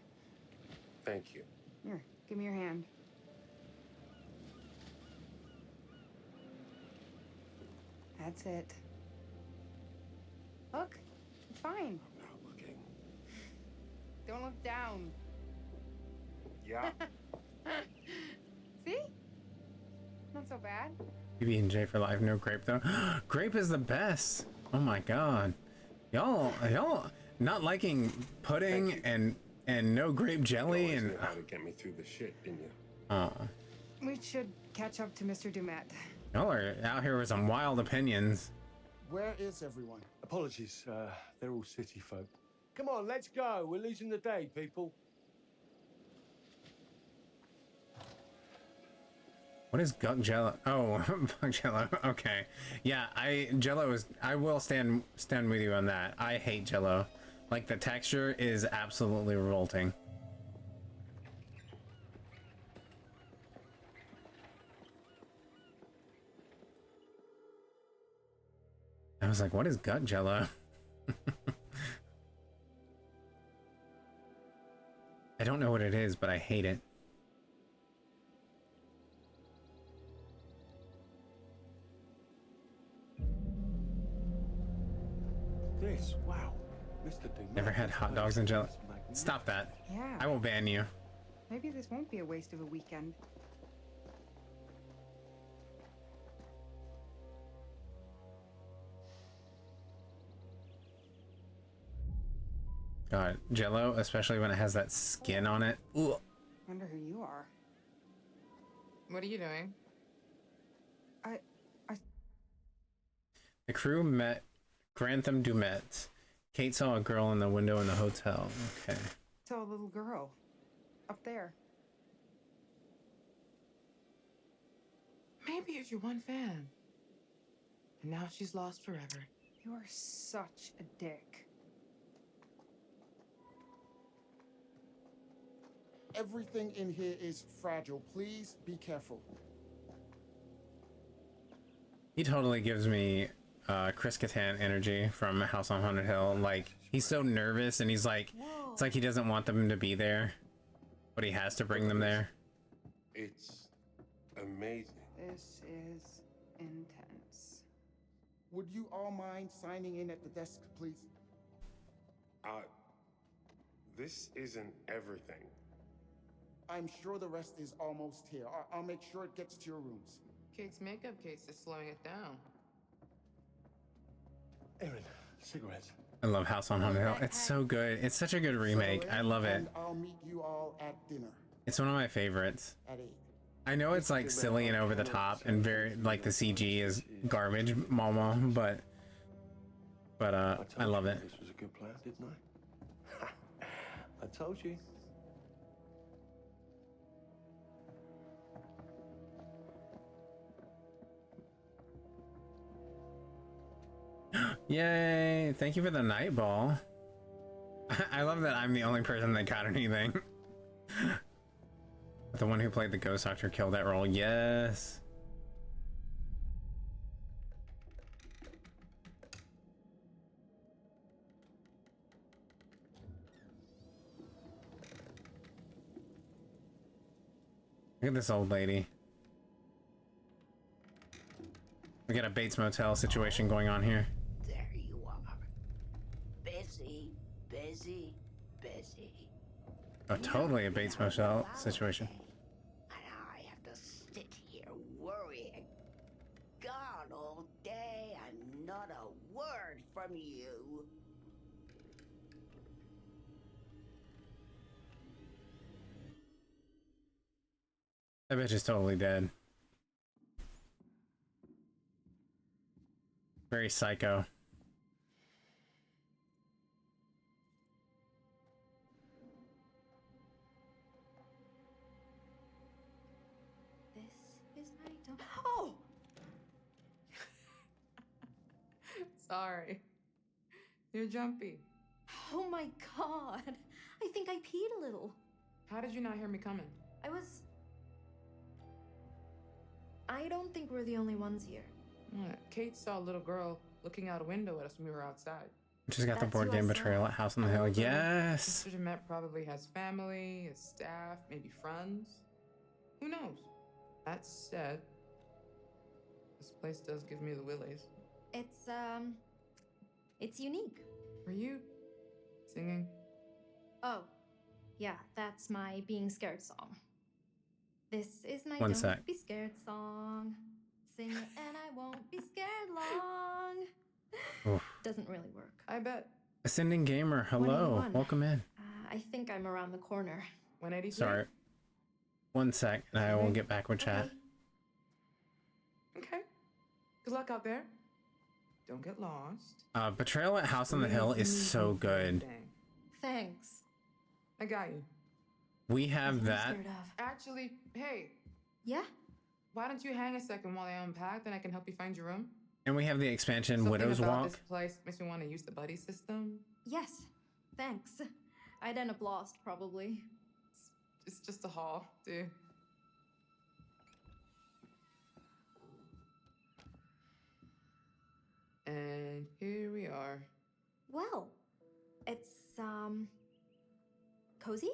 Thank you. Here, give me your hand. That's it. Look, it's fine. I'm not looking. Don't look down. Yeah. See? Not so bad. PB&J for life, no grape though. Grape is the best. Oh my god. Y'all not liking pudding and no grape jelly You always and knew how to get me through the shit, didn't you? We should catch up to Mr. Dumet. y'all are out here with some wild opinions. Where is everyone? Apologies, they're all city folk. Come on, let's go. We're losing the day, people. What is gut jello? Oh, bug jello. Okay. Yeah, jello is, I will stand with you on that. I hate jello. Like, the texture is absolutely revolting. I was like, what is gut jello? I don't know what it is, but I hate it. This, wow. Mr. Dumet. Never had hot dogs and jello. Stop that. Yeah. I will ban you. Maybe this won't be a waste of a weekend. God, jello, especially when it has that skin on it. Ooh. Wonder who you are. What are you doing? The crew met Grantham Dumet. Kate saw a girl in the window in the hotel. Okay. Saw a little girl. Up there. Maybe it's your one fan. And now she's lost forever. You are such a dick. Everything in here is fragile. Please be careful. He totally gives me Chris Kattan energy from House on Haunted Hill. Like, he's so nervous and he's like, it's like he doesn't want them to be there, but he has to bring them there. It's amazing. This is intense. Would you all mind signing in at the desk, please? This isn't everything. I'm sure the rest is almost here. I'll make sure it gets to your rooms. Kate's makeup case is slowing it down. Erin, cigarettes. I love House on Haunted Hill. It's so good. It's such a good remake. I love it. And I'll meet you all at dinner It's one of my favorites. at 8. I know it's like silly and over the top and very like the CG is garbage, mama, but I love it. This was a good plan, didn't I? I told you. Yay! Thank you for the night ball. I love that I'm the only person that got anything. The one who played the Ghost Doctor killed that role. Yes. Look at this old lady. We got a Bates Motel situation going on here. There you are. Busy, busy, busy. Oh, totally a Bates Motel situation. And I have to sit here worrying. Gone all day and not a word from you. That bitch is totally dead. Very psycho. Sorry. You're jumpy. Oh my god. I think I peed a little. How did you not hear me coming? I don't think we're the only ones here. Kate saw a little girl looking out a window at us when we were outside. Just got the board game Betrayal at House on the Hill. Yes. Mr. Jeanette probably has family, a staff, maybe friends. Who knows? That said, this place does give me the willies. It's unique. Were you singing? Oh, yeah, that's my being scared song. This is my One don't sec. be scared song. Sing it and I won't be scared long. Oof. Doesn't really work. I bet. Ascending Gamer, hello. 181. Welcome in. I think I'm around the corner. 183? Sorry. One sec, and I will get back with chat. Okay. Good luck out there. Don't get lost. Betrayal at House on the Hill is so good. Thanks. I got you. We have that. Actually, hey. Yeah? Why don't you hang a second while I unpack, then I can help you find your room? And we have the expansion Something Widow's about Walk. This place makes me want to use the buddy system. Yes. Thanks. I'd end up lost, probably. It's just a hall, dude. And here we are. Well, it's, cozy?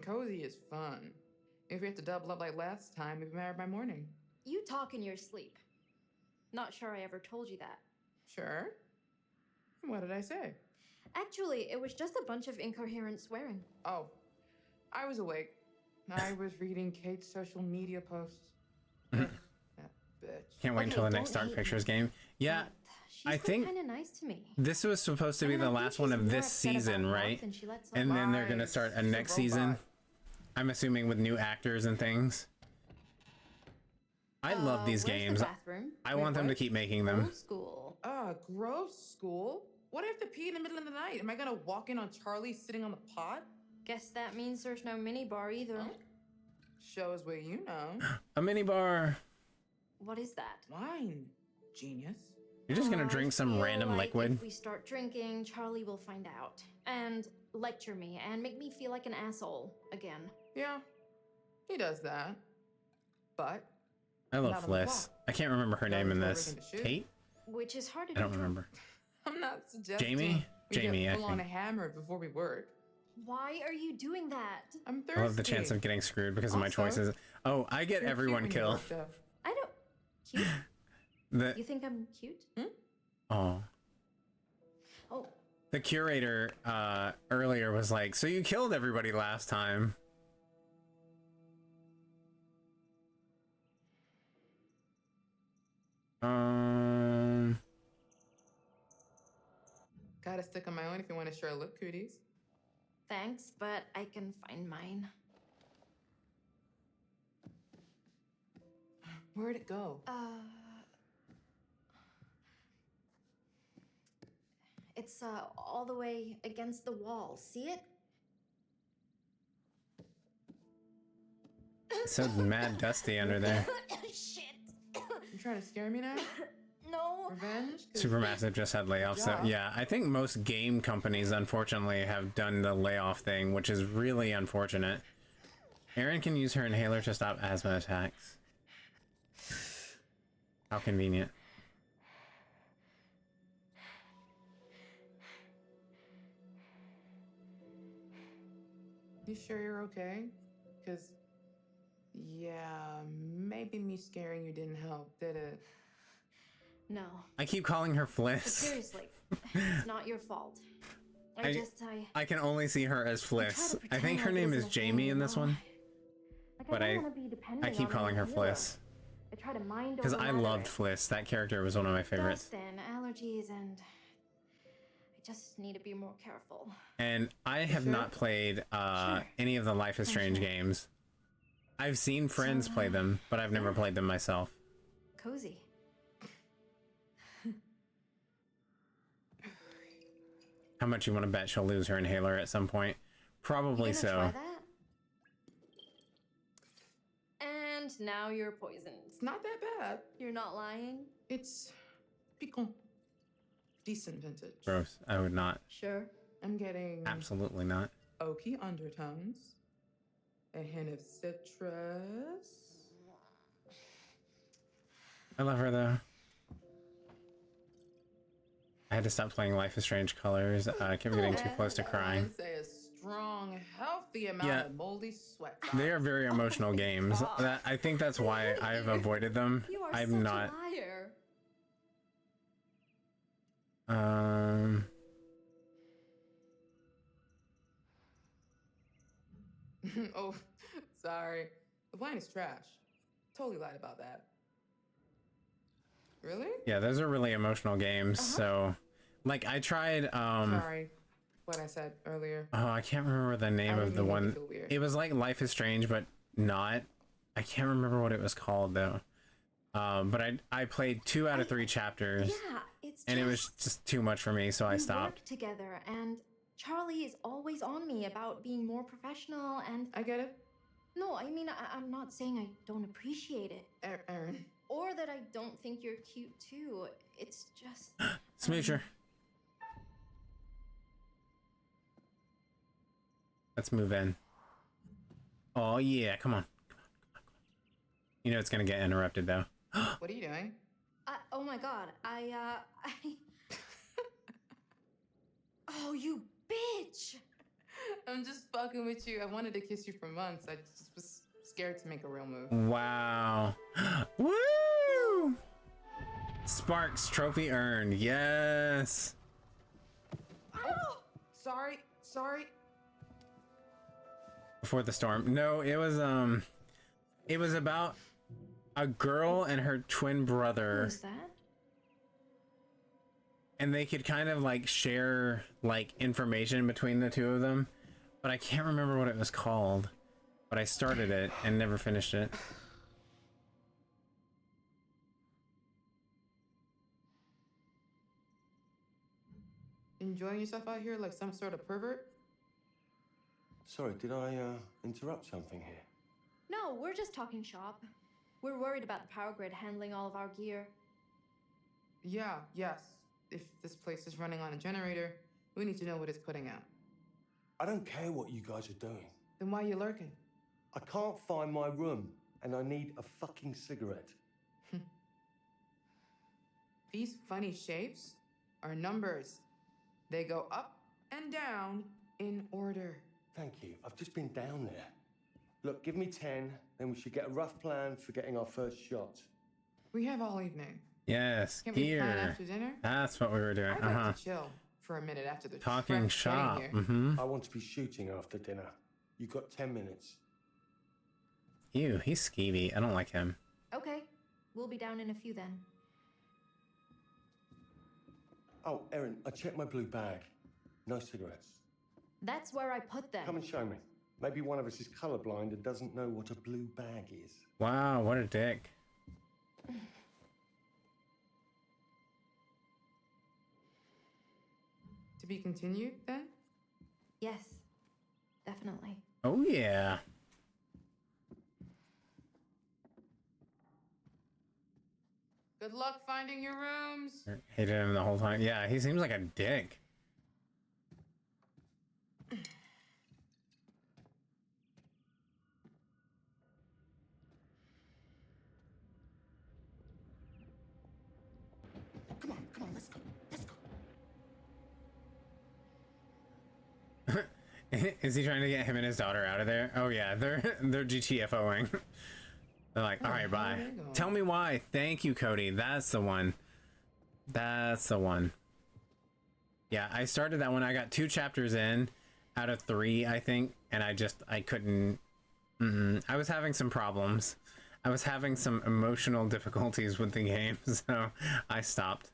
Cozy is fun. If we have to double up like last time, we'd be married by morning. You talk in your sleep. Not sure I ever told you that. Sure. What did I say? Actually, it was just a bunch of incoherent swearing. Oh, I was awake. I was reading Kate's social media posts. That bitch. Can't wait until the next Dark Pictures game. Yeah, I think kind of nice to me. this was supposed to be the last one of this season, right? And then they're gonna start a next season. I'm assuming with new actors and things. I love these games. I want them to keep making them. School. Gross school? What if I have to pee in the middle of the night? Am I gonna walk in on Charlie sitting on the pot? Guess that means there's no minibar either. Shows what you know. A mini bar. What is that? Wine. Genius. You're just gonna drink some random liquid? If we start drinking, Charlie will find out. And lecture me and make me feel like an asshole again. Yeah, he does that. But I love Fliss. I can't remember her name in this. Kate? Which is hard to I don't remember. I'm not suggesting Jamie? we Jamie, get I full on think. hammered before we work. Why are you doing that? I'm thirsty. I love the chance of getting screwed because of my Also, choices. Oh, I get you're everyone cute when you're killed. worked up. I don't. Cute? The You think I'm cute? oh. Oh. The curator earlier was like, "So you killed everybody last time." Gotta stick on my own if you want to share a look, cooties. Thanks, but I can find mine. Where'd it go? It's all the way against the wall. See it? So mad dusty under there. Shit. You trying to scare me now? No. Revenge? 'Cause Supermassive just had layoffs. So yeah, I think most game companies unfortunately have done the layoff thing, which is really unfortunate. Erin can use her inhaler to stop asthma attacks. How convenient. You sure you're okay? Because, yeah, maybe me scaring you didn't help, did it? No. I keep calling her But Fliss. seriously, it's not your fault. I can only see her as Fliss. I think her name is Jamie in this one. But I keep calling her Fliss. I try to mind Because over I matter. loved Fliss. That character was one of my favorites. Dust and allergies, and I just need to be more careful. And I have not played any of the Life is Strange games. I've seen friends play them, but I've never played them myself. Cozy. How much you want to bet she'll lose her inhaler at some point? Probably so. Try that? And now you're poisoned. It's not that bad. You're not lying? It's piquant. Decent vintage. Gross. I would not. Sure. I'm getting Absolutely not. oaky undertones, a hint of citrus. I love her though. I had to stop playing Life is Strange Colors. I kept getting too close to crying. I'd say a strong, healthy amount of moldy sweat. They are very emotional games. I think that's why I've avoided them. You are I'm such not. a liar. Oh, sorry. The wine is trash. Totally lied about that. Really? Yeah, those are really emotional games. So, like, I tried. Sorry, what I said earlier. Oh, I can't remember the name of the one. It was like Life is Strange, but not. I can't remember what it was called though. But I played 2 out of 3 chapters. Yeah, it's and it was just too much for me, so I stopped. Work together, and Charlie is always on me about being more professional, and I get it. No, I mean I'm not saying I don't appreciate it, Aaron. or that I don't think you're cute too. It's just Smoocher. Let's move in. Oh yeah, come on. You know it's gonna get interrupted though. What are you doing? Oh my god, Oh, you bitch! I'm just fucking with you. I wanted to kiss you for months. I just was scared to make a real move. Wow. Woo! Sparks trophy earned. Yes. Oh, sorry. Before the storm. No, it was about a girl and her twin brother. Who's that? And they could kind of like share like information between the two of them, but I can't remember what it was called. But I started it and never finished it. Enjoying yourself out here like some sort of pervert? Sorry, did I interrupt something here? No, we're just talking shop. We're worried about the power grid handling all of our gear. Yeah, yes. If this place is running on a generator, we need to know what it's putting out. I don't care what you guys are doing. Then why are you lurking? I can't find my room, and I need a fucking cigarette. These funny shapes are numbers. They go up and down in order. Thank you. I've just been down there. Look, give me 10, then we should get a rough plan for getting our first shot. We have all evening. Yes, Can we plan here. after dinner? That's what we were doing. I'd like to chill for a minute after the Talking Shrek shop. wedding here. Mm-hmm. I want to be shooting after dinner. You've got 10 minutes. Ew, he's skeevy. I don't like him. Okay, we'll be down in a few then. Oh, Erin, I checked my blue bag. No cigarettes. That's where I put them. Come and show me. Maybe one of us is colorblind and doesn't know what a blue bag is. Wow, what a dick. To be continued, then? Yes, definitely. Oh yeah. Good luck finding your rooms. Hated him the whole time. Yeah, he seems like a dick. Come on, let's go. Is he trying to get him and his daughter out of there? Oh yeah, they're GTFOing. They're like, all right, bye. Tell me why. Thank you, Cody. That's the one. That's the one. Yeah, I started that one. I got 2 chapters in out of 3, I think, and I couldn't. I was having some problems. I was having some emotional difficulties with the game, so I stopped.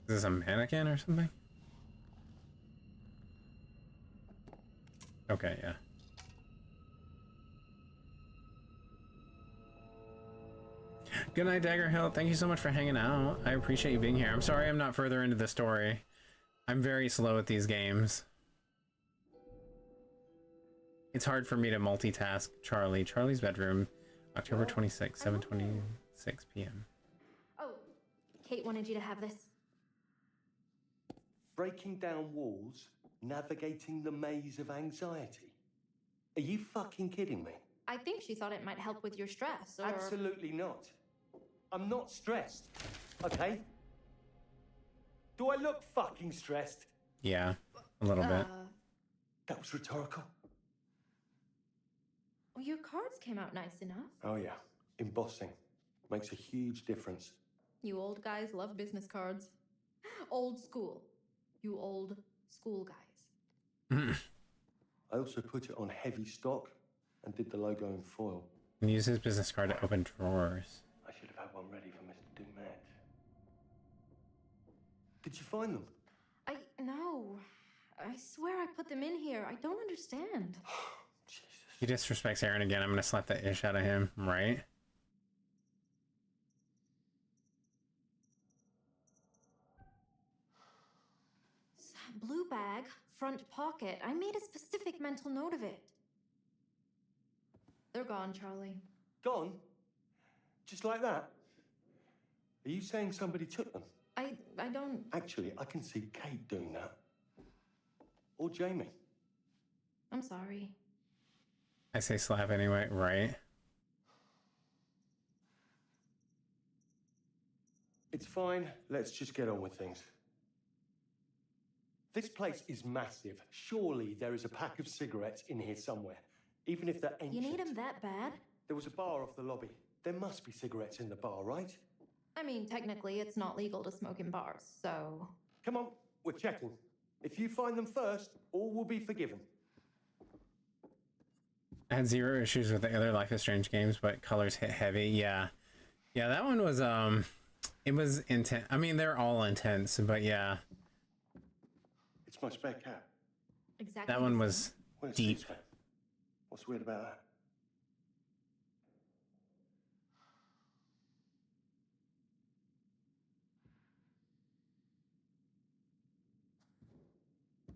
Is this a mannequin or something? Okay, yeah. Good night, Dagger Hill. Thank you so much for hanging out. I appreciate you being here. I'm sorry I'm not further into the story. I'm very slow at these games. It's hard for me to multitask. Charlie's bedroom, October 26th, 7:26 p.m. Oh, Kate wanted you to have this. Breaking down walls, navigating the maze of anxiety. Are you fucking kidding me? I think she thought it might help with your stress, or... Absolutely not. I'm not stressed, okay? Do I look fucking stressed? Yeah, a little bit. That was rhetorical. Well, your cards came out nice enough. Oh yeah, embossing. Makes a huge difference. You old guys love business cards. Old school. You old school guys. I also put it on heavy stock and did the logo in foil. And use his business card to open drawers. I should have had one ready for Mr. Dumet. Did you find them? No. I swear I put them in here. I don't understand. He disrespects Aaron again. I'm gonna slap the ish out of him, right? Blue bag, front pocket. I made a specific mental note of it. They're gone, Charlie. Gone? Just like that? Are you saying somebody took them? I don't... Actually, I can see Kate doing that. Or Jamie. I'm sorry. I say slap anyway, right? It's fine. Let's just get on with things. This place is massive. Surely there is a pack of cigarettes in here somewhere. Even if they're ancient. You need them that bad? There was a bar off the lobby. There must be cigarettes in the bar, right? I mean, technically, it's not legal to smoke in bars, so... Come on, we're checking. If you find them first, all will be forgiven. I had zero issues with the other Life is Strange games, but colors hit heavy. Yeah, that one was it was intense. I mean, they're all intense, but yeah. It's my spare cat. Exactly. That one was deep. What's weird about that?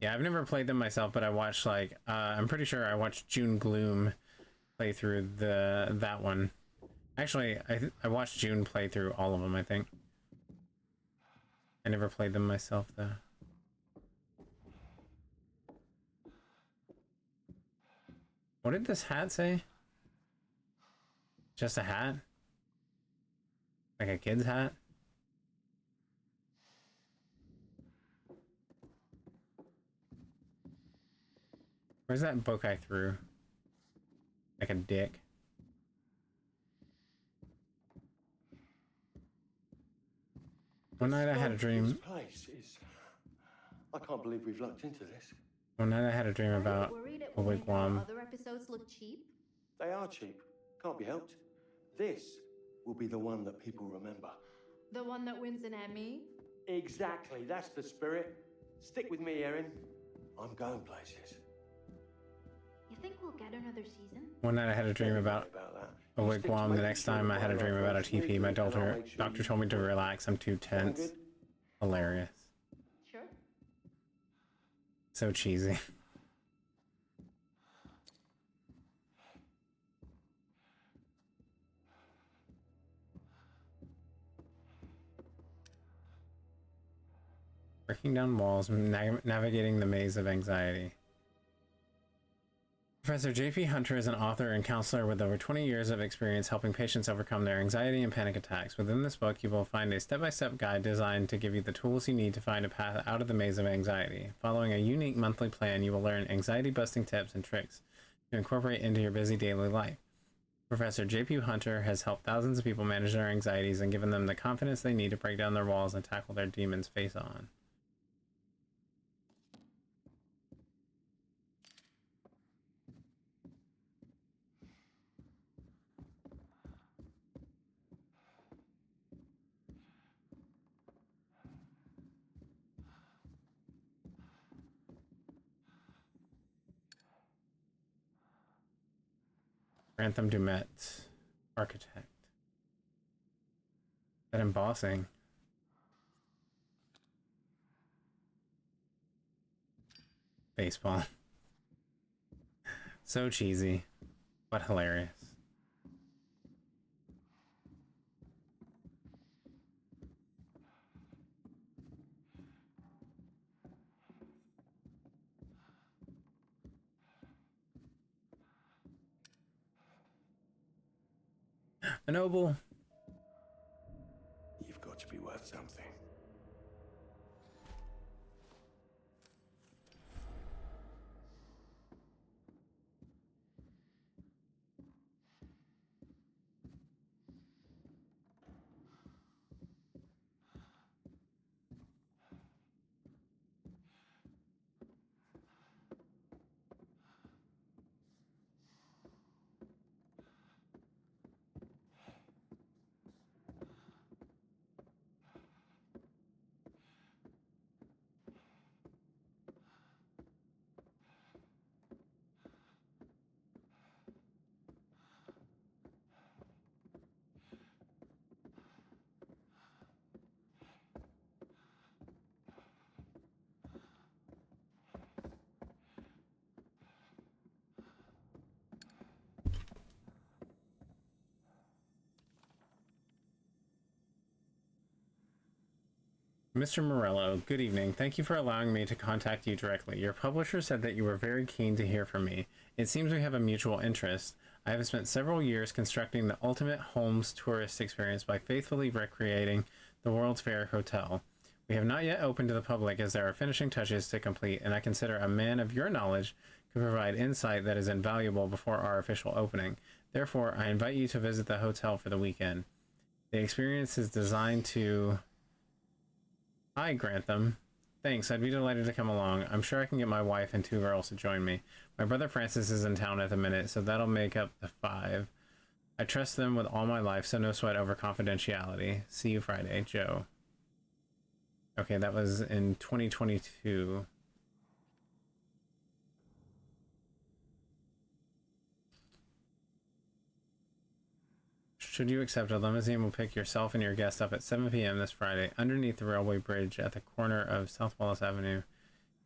Yeah, I've never played them myself, but I watched like I'm pretty sure I watched June Gloom play through that one. Actually, I watched June play through all of them, I think. I never played them myself though. What did this hat say? Just a hat? Like a kid's hat? Where's that book I threw? Like a dick. One night I had a dream. This place is... I can't believe we've lucked into this. One night I had a dream about a wigwam. Other episodes look cheap? They are cheap. Can't be helped. This will be the one that people remember. The one that wins an Emmy? Exactly. That's the spirit. Stick with me, Erin. I'm going places. You think we'll get another season? One night I had a dream about a wigwam. The next time I had a dream about a TP. My doctor told me to relax. I'm too tense. Hilarious. Sure. So cheesy. Breaking down walls, navigating the maze of anxiety. Professor J.P. Hunter is an author and counselor with over 20 years of experience helping patients overcome their anxiety and panic attacks. Within this book, you will find a step-by-step guide designed to give you the tools you need to find a path out of the maze of anxiety. Following a unique monthly plan, you will learn anxiety-busting tips and tricks to incorporate into your busy daily life. Professor J.P. Hunter has helped thousands of people manage their anxieties and given them the confidence they need to break down their walls and tackle their demons face-on. Grantham Dumet, architect. That embossing. Baseball. So cheesy, but hilarious. A noble. You've got to be worth something. Mr. Morello, good evening. Thank you for allowing me to contact you directly. Your publisher said that you were very keen to hear from me. It seems we have a mutual interest. I have spent several years constructing the ultimate Holmes tourist experience by faithfully recreating the World's Fair Hotel. We have not yet opened to the public as there are finishing touches to complete, and I consider a man of your knowledge could provide insight that is invaluable before our official opening. Therefore, I invite you to visit the hotel for the weekend. The experience is designed to... Hi, Grantham. Thanks, I'd be delighted to come along. I'm sure I can get my wife and 2 girls to join me. My brother Francis is in town at the minute, so that'll make up the 5. I trust them with all my life, so no sweat over confidentiality. See you Friday, Joe. Okay, that was in 2022. Should you accept, a limousine will pick yourself and your guest up at 7 p.m. this Friday underneath the railway bridge at the corner of South Wallace Avenue,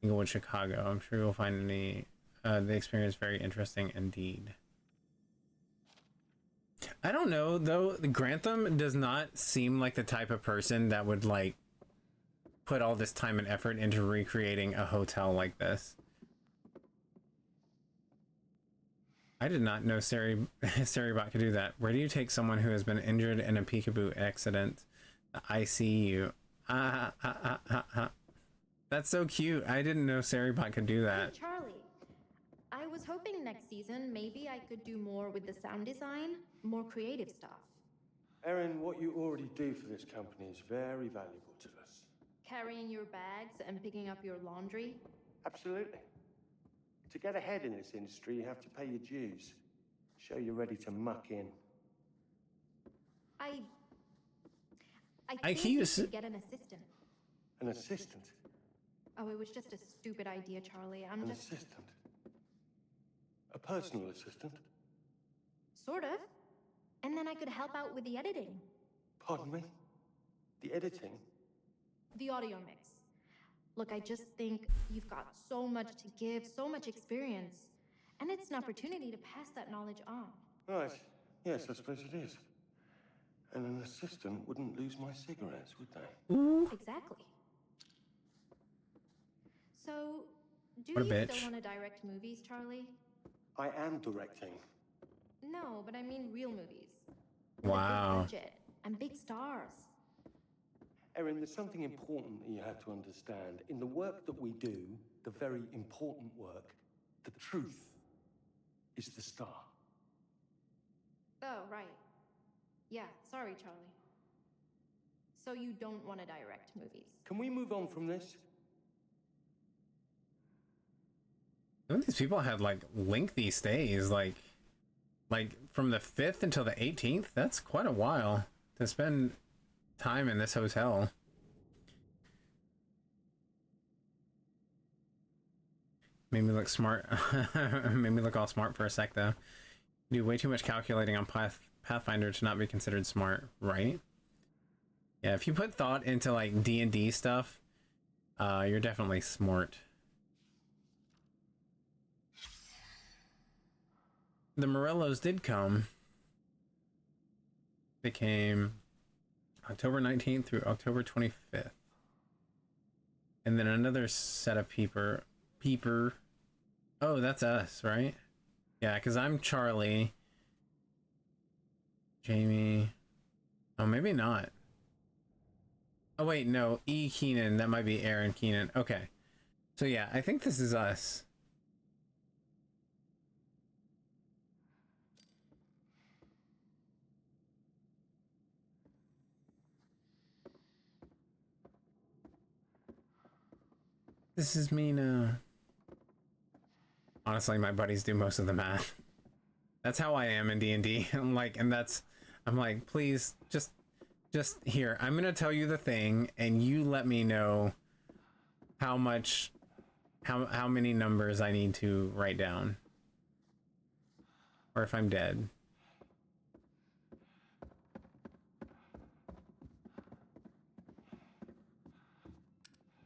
Inglewood, Chicago. I'm sure you'll find the experience very interesting indeed. I don't know, though. Grantham does not seem like the type of person that would, like, put all this time and effort into recreating a hotel like this. I did not know Seribot could do that. Where do you take someone who has been injured in a peekaboo accident? The ICU. That's so cute. I didn't know Seribot could do that. Hey, Charlie. I was hoping next season maybe I could do more with the sound design, more creative stuff. Erin, what you already do for this company is very valuable to us. Carrying your bags and picking up your laundry. Absolutely. To get ahead in this industry, you have to pay your dues. Show you're ready to muck in. I think you should get an assistant. An assistant? Oh, it was just a stupid idea, Charlie. I'm An just... assistant? A personal assistant? Sort of. And then I could help out with the editing. Pardon me? The editing? The audio mix. Look, I just think you've got so much to give, so much experience. And it's an opportunity to pass that knowledge on. Right. Yes, I suppose it is. And an assistant wouldn't lose my cigarettes, would they? Ooh. Exactly. So, do What a you bitch. still want to direct movies, Charlie? I am directing. No, but I mean real movies. With a Wow. big budget and big stars. Erin, there's something important that you have to understand. In the work that we do, the very important work, the truth is the star. Oh, right. Yeah, sorry, Charlie. So you don't want to direct movies? Can we move on from this? Some of these people had like lengthy stays, like from the 5th until the 18th. That's quite a while to spend time in this hotel. Made me look smart. Made me look all smart for a sec though. Do way too much calculating on Pathfinder to not be considered smart, right? Yeah, if you put thought into like D&D stuff, you're definitely smart. The Morellos did come. They came October 19th through October 25th. And then another set of peeper. Oh, that's us, right? Yeah, because I'm Charlie. Jamie. Oh, maybe not. Oh, wait, no. E. Keenan. That might be Aaron Keenan. Okay. So, yeah, I think this is us. This is me now. Honestly, my buddies do most of the math. That's how I am in D&D. I'm like, please, just here. I'm gonna tell you the thing, and you let me know how many numbers I need to write down, or if I'm dead.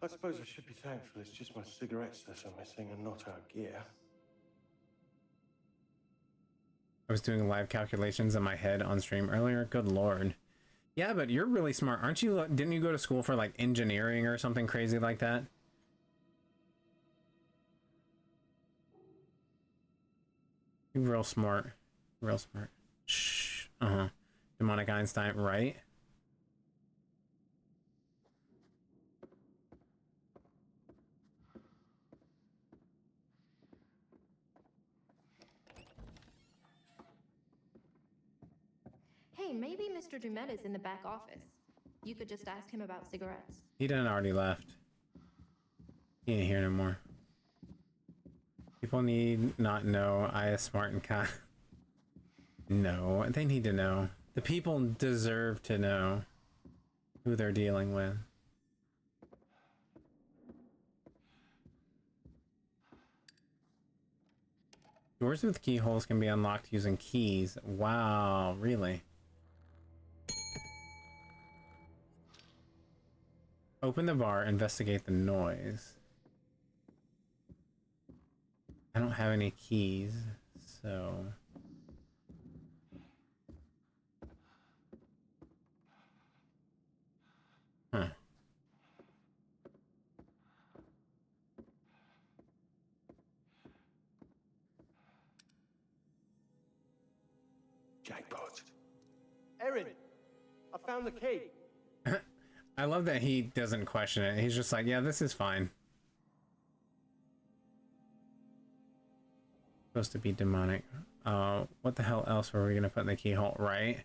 I suppose I should be thankful it's just my cigarettes that are missing and not our gear. I was doing live calculations in my head on stream earlier. Good lord. Yeah, but you're really smart, aren't you? Didn't you go to school for like engineering or something crazy like that? You're real smart. Real smart. Shh. Demonic Einstein, right? Hey, maybe Mr. Dumet is in the back office. You could just ask him about cigarettes. He done already left. He ain't here no more. People need not know I is smart and kind. No, they need to know. The people deserve to know who they're dealing with. Doors with keyholes can be unlocked using keys. Wow, really? Open the bar, investigate the noise. I don't have any keys, so... Huh. Jackpot. Erin, I found the key. I love that he doesn't question it. He's just like, yeah, this is fine. Supposed to be demonic. What the hell else were we gonna put in the keyhole, right?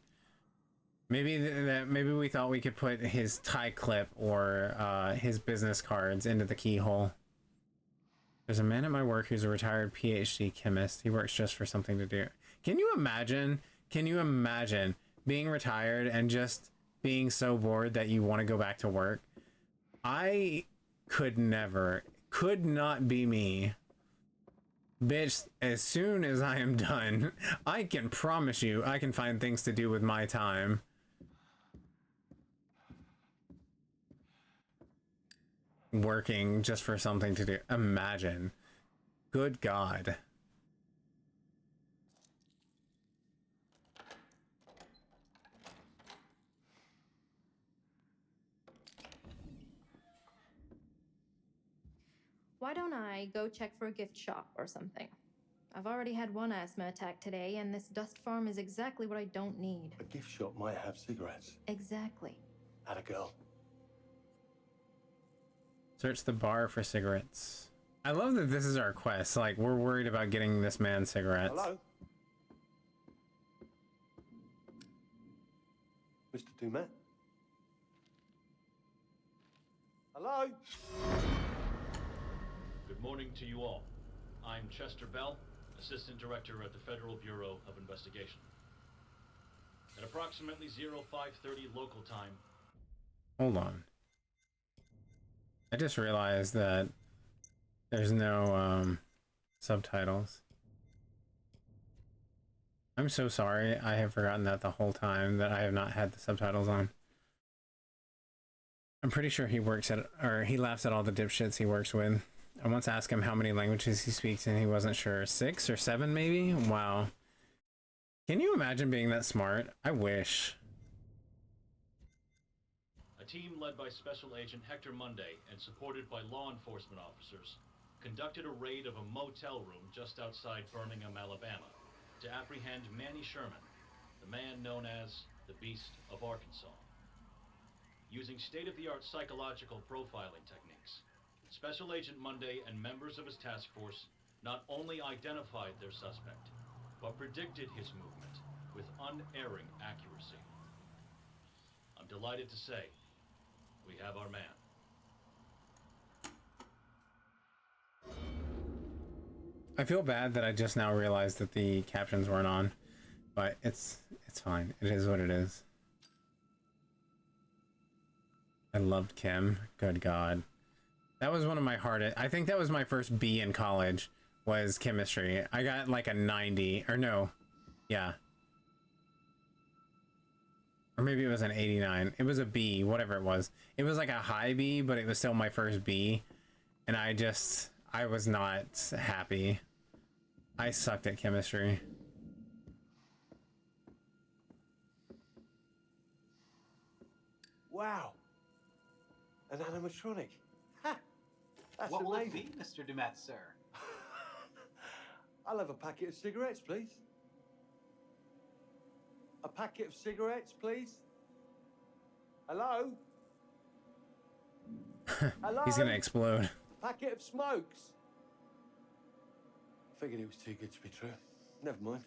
Maybe maybe we thought we could put his tie clip or his business cards into the keyhole. There's a man at my work who's a retired PhD chemist. He works just for something to do. Can you imagine? Can you imagine being retired and just being so bored that you want to go back to work? I could never, could not be me. Bitch, as soon as I am done, I can promise you I can find things to do with my time. Working just for something to do. Imagine. Good God. Why don't I go check for a gift shop or something? I've already had one asthma attack today, and this dust farm is exactly what I don't need. A gift shop might have cigarettes. Exactly. Atta girl. Search the bar for cigarettes. I love that this is our quest. Like, we're worried about getting this man cigarettes. Hello? Mr. Dumet? Hello? Good morning to you all. I'm Chester Bell, Assistant Director at the Federal Bureau of Investigation. At approximately 0530 local time... Hold on. I just realized that there's no subtitles. I'm so sorry. I have forgotten that the whole time that I have not had the subtitles on. I'm pretty sure he works at, or he laughs at all the dipshits he works with. I once asked him how many languages he speaks and he wasn't sure. 6 or 7 maybe? Wow. Can you imagine being that smart? I wish. A team led by Special Agent Hector Monday and supported by law enforcement officers conducted a raid of a motel room just outside Birmingham, Alabama, to apprehend Manny Sherman, the man known as the Beast of Arkansas. Using state-of-the-art psychological profiling techniques, Special Agent Monday and members of his task force not only identified their suspect, but predicted his movement with unerring accuracy. I'm delighted to say, we have our man. I feel bad that I just now realized that the captions weren't on, but it's fine. It is what it is. I loved Kim. Good God. That was one of my hardest. I think that was my first B in college, was chemistry. I got like a 90, or no. Yeah. Or maybe it was an 89. It was a B, whatever it was. It was like a high B, but it was still my first B. And I was not happy. I sucked at chemistry. Wow. An animatronic. Ha! That's What will it amazing. be, Mr. Dumet, sir? I'll have a packet of cigarettes, please. A packet of cigarettes, please. Hello? Hello? He's gonna explode. Packet of smokes. I figured it was too good to be true. Never mind.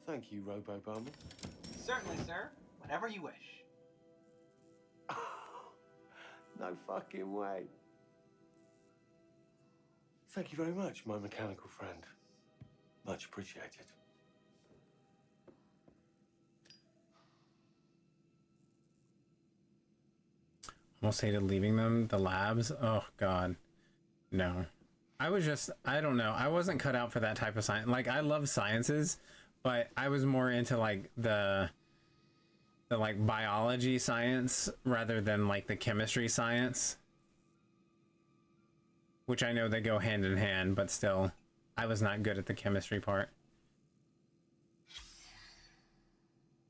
Thank you, Robo Barman. Certainly, sir. Whenever you wish. No fucking way. Thank you very much, my mechanical friend. Much appreciated. Almost hated leaving them, the labs. Oh God, no. I don't know. I wasn't cut out for that type of science. Like, I love sciences, but I was more into like the like biology science rather than like the chemistry science. Which I know they go hand in hand, but still, I was not good at the chemistry part.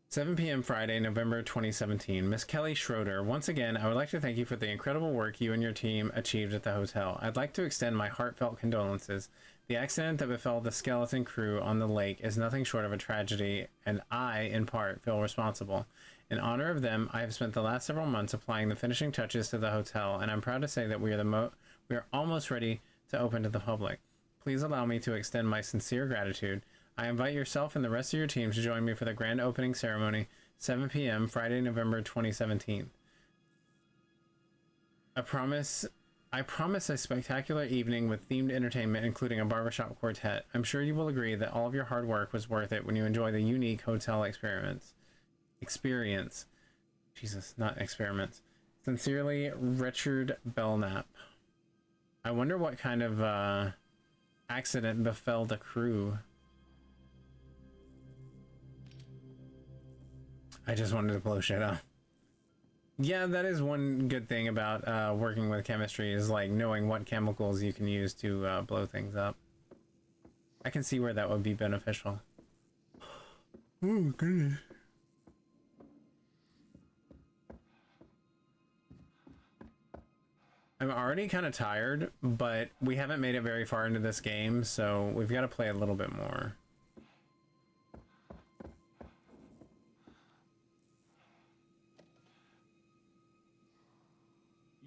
7 p.m. Friday, November 2017. Miss Kelly Schroeder, once again, I would like to thank you for the incredible work you and your team achieved at the hotel. I'd like to extend my heartfelt condolences. The accident that befell the skeleton crew on the lake is nothing short of a tragedy, and I, in part, feel responsible. In honor of them, I have spent the last several months applying the finishing touches to the hotel, and I'm proud to say that we are almost ready to open to the public. Please allow me to extend my sincere gratitude. I invite yourself and the rest of your team to join me for the grand opening ceremony, 7 p.m., Friday, November 2017. I promise a spectacular evening with themed entertainment, including a barbershop quartet. I'm sure you will agree that all of your hard work was worth it when you enjoy the unique hotel experience. Jesus, not experiments. Sincerely, Richard Belknap. I wonder what kind of accident befell the crew. I just wanted to blow shit up. Yeah, that is one good thing about working with chemistry, is like knowing what chemicals you can use to blow things up. I can see where that would be beneficial. Oh, goodness. I'm already kind of tired, but we haven't made it very far into this game, so we've got to play a little bit more.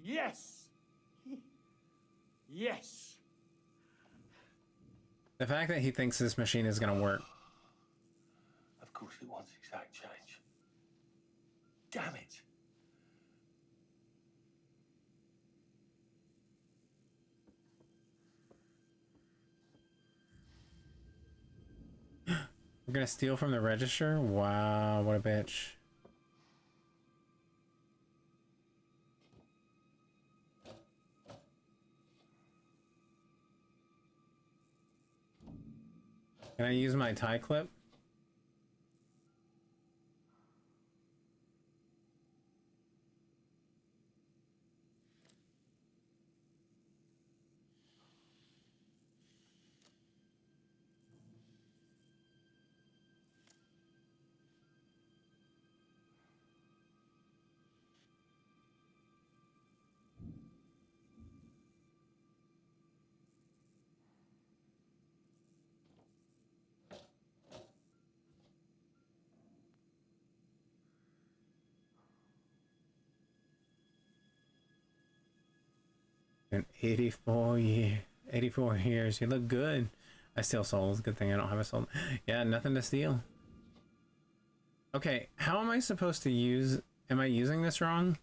Yes! Yes! The fact that he thinks this machine is going to work. Of course it wants exact change. Damn it! We're going to steal from the register? Wow, what a bitch. Can I use my tie clip? In 84 years. You look good. I steal souls. Good thing I don't have a soul. Yeah, nothing to steal. Okay, how am I supposed to use... Am I using this wrong?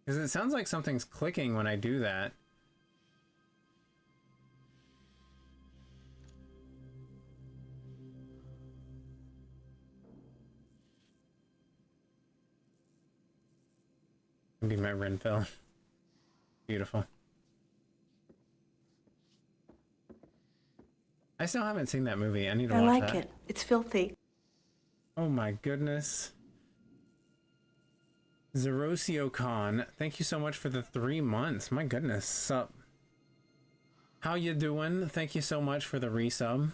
Because it sounds like something's clicking when I do that. Be my Renfill. Beautiful. I still haven't seen that movie. I need to watch that. I like it. It's filthy. Oh my goodness. Zerosio Khan, thank you so much for the 3 months. My goodness. Sup? How you doing? Thank you so much for the resub.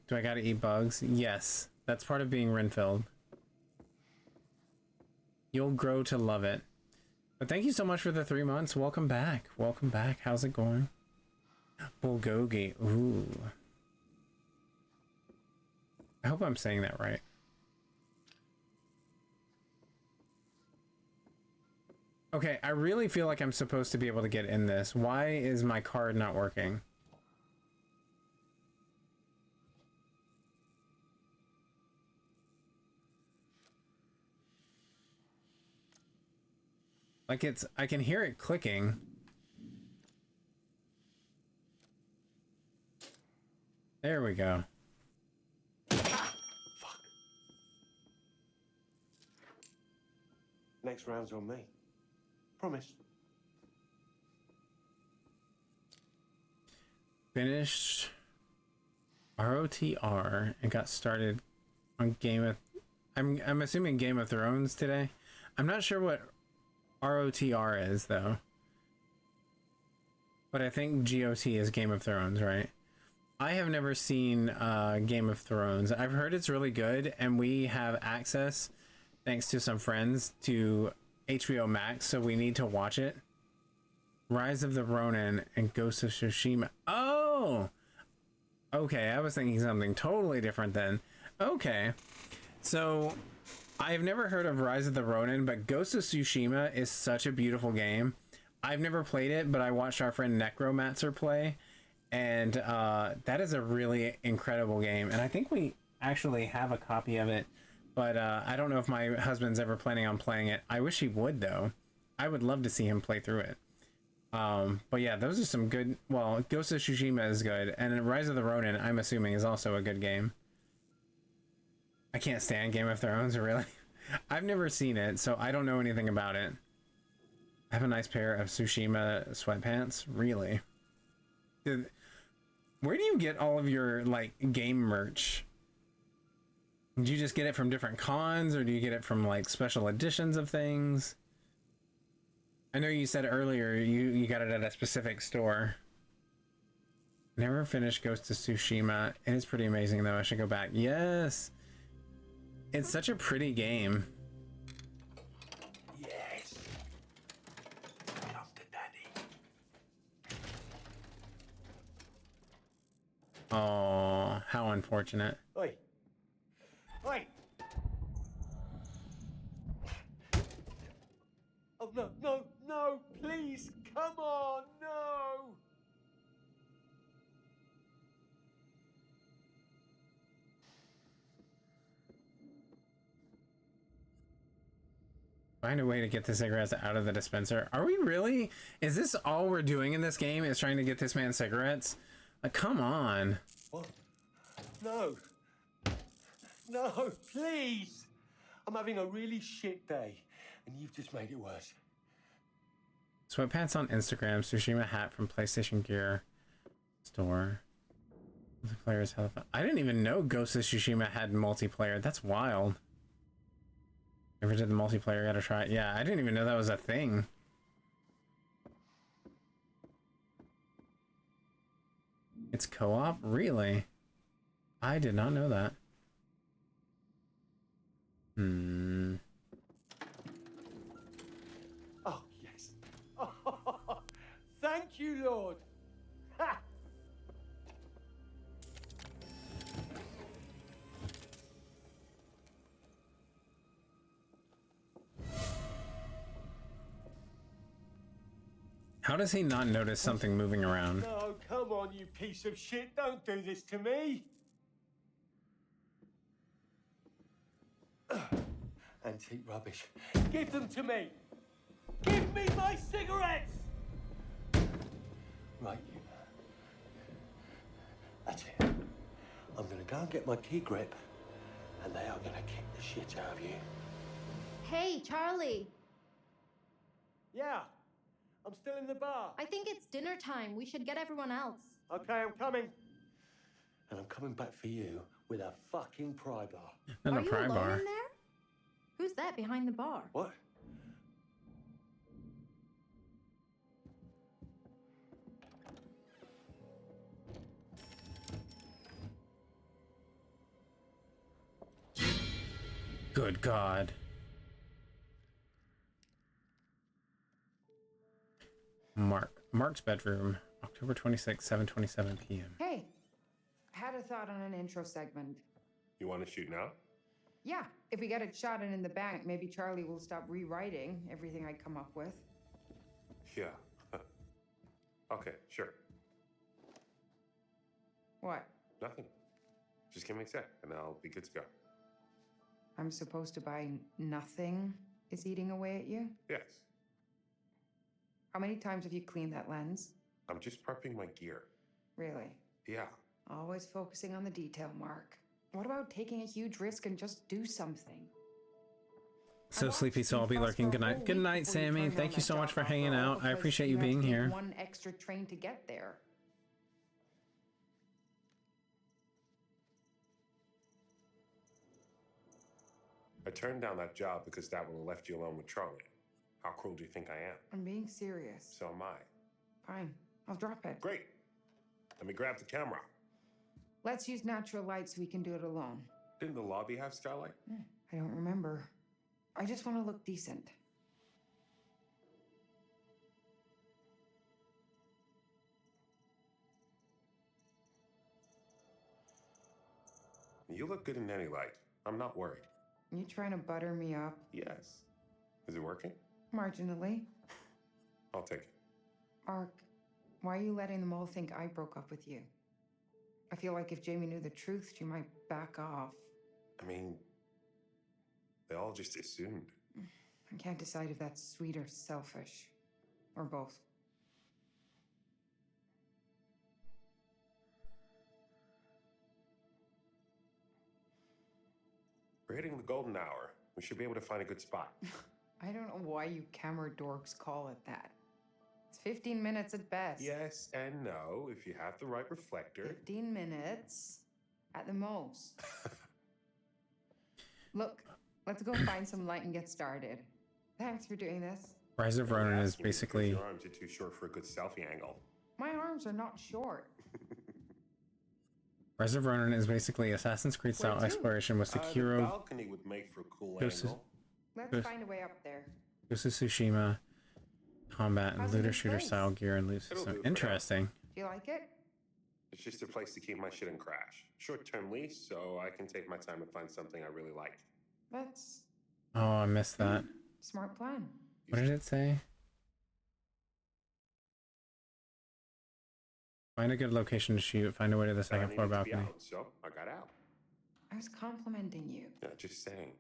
Do I gotta eat bugs? Yes. That's part of being Renfilled. You'll grow to love it. But thank you so much for the 3 months. Welcome back. Welcome back. How's it going? Bulgogi. Ooh. I hope I'm saying that right. Okay, I really feel like I'm supposed to be able to get in this. Why is my card not working? Like it's, I can hear it clicking. There we go. Next round's on me. Promise. Finished ROTR and got started on Game of... I'm assuming Game of Thrones today. I'm not sure what ROTR is though. But I think GOT is Game of Thrones, right? I have never seen Game of Thrones. I've heard it's really good, and we have access, thanks to some friends, to HBO Max, so we need to watch it. Rise of the Ronin and Ghost of Tsushima. Oh! Okay, I was thinking something totally different then. Okay. So, I've never heard of Rise of the Ronin, but Ghost of Tsushima is such a beautiful game. I've never played it, but I watched our friend Necromancer play, and that is a really incredible game. And I think we actually have a copy of it, but I don't know if my husband's ever planning on playing it. I wish he would, though. I would love to see him play through it. But yeah, those are some good... Well, Ghost of Tsushima is good, and Rise of the Ronin, I'm assuming, is also a good game. I can't stand Game of Thrones, really. I've never seen it, so I don't know anything about it. I have a nice pair of Tsushima sweatpants. Really? Where do you get all of your, like, game merch? Do you just get it from different cons, or do you get it from, like, special editions of things? I know you said earlier you got it at a specific store. Never finished Ghost of Tsushima. It is pretty amazing, though. I should go back. Yes! It's such a pretty game. Yes. Come to daddy. Oh, how unfortunate. Oi. Oi. Oh, no, no, no, please, come on, no. Find a way to get the cigarettes out of the dispenser. Are we really? Is this all we're doing in this game, is trying to get this man cigarettes? Like, come on. What? No. No, please. I'm having a really shit day, and you've just made it worse. Sweatpants on Instagram. Tsushima hat from PlayStation Gear store. Multiplayer's health. I didn't even know Ghost of Tsushima had multiplayer. That's wild. Never did the multiplayer. Gotta try it. Yeah, I didn't even know that was a thing. It's co-op? Really? I did not know that. Hmm. Oh, yes. Oh, thank you, Lord. Ha! How does he not notice something moving around? No, come on, you piece of shit. Don't do this to me. Antique rubbish. Give them to me. Give me my cigarettes. Right, you. That's it. I'm gonna go and get my key grip, and they are gonna kick the shit out of you. Hey, Charlie. Yeah, I'm still in the bar. I think it's dinner time. We should get everyone else. Okay, I'm coming. And I'm coming back for you with a fucking pry bar. And Are a you pry alone bar. in there? Who's that behind the bar? What? Good God. Mark's bedroom, October 26, 7:27 p.m. Hey, I had a thought on an intro segment. You want to shoot now? Yeah, if we get it shot and in the bank, maybe Charlie will stop rewriting everything I come up with. Yeah. Okay, sure. What? Nothing. Just give me a sec, and I'll be good to go. I'm supposed to buy nothing is eating away at you? Yes. How many times have you cleaned that lens? I'm just prepping my gear. Really? Yeah. Always focusing on the detail, Mark. What about taking a huge risk and just do something? So sleepy, so I'll be lurking. Good night. Good night, Sammy. Thank you so much for hanging out. I appreciate you being here. One extra train to get there. I turned down that job because that would have left you alone with Charlie. How cruel do you think I am? I'm being serious. So am I. Fine, I'll drop it. Great. Let me grab the camera. Let's use natural light so we can do it alone. Didn't the lobby have skylight? I don't remember. I just want to look decent. You look good in any light. I'm not worried. You trying to butter me up? Yes. Is it working? Marginally. I'll take it. Mark, why are you letting them all think I broke up with you? I feel like if Jamie knew the truth, she might back off. I mean, they all just assumed. I can't decide if that's sweet or selfish. Or both. We're hitting the golden hour. We should be able to find a good spot. I don't know why you camera dorks call it that. It's 15 minutes at best. Yes and no, if you have the right reflector. 15 minutes at the most. Look, let's go find some light and get started. Thanks for doing this. Rise of Ronin is basically... Your arms are too short for a good selfie angle. My arms are not short. Rise of Ronin is basically Assassin's Creed style exploration with The Sekiro, balcony would make for a cool angle. Let's find a way up there. Ghost of Tsushima, combat, and looter shooter style gear and loot system. Interesting. Do you like it? It's just a place to keep my shit and crash. Short-term lease, so I can take my time and find something I really like. That's Oh, I missed that. smart plan. What did it say? Find a good location to shoot. Find a way to the I second floor needed to be balcony. out, so I got out. I was complimenting you. Yeah, just saying.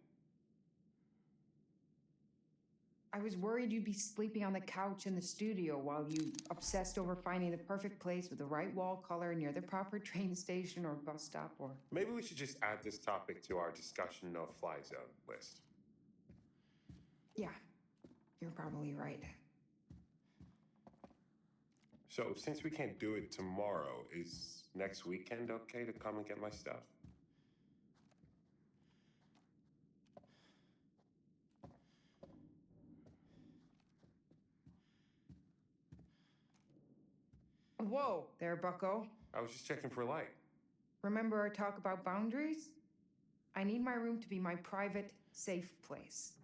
I was worried you'd be sleeping on the couch in the studio while you obsessed over finding the perfect place with the right wall color near the proper train station or bus stop or... Maybe we should just add this topic to our discussion no-fly zone list. Yeah, you're probably right. So, since we can't do it tomorrow, is next weekend okay to come and get my stuff? Whoa there, bucko. I was just checking for a light. Remember our talk about boundaries? I need my room to be my private, safe place.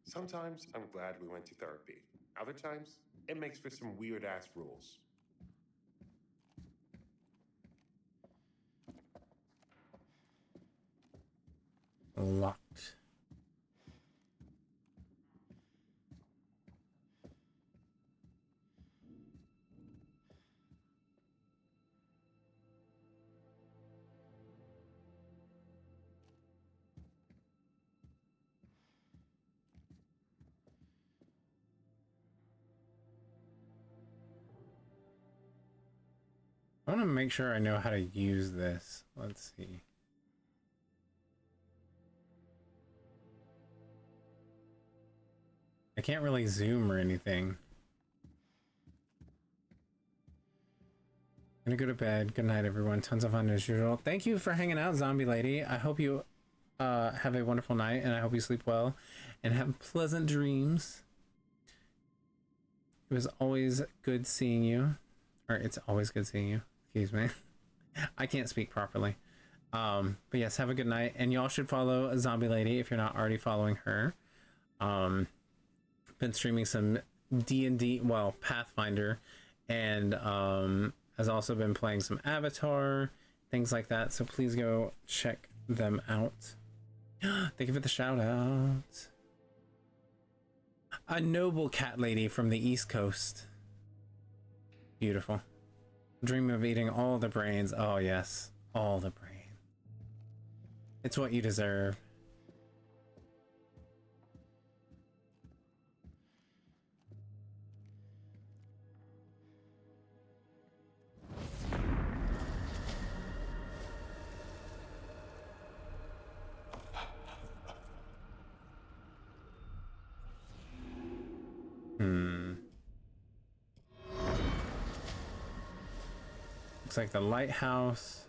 Sometimes I'm glad we went to therapy. Other times, it makes for some weird-ass rules. Locked. I want to make sure I know how to use this. Let's see. I can't really zoom or anything. I'm gonna go to bed. Good night, everyone. Tons of fun as usual. Thank you for hanging out, Zombie Lady. I hope you have a wonderful night, and I hope you sleep well and have pleasant dreams. It was always good seeing you. Or it's always good seeing you. Excuse me. I can't speak properly. But yes, have a good night. And y'all should follow Zombie Lady if you're not already following her. Been streaming some D&D, well, Pathfinder, and has also been playing some Avatar, things like that. So please go check them out. Thank you for the shout out. A noble cat lady from the East Coast. Beautiful. Dream of eating all the brains. Oh yes, all the brains. It's what you deserve. Looks like the lighthouse.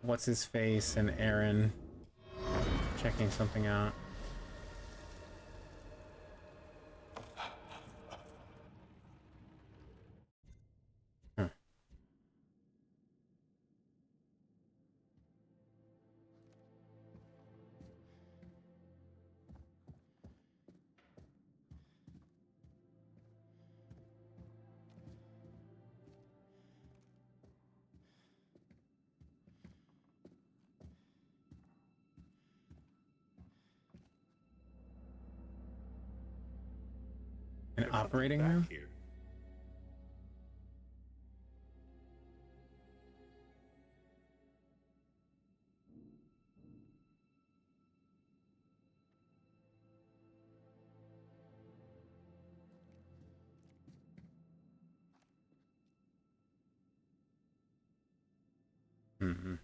What's his face and Aaron checking something out. An operating room? Here. Mm-hmm.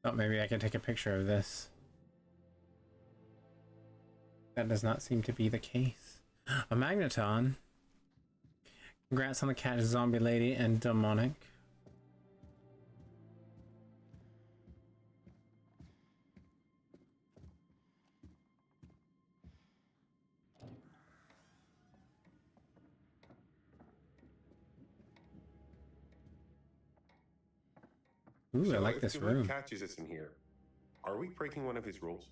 Oh, maybe I can take a picture of this. That does not seem to be the case. A magneton. Congrats on the cat, Zombie Lady and Demonic. Ooh, I like this room. If catches us in here, are we breaking one of his rules?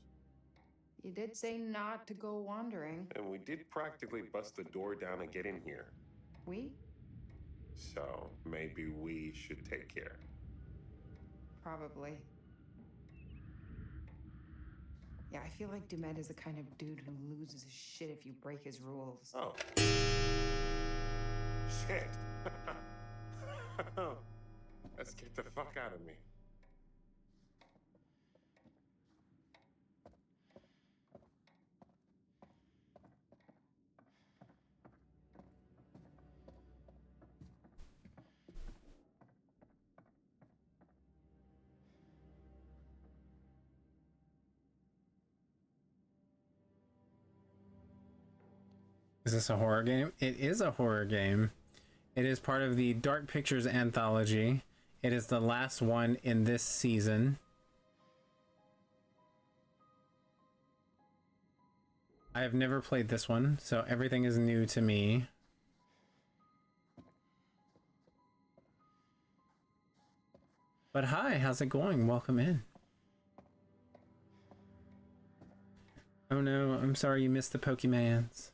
You did say not to go wandering. And we did practically bust the door down and get in here. We? So maybe we should take care. Probably. Yeah, I feel like Dumet is the kind of dude who loses his shit if you break his rules. Oh. Shit. Let's get the fuck out of me. Is this a horror game? It is a horror game. It is part of the Dark Pictures Anthology. It is the last one in this season. I have never played this one, so everything is new to me. But hi, how's it going? Welcome in. Oh no, I'm sorry you missed the Pokemans.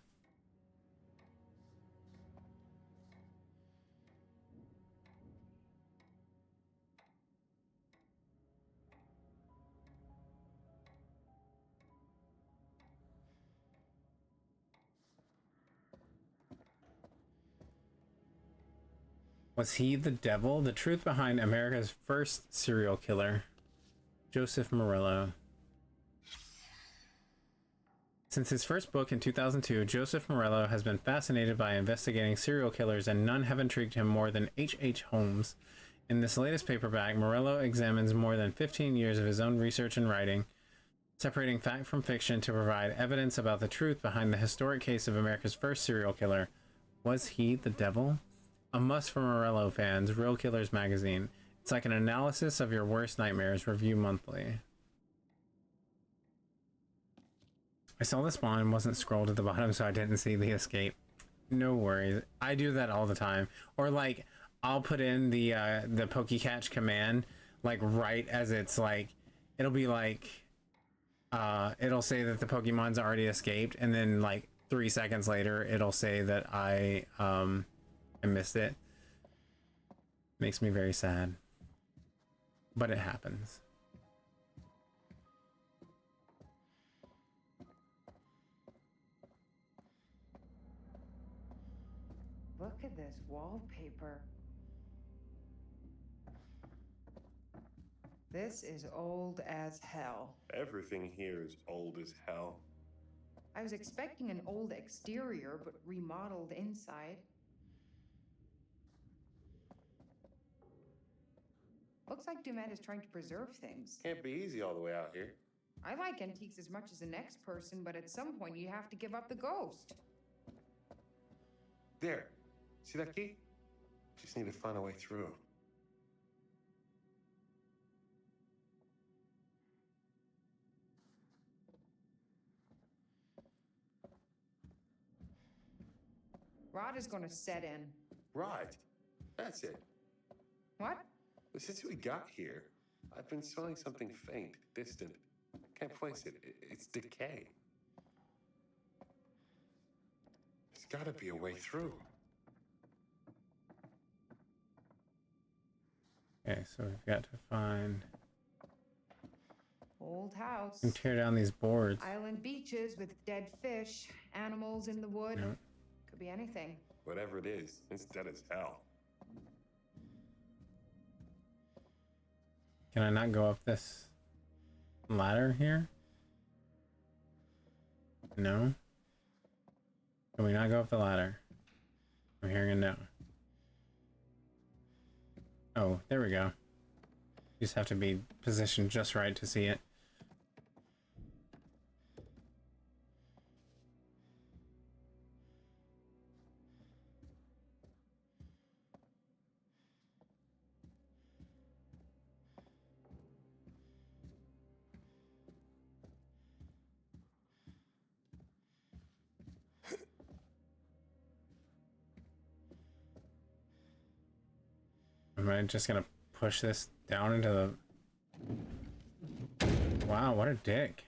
Was he the devil? The truth behind America's first serial killer, Joseph Morello. Since his first book in 2002, Joseph Morello has been fascinated by investigating serial killers, and none have intrigued him more than H.H. Holmes. In this latest paperback, Morello examines more than 15 years of his own research and writing, separating fact from fiction to provide evidence about the truth behind the historic case of America's first serial killer. Was he the devil? A must for Morello fans, Real Killers magazine. It's like an analysis of your worst nightmares, review monthly. I saw the spawn and wasn't scrolled at the bottom, so I didn't see the escape. No worries. I do that all the time. Or like, I'll put in the PokeCatch command, like right as it's like, it'll be like, it'll say that the Pokemon's already escaped, and then like 3 seconds later, it'll say that I missed it. Makes me very sad. But it happens. Look at this wallpaper. This is old as hell. Everything here is old as hell. I was expecting an old exterior, but remodeled inside. Looks like Dumet is trying to preserve things. Can't be easy all the way out here. I like antiques as much as the next person, but at some point you have to give up the ghost. There. See that key? Just need to find a way through. Rod is going to set in. Right. That's it. What? Since we got here, I've been smelling something faint, distant. Can't place it. It's decay. There's gotta be a way through. Okay, so we've got to find Old house. and tear down these boards. Island beaches with dead fish, animals in the wood. Yep. Could be anything. Whatever it is, it's dead as hell. Can I not go up this ladder here? No? Can we not go up the ladder? I'm hearing a no. Oh, there we go. You just have to be positioned just right to see it. Am I just gonna push this down into the... Wow, what a dick.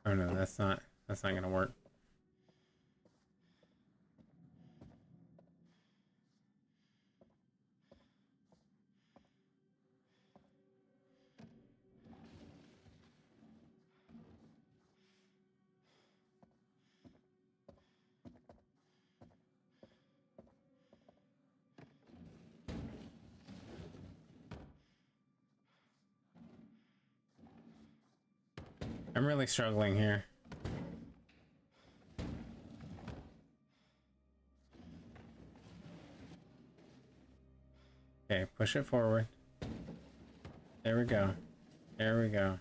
Oh no, that's not gonna work. I'm really struggling here. Okay, push it forward. There we go. There we go.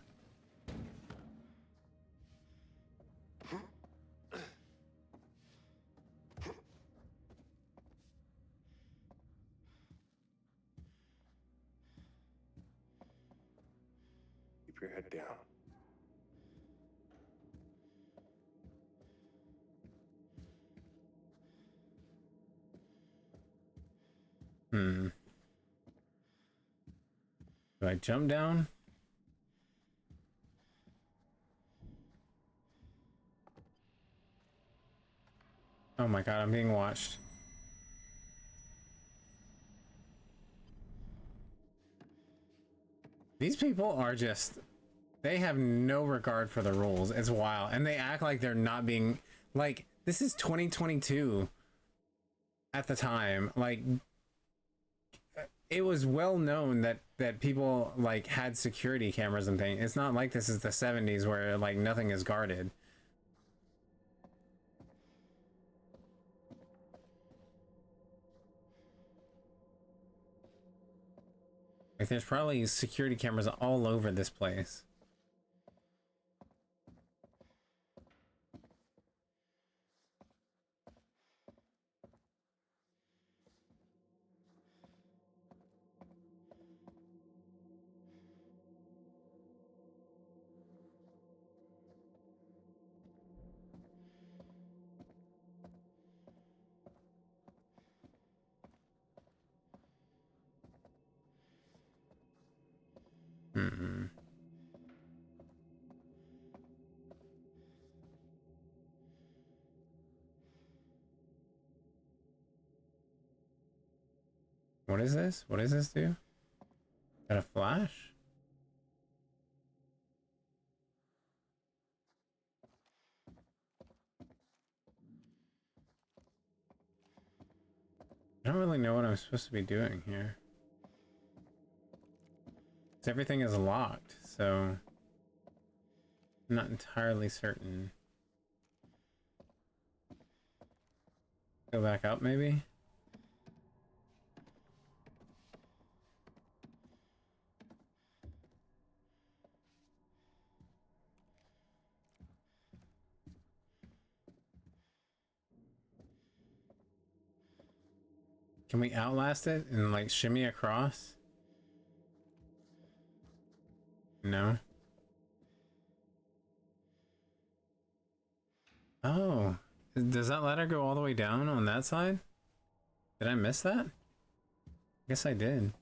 Keep your head down. Hmm. Do I jump down? Oh my god, I'm being watched. These people are just They have no regard for the rules. It's wild. And they act like they're not being... Like, this is 2022 at the time. Like, it was well known that people, like, had security cameras and things. It's not like this is the 70s where, like, nothing is guarded. Like, there's probably security cameras all over this place. Mm-hmm. What is this? What does this do? Got a flash? I don't really know what I'm supposed to be doing here. 'Cause everything is locked, so I'm not entirely certain. Go back up, maybe? Can we outlast it and like shimmy across? No. Oh, does that ladder go all the way down on that side? Did I miss that? I guess I did.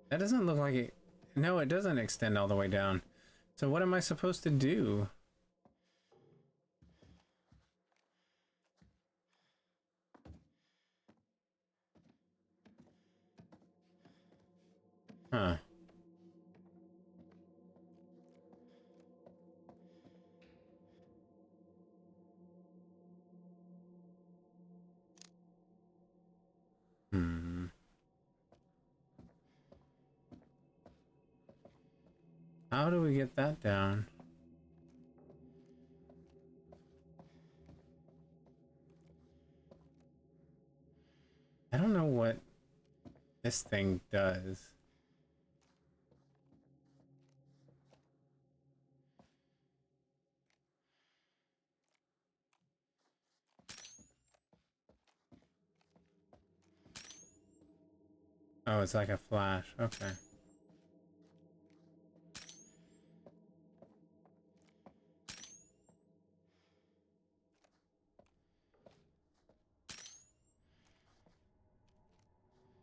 That doesn't look like it. No, it doesn't extend all the way down. So what am I supposed to do? Huh. Hmm. How do we get that down? I don't know what this thing does. Oh, it's like a flash. Okay.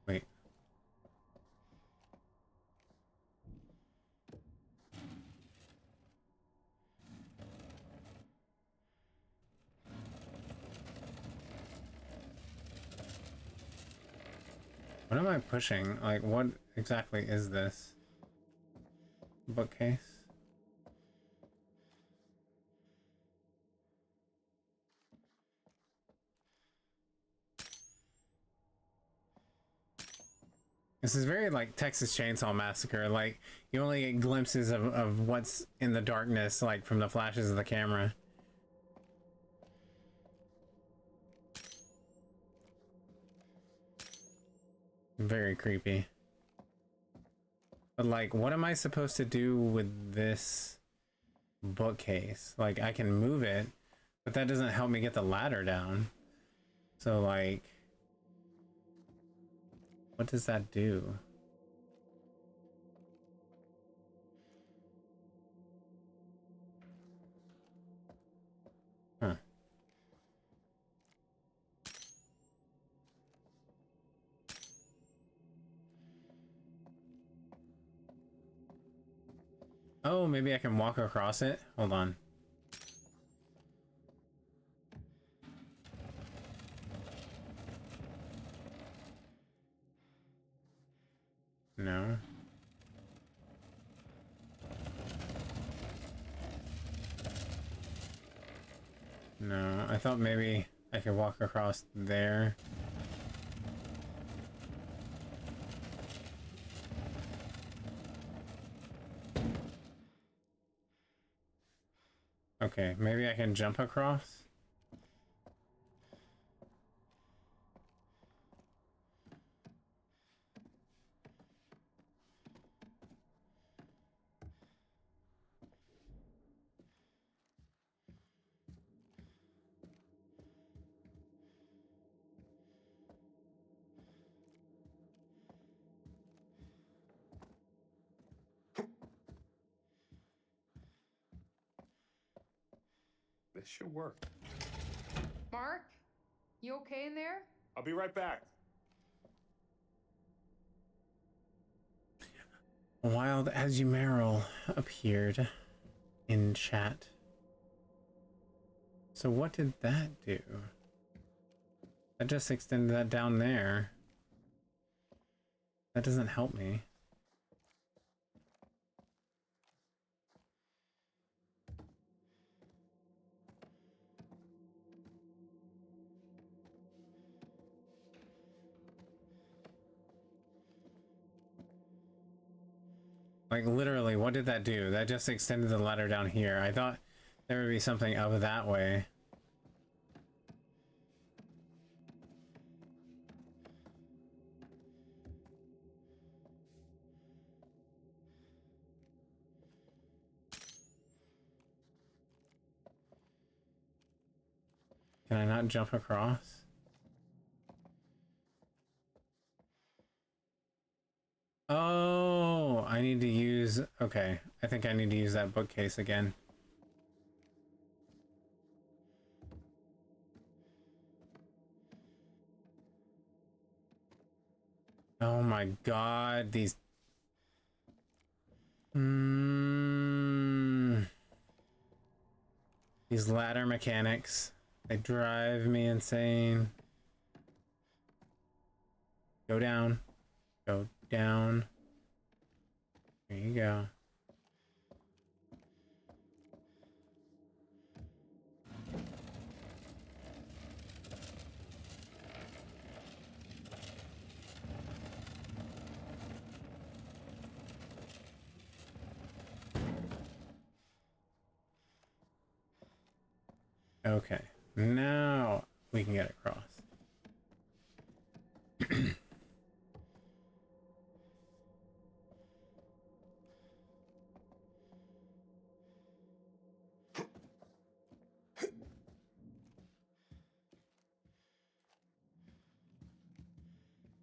Wait. What am I pushing? Like, what exactly is this? Bookcase? This is very like Texas Chainsaw Massacre. Like, you only get glimpses of what's in the darkness, like from the flashes of the camera. Very creepy. But like, what am I supposed to do with this bookcase? Like, I can move it, but that doesn't help me get the ladder down. So like, what does that do? Huh. Oh, maybe I can walk across it? Hold on. No. No, I thought maybe I could walk across there. Okay, maybe I can jump across. This should work. Mark, you okay in there? I'll be right back. Wild Azumarill appeared in chat. So what did that do? That just extended that down there. That doesn't help me. Like, literally, what did that do? That just extended the ladder down here. I thought there would be something up that way. Can I not jump across? Oh, I need to use... Okay, I think I need to use that bookcase again. Oh my god, these... These ladder mechanics, they drive me insane. Go down. Go down. There you go. Okay, now we can get across.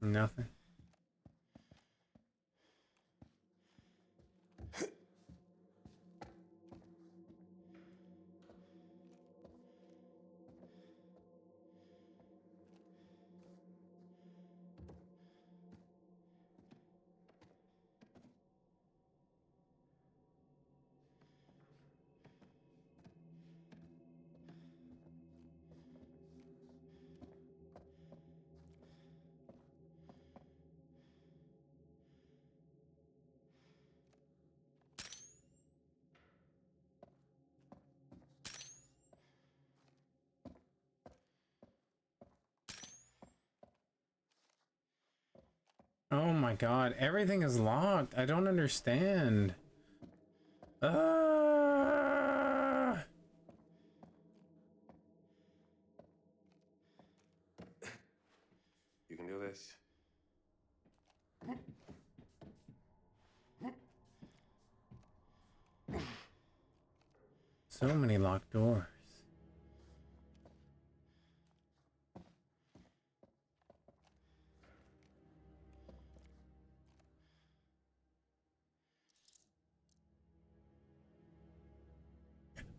Nothing. Oh my god, everything is locked. I don't understand. You can do this. So many locked doors.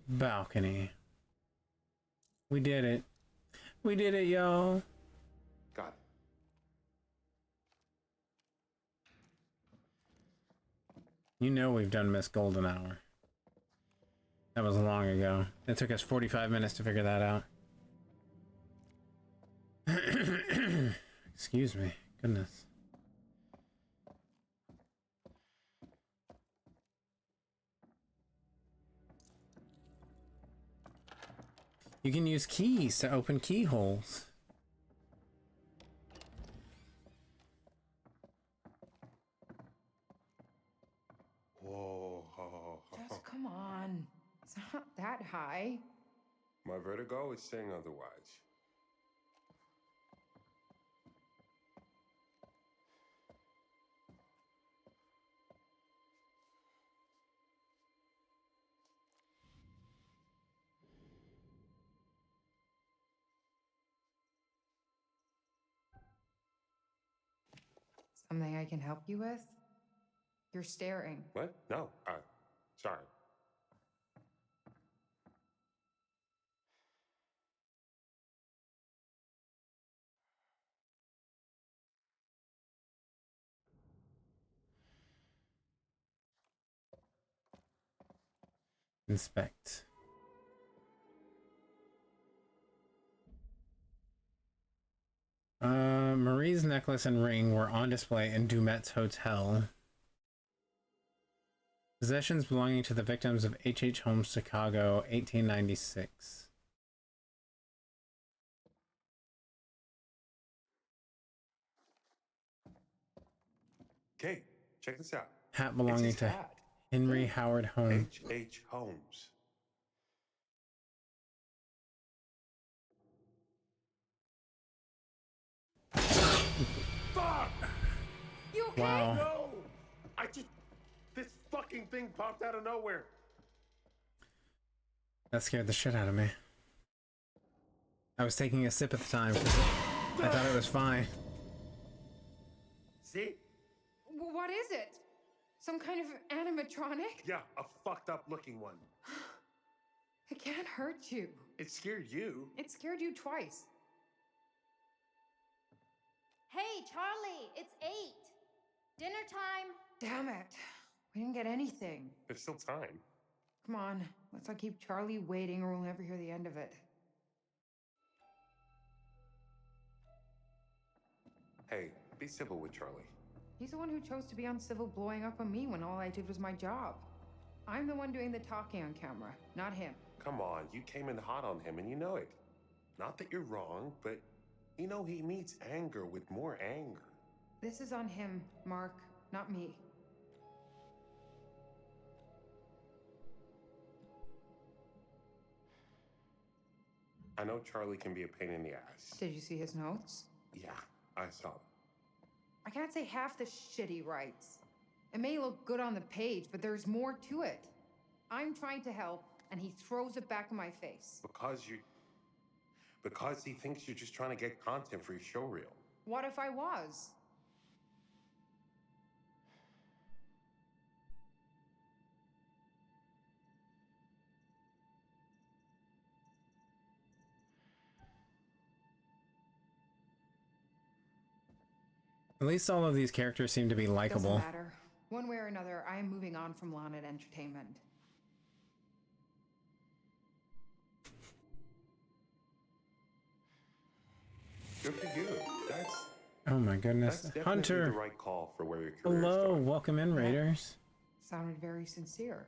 Balcony. We did it. We did it, y'all. Got it. You know we've done Miss Golden Hour. That was long ago. It took us 45 minutes to figure that out. Excuse me. Goodness. You can use keys to open keyholes. Whoa. Just come on. It's not that high. My vertigo is saying otherwise. Something I can help you with? You're staring. What? No. Sorry. Inspect. Marie's necklace and ring were on display in Dumet's hotel. Possessions belonging to the victims of H.H. Holmes, Chicago, 1896. Okay, check this out. Hat belonging It's his to hat. Henry Howard Holmes. H.H. Holmes. Fuck! You okay? Wow. No! This fucking thing popped out of nowhere. That scared the shit out of me. I was taking a sip at the time. I thought it was fine. See? What is it? Some kind of animatronic? Yeah, a fucked up looking one. It can't hurt you. It scared you. It scared you twice. Hey, Charlie, it's 8. Dinner time. Damn it. We didn't get anything. There's still time. Come on, let's not keep Charlie waiting or we'll never hear the end of it. Hey, be civil with Charlie. He's the one who chose to be uncivil blowing up on me when all I did was my job. I'm the one doing the talking on camera, not him. Come on, you came in hot on him and you know it. Not that you're wrong, but you know he meets anger with more anger. This is on him, Mark, not me. I know Charlie can be a pain in the ass. Did you see his notes? Yeah, I saw them. I can't say half the shit he writes. It may look good on the page, but there's more to it. I'm trying to help, and he throws it back in my face. Because he thinks you're just trying to get content for your show reel. What if I was? At least all of these characters seem to be likable. Doesn't matter. One way or another, I am moving on from Lonnet Entertainment. Good for you. That's Oh my goodness. definitely Hunter. the right call for where your career is Hello, going. welcome in, Raiders. Sounded very sincere.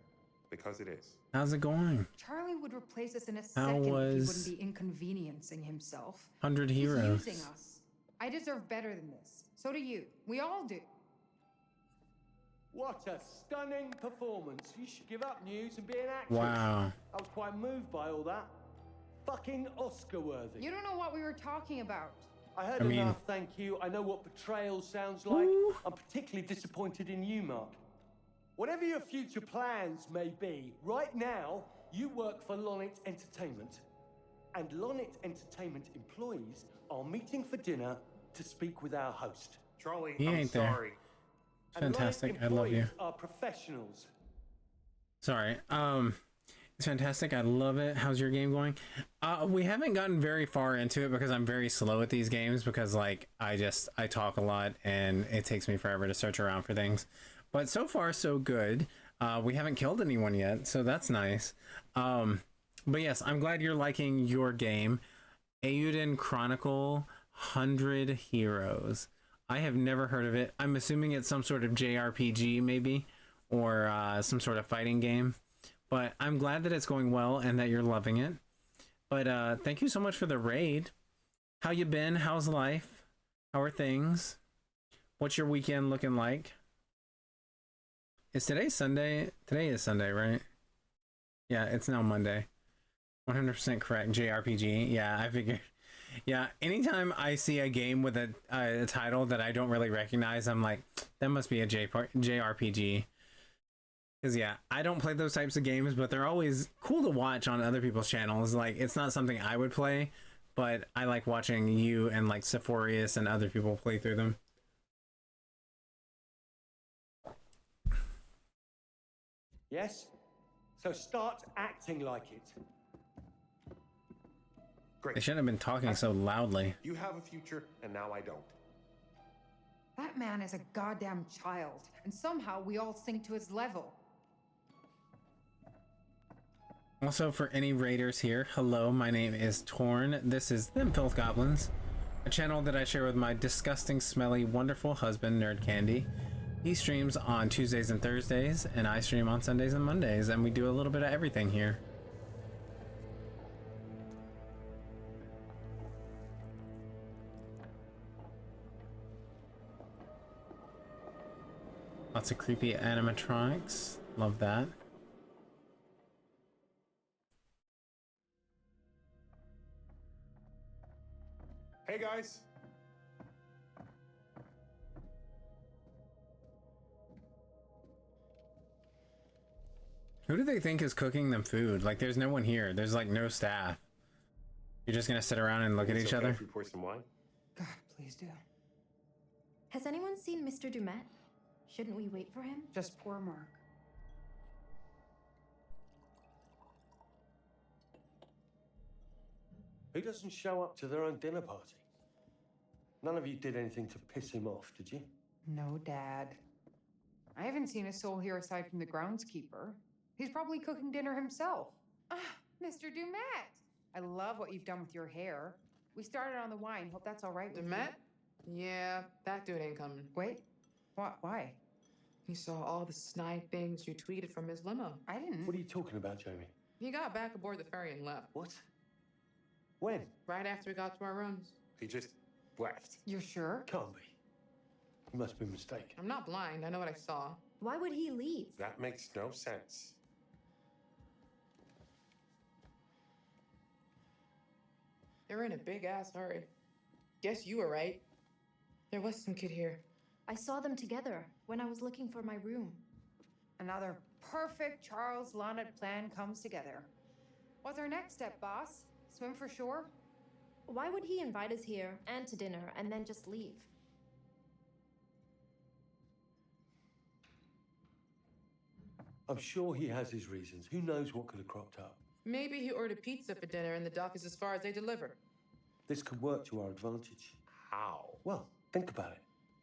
Because it is. How's it going? Charlie would replace us in a How second if he was wouldn't be inconveniencing himself. 100 He's Heroes? using us. I deserve better than this. So do you. We all do. What a stunning performance. You should give up news and be an actress. Wow. I was quite moved by all that. Fucking Oscar worthy. You don't know what we were talking about. I heard enough, thank you. I know what betrayal sounds like. I'm particularly disappointed in you, Mark. Whatever your future plans may be, right now, you work for Lonnet Entertainment. And Lonnet Entertainment employees are meeting for dinner to speak with our host. Charlie, He ain't there. Fantastic. I love you. Employees are professionals. Sorry. It's fantastic. I love it. How's your game going? We haven't gotten very far into it because I'm very slow at these games because like I talk a lot and it takes me forever to search around for things. But so far so good. We haven't killed anyone yet, so that's nice. But yes, I'm glad you're liking your game. Eiyuden Chronicle 100 Heroes. I have never heard of it. I'm assuming it's some sort of JRPG maybe, or some sort of fighting game. But I'm glad that it's going well and that you're loving it. But thank you so much for the raid. How you been? How's life? How are things? What's your weekend looking like? Is today Sunday? Today is Sunday, right? Yeah, it's now Monday. 100% correct. JRPG. Yeah, I figured. Yeah, anytime I see a game with a title that I don't really recognize, I'm like, that must be a JRPG. Because, yeah, I don't play those types of games, but they're always cool to watch on other people's channels. Like, it's not something I would play, but I like watching you and, like, Sephorius and other people play through them. Yes? So start acting like it. They shouldn't have been talking so loudly. You have a future, and now I don't. That man is a goddamn child, and somehow we all sink to his level. Also, for any raiders here, hello, my name is Torn. This is Them Filth Goblins, a channel that I share with my disgusting, smelly, wonderful husband, Nerd Candy. He streams on Tuesdays and Thursdays, and I stream on Sundays and Mondays, and we do a little bit of everything here. Lots of creepy animatronics. Love that. Hey guys. Who do they think is cooking them food? Like, there's no one here. There's like no staff. You're just gonna sit around and look at each other? If we pour some wine? God, please do. Has anyone seen Mr. Dumet? Shouldn't we wait for him? Just poor Mark. Who doesn't show up to their own dinner party? None of you did anything to piss him off, did you? No, Dad. I haven't seen a soul here aside from the groundskeeper. He's probably cooking dinner himself. Ah, Mr. Dumet! I love what you've done with your hair. We started on the wine. Hope that's all right with Dumet? Yeah, that dude ain't coming. Wait, what? Why? He saw all the snide things you tweeted from his limo. I didn't. What are you talking about, Jamie? He got back aboard the ferry and left. What? When? Right after we got to our rooms. He just left. You're sure? Can't be. You must be mistaken. I'm not blind. I know what I saw. Why would he leave? That makes no sense. They're in a big-ass hurry. Guess you were right. There was some kid here. I saw them together when I was looking for my room. Another perfect Charles Lonnet plan comes together. What's our next step, boss? Swim for shore? Why would he invite us here and to dinner and then just leave? I'm sure he has his reasons. Who knows what could have cropped up? Maybe he ordered pizza for dinner and the dock is as far as they deliver. This could work to our advantage. How? Well, think about it.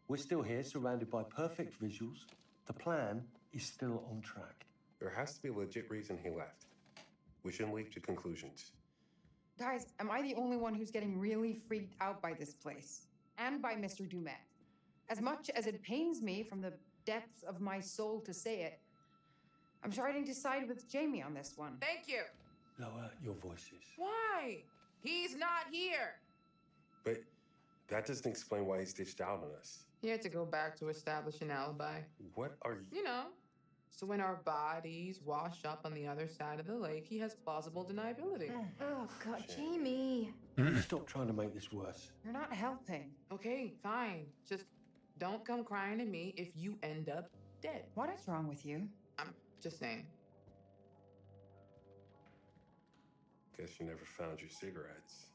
We're still here, surrounded by perfect visuals. The plan is still on track. There has to be a legit reason he left. We shouldn't leap to conclusions. Guys, am I the only one who's getting really freaked out by this place? And by Mr. Dumet? As much as it pains me from the depths of my soul to say it, I'm starting to side with Jamie on this one. Thank you. Lower your voices. Why? He's not here. But that doesn't explain why he stitched out on us. He had to go back to establish an alibi. What are you? You know. So when our bodies wash up on the other side of the lake, he has plausible deniability. Oh, God, Jamie. Stop trying to make this worse. You're not helping. Okay, fine. Just don't come crying to me if you end up dead. What is wrong with you? I'm just saying. Guess you never found your cigarettes.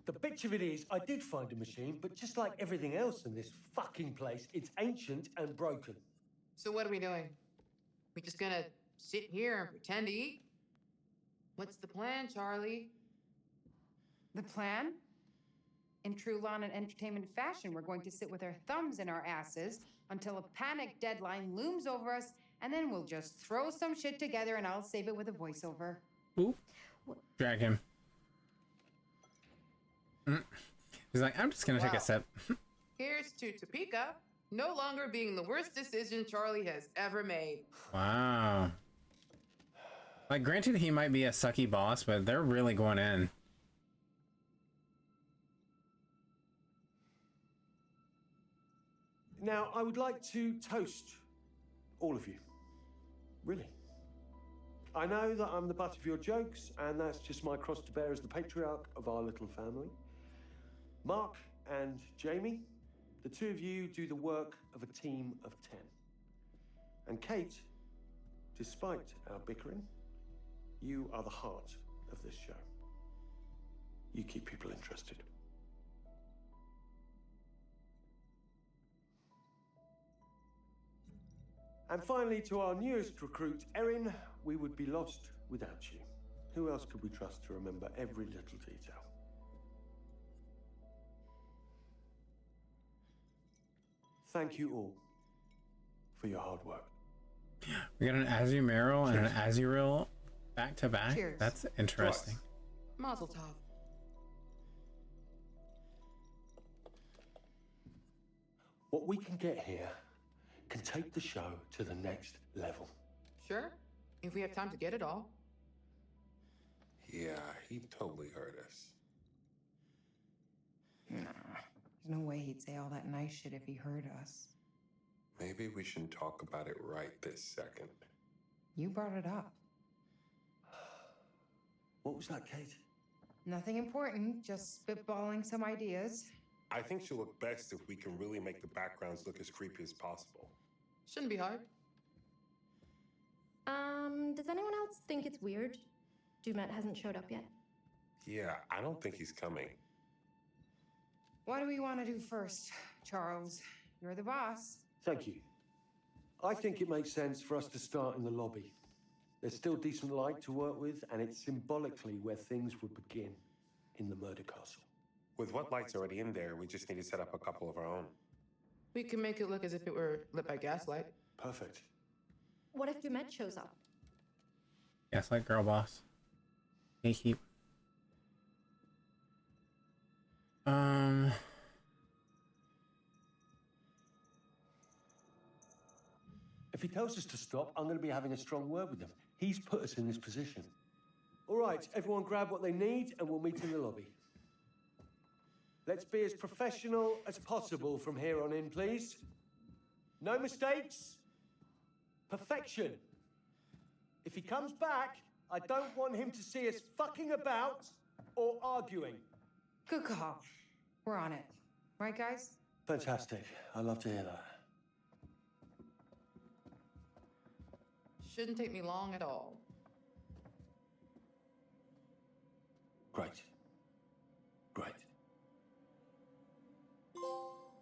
The bitch of it is, I did find a machine, but just like everything else in this fucking place, it's ancient and broken. So what are we doing? We just gonna sit here and pretend to eat? What's the plan, Charlie? The plan? In true Lonnet Entertainment fashion, we're going to sit with our thumbs in our asses until a panic deadline looms over us, and then we'll just throw some shit together and I'll save it with a voiceover. Ooh. Drag him. He's like, I'm just gonna take a sip. Here's to Topeka. No longer being the worst decision Charlie has ever made. Wow. Like, granted, he might be a sucky boss, but they're really going in. Now, I would like to toast all of you. Really. I know that I'm the butt of your jokes, and that's just my cross to bear as the patriarch of our little family. Mark and Jamie, the two of you do the work of a team of 10. And Kate, despite our bickering, you are the heart of this show. You keep people interested. And finally, to our newest recruit, Erin, we would be lost without you. Who else could we trust to remember every little detail? Thank you all for your hard work. We got an Azumarill and an Azurill back to back. Cheers. That's interesting. Mazel tov. What we can get here can take the show to the next level. Sure, if we have time to get it all. Yeah, he totally heard us. Nah, there's no way he'd say all that nice shit if he heard us. Maybe we shouldn't talk about it right this second. You brought it up. What was that, Kate? Nothing important, just spitballing some ideas. I think she'll look best if we can really make the backgrounds look as creepy as possible. Shouldn't be hard. Does anyone else think it's weird? Dumet hasn't showed up yet. Yeah, I don't think he's coming. What do we want to do first, Charles? You're the boss. Thank you. I think it makes sense for us to start in the lobby. There's still decent light to work with, and it's symbolically where things would begin in the murder castle. With what lights already in there, we just need to set up a couple of our own. We can make it look as if it were lit by gaslight. Perfect. What if Dumet shows up? Gaslight girl boss. Gatekeep. If he tells us to stop, I'm going to be having a strong word with him. He's put us in this position. All right, everyone grab what they need, and we'll meet in the lobby. Let's be as professional as possible from here on in, please. No mistakes. Perfection. If he comes back, I don't want him to see us fucking about or arguing. Good call. We're on it. Right, guys? Fantastic. I love to hear that. Shouldn't take me long at all. Great. Great.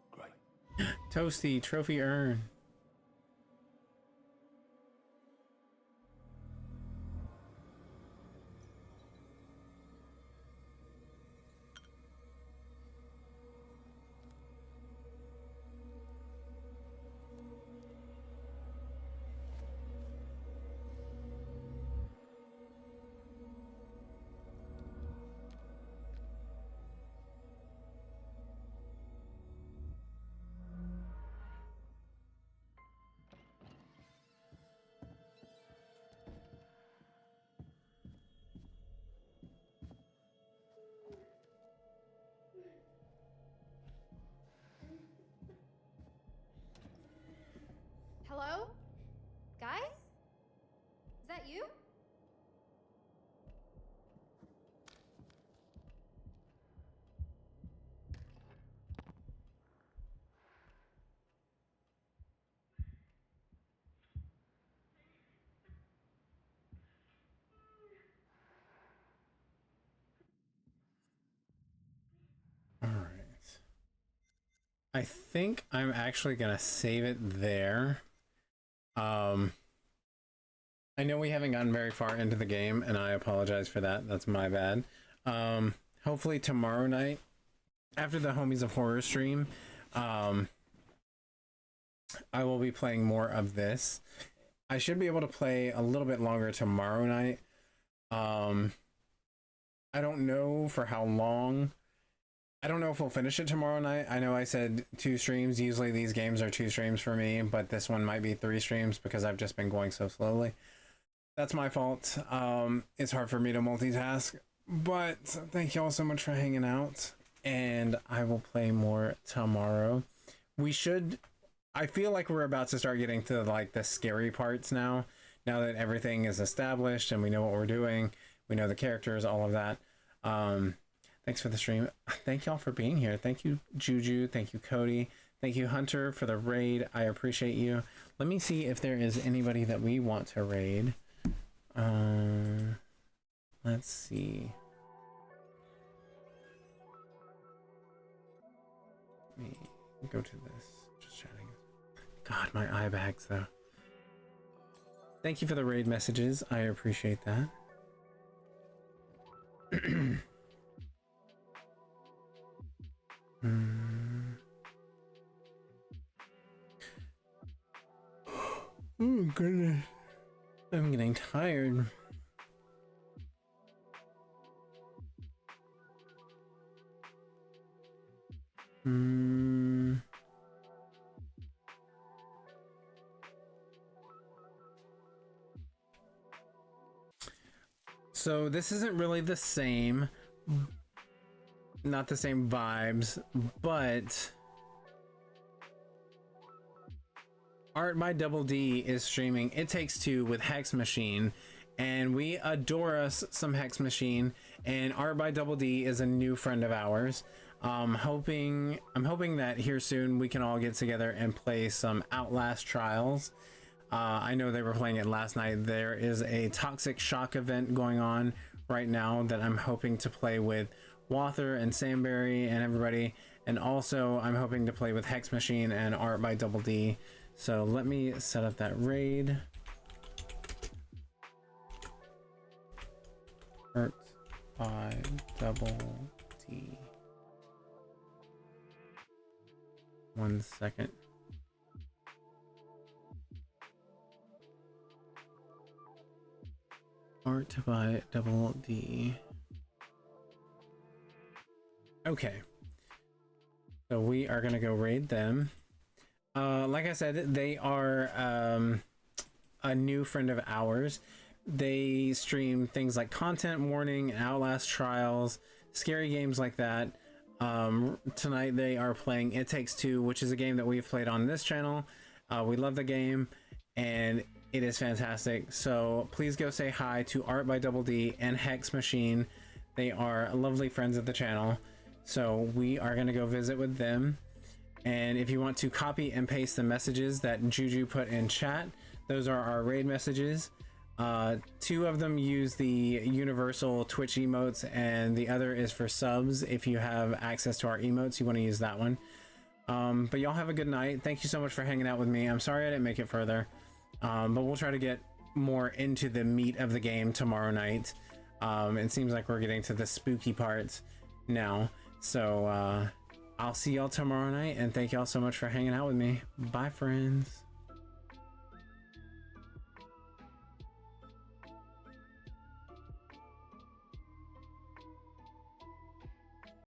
Great. Toasty trophy urn. Hello? Guys? Is that you? All right. I think I'm actually gonna save it there. I know we haven't gotten very far into the game, and I apologize for that. That's my bad. Hopefully tomorrow night, after the Homies of Horror stream, I will be playing more of this. I should be able to play a little bit longer tomorrow night. I don't know for how long. I don't know if we'll finish it tomorrow night. I know I said 2 streams. Usually these games are 2 streams for me, but this one might be 3 streams because I've just been going so slowly. That's my fault. It's hard for me to multitask, but thank you all so much for hanging out, and I will play more tomorrow. I feel like we're about to start getting to like the scary parts now that everything is established and we know what we're doing, we know the characters, all of that. Thanks for the stream. Thank y'all for being here. Thank you, Juju. Thank you, Cody. Thank you, Hunter, for the raid. I appreciate you. Let me see if there is anybody that we want to raid. Let's see. Let me go to this. Just chatting. God, my eye bags though. Thank you for the raid messages. I appreciate that. Oh goodness, I'm getting tired. So this isn't really the same, not the same vibes, but Art by Double D is streaming It Takes Two with Hex Machine, and we adore us some Hex Machine, and Art by Double D is a new friend of ours. I'm hoping that here soon we can all get together and play some Outlast Trials. I know they were playing it last night. There is a Toxic Shock event going on right now that I'm hoping to play with Wather and Samberry and everybody, and also I'm hoping to play with Hex Machine and Art by Double D. So let me set up that raid. Art by Double D. 1 second. Art by Double D. Okay. So we are gonna go raid them. Like I said, they are a new friend of ours. They stream things like Content Warning, Outlast Trials, scary games like that. Tonight they are playing It Takes Two, which is a game that we've played on this channel. We love the game, and it is fantastic. So please go say hi to Art by Double D and Hex Machine. They are lovely friends of the channel. So we are going to go visit with them. And if you want to copy and paste the messages that Juju put in chat, those are our raid messages. 2 of them use the universal Twitch emotes, and the other is for subs. If you have access to our emotes, you want to use that one. But y'all have a good night. Thank you so much for hanging out with me. I'm sorry I didn't make it further, but we'll try to get more into the meat of the game tomorrow night. It seems like we're getting to the spooky parts now. So I'll see y'all tomorrow night, and thank y'all so much for hanging out with me. Bye, friends.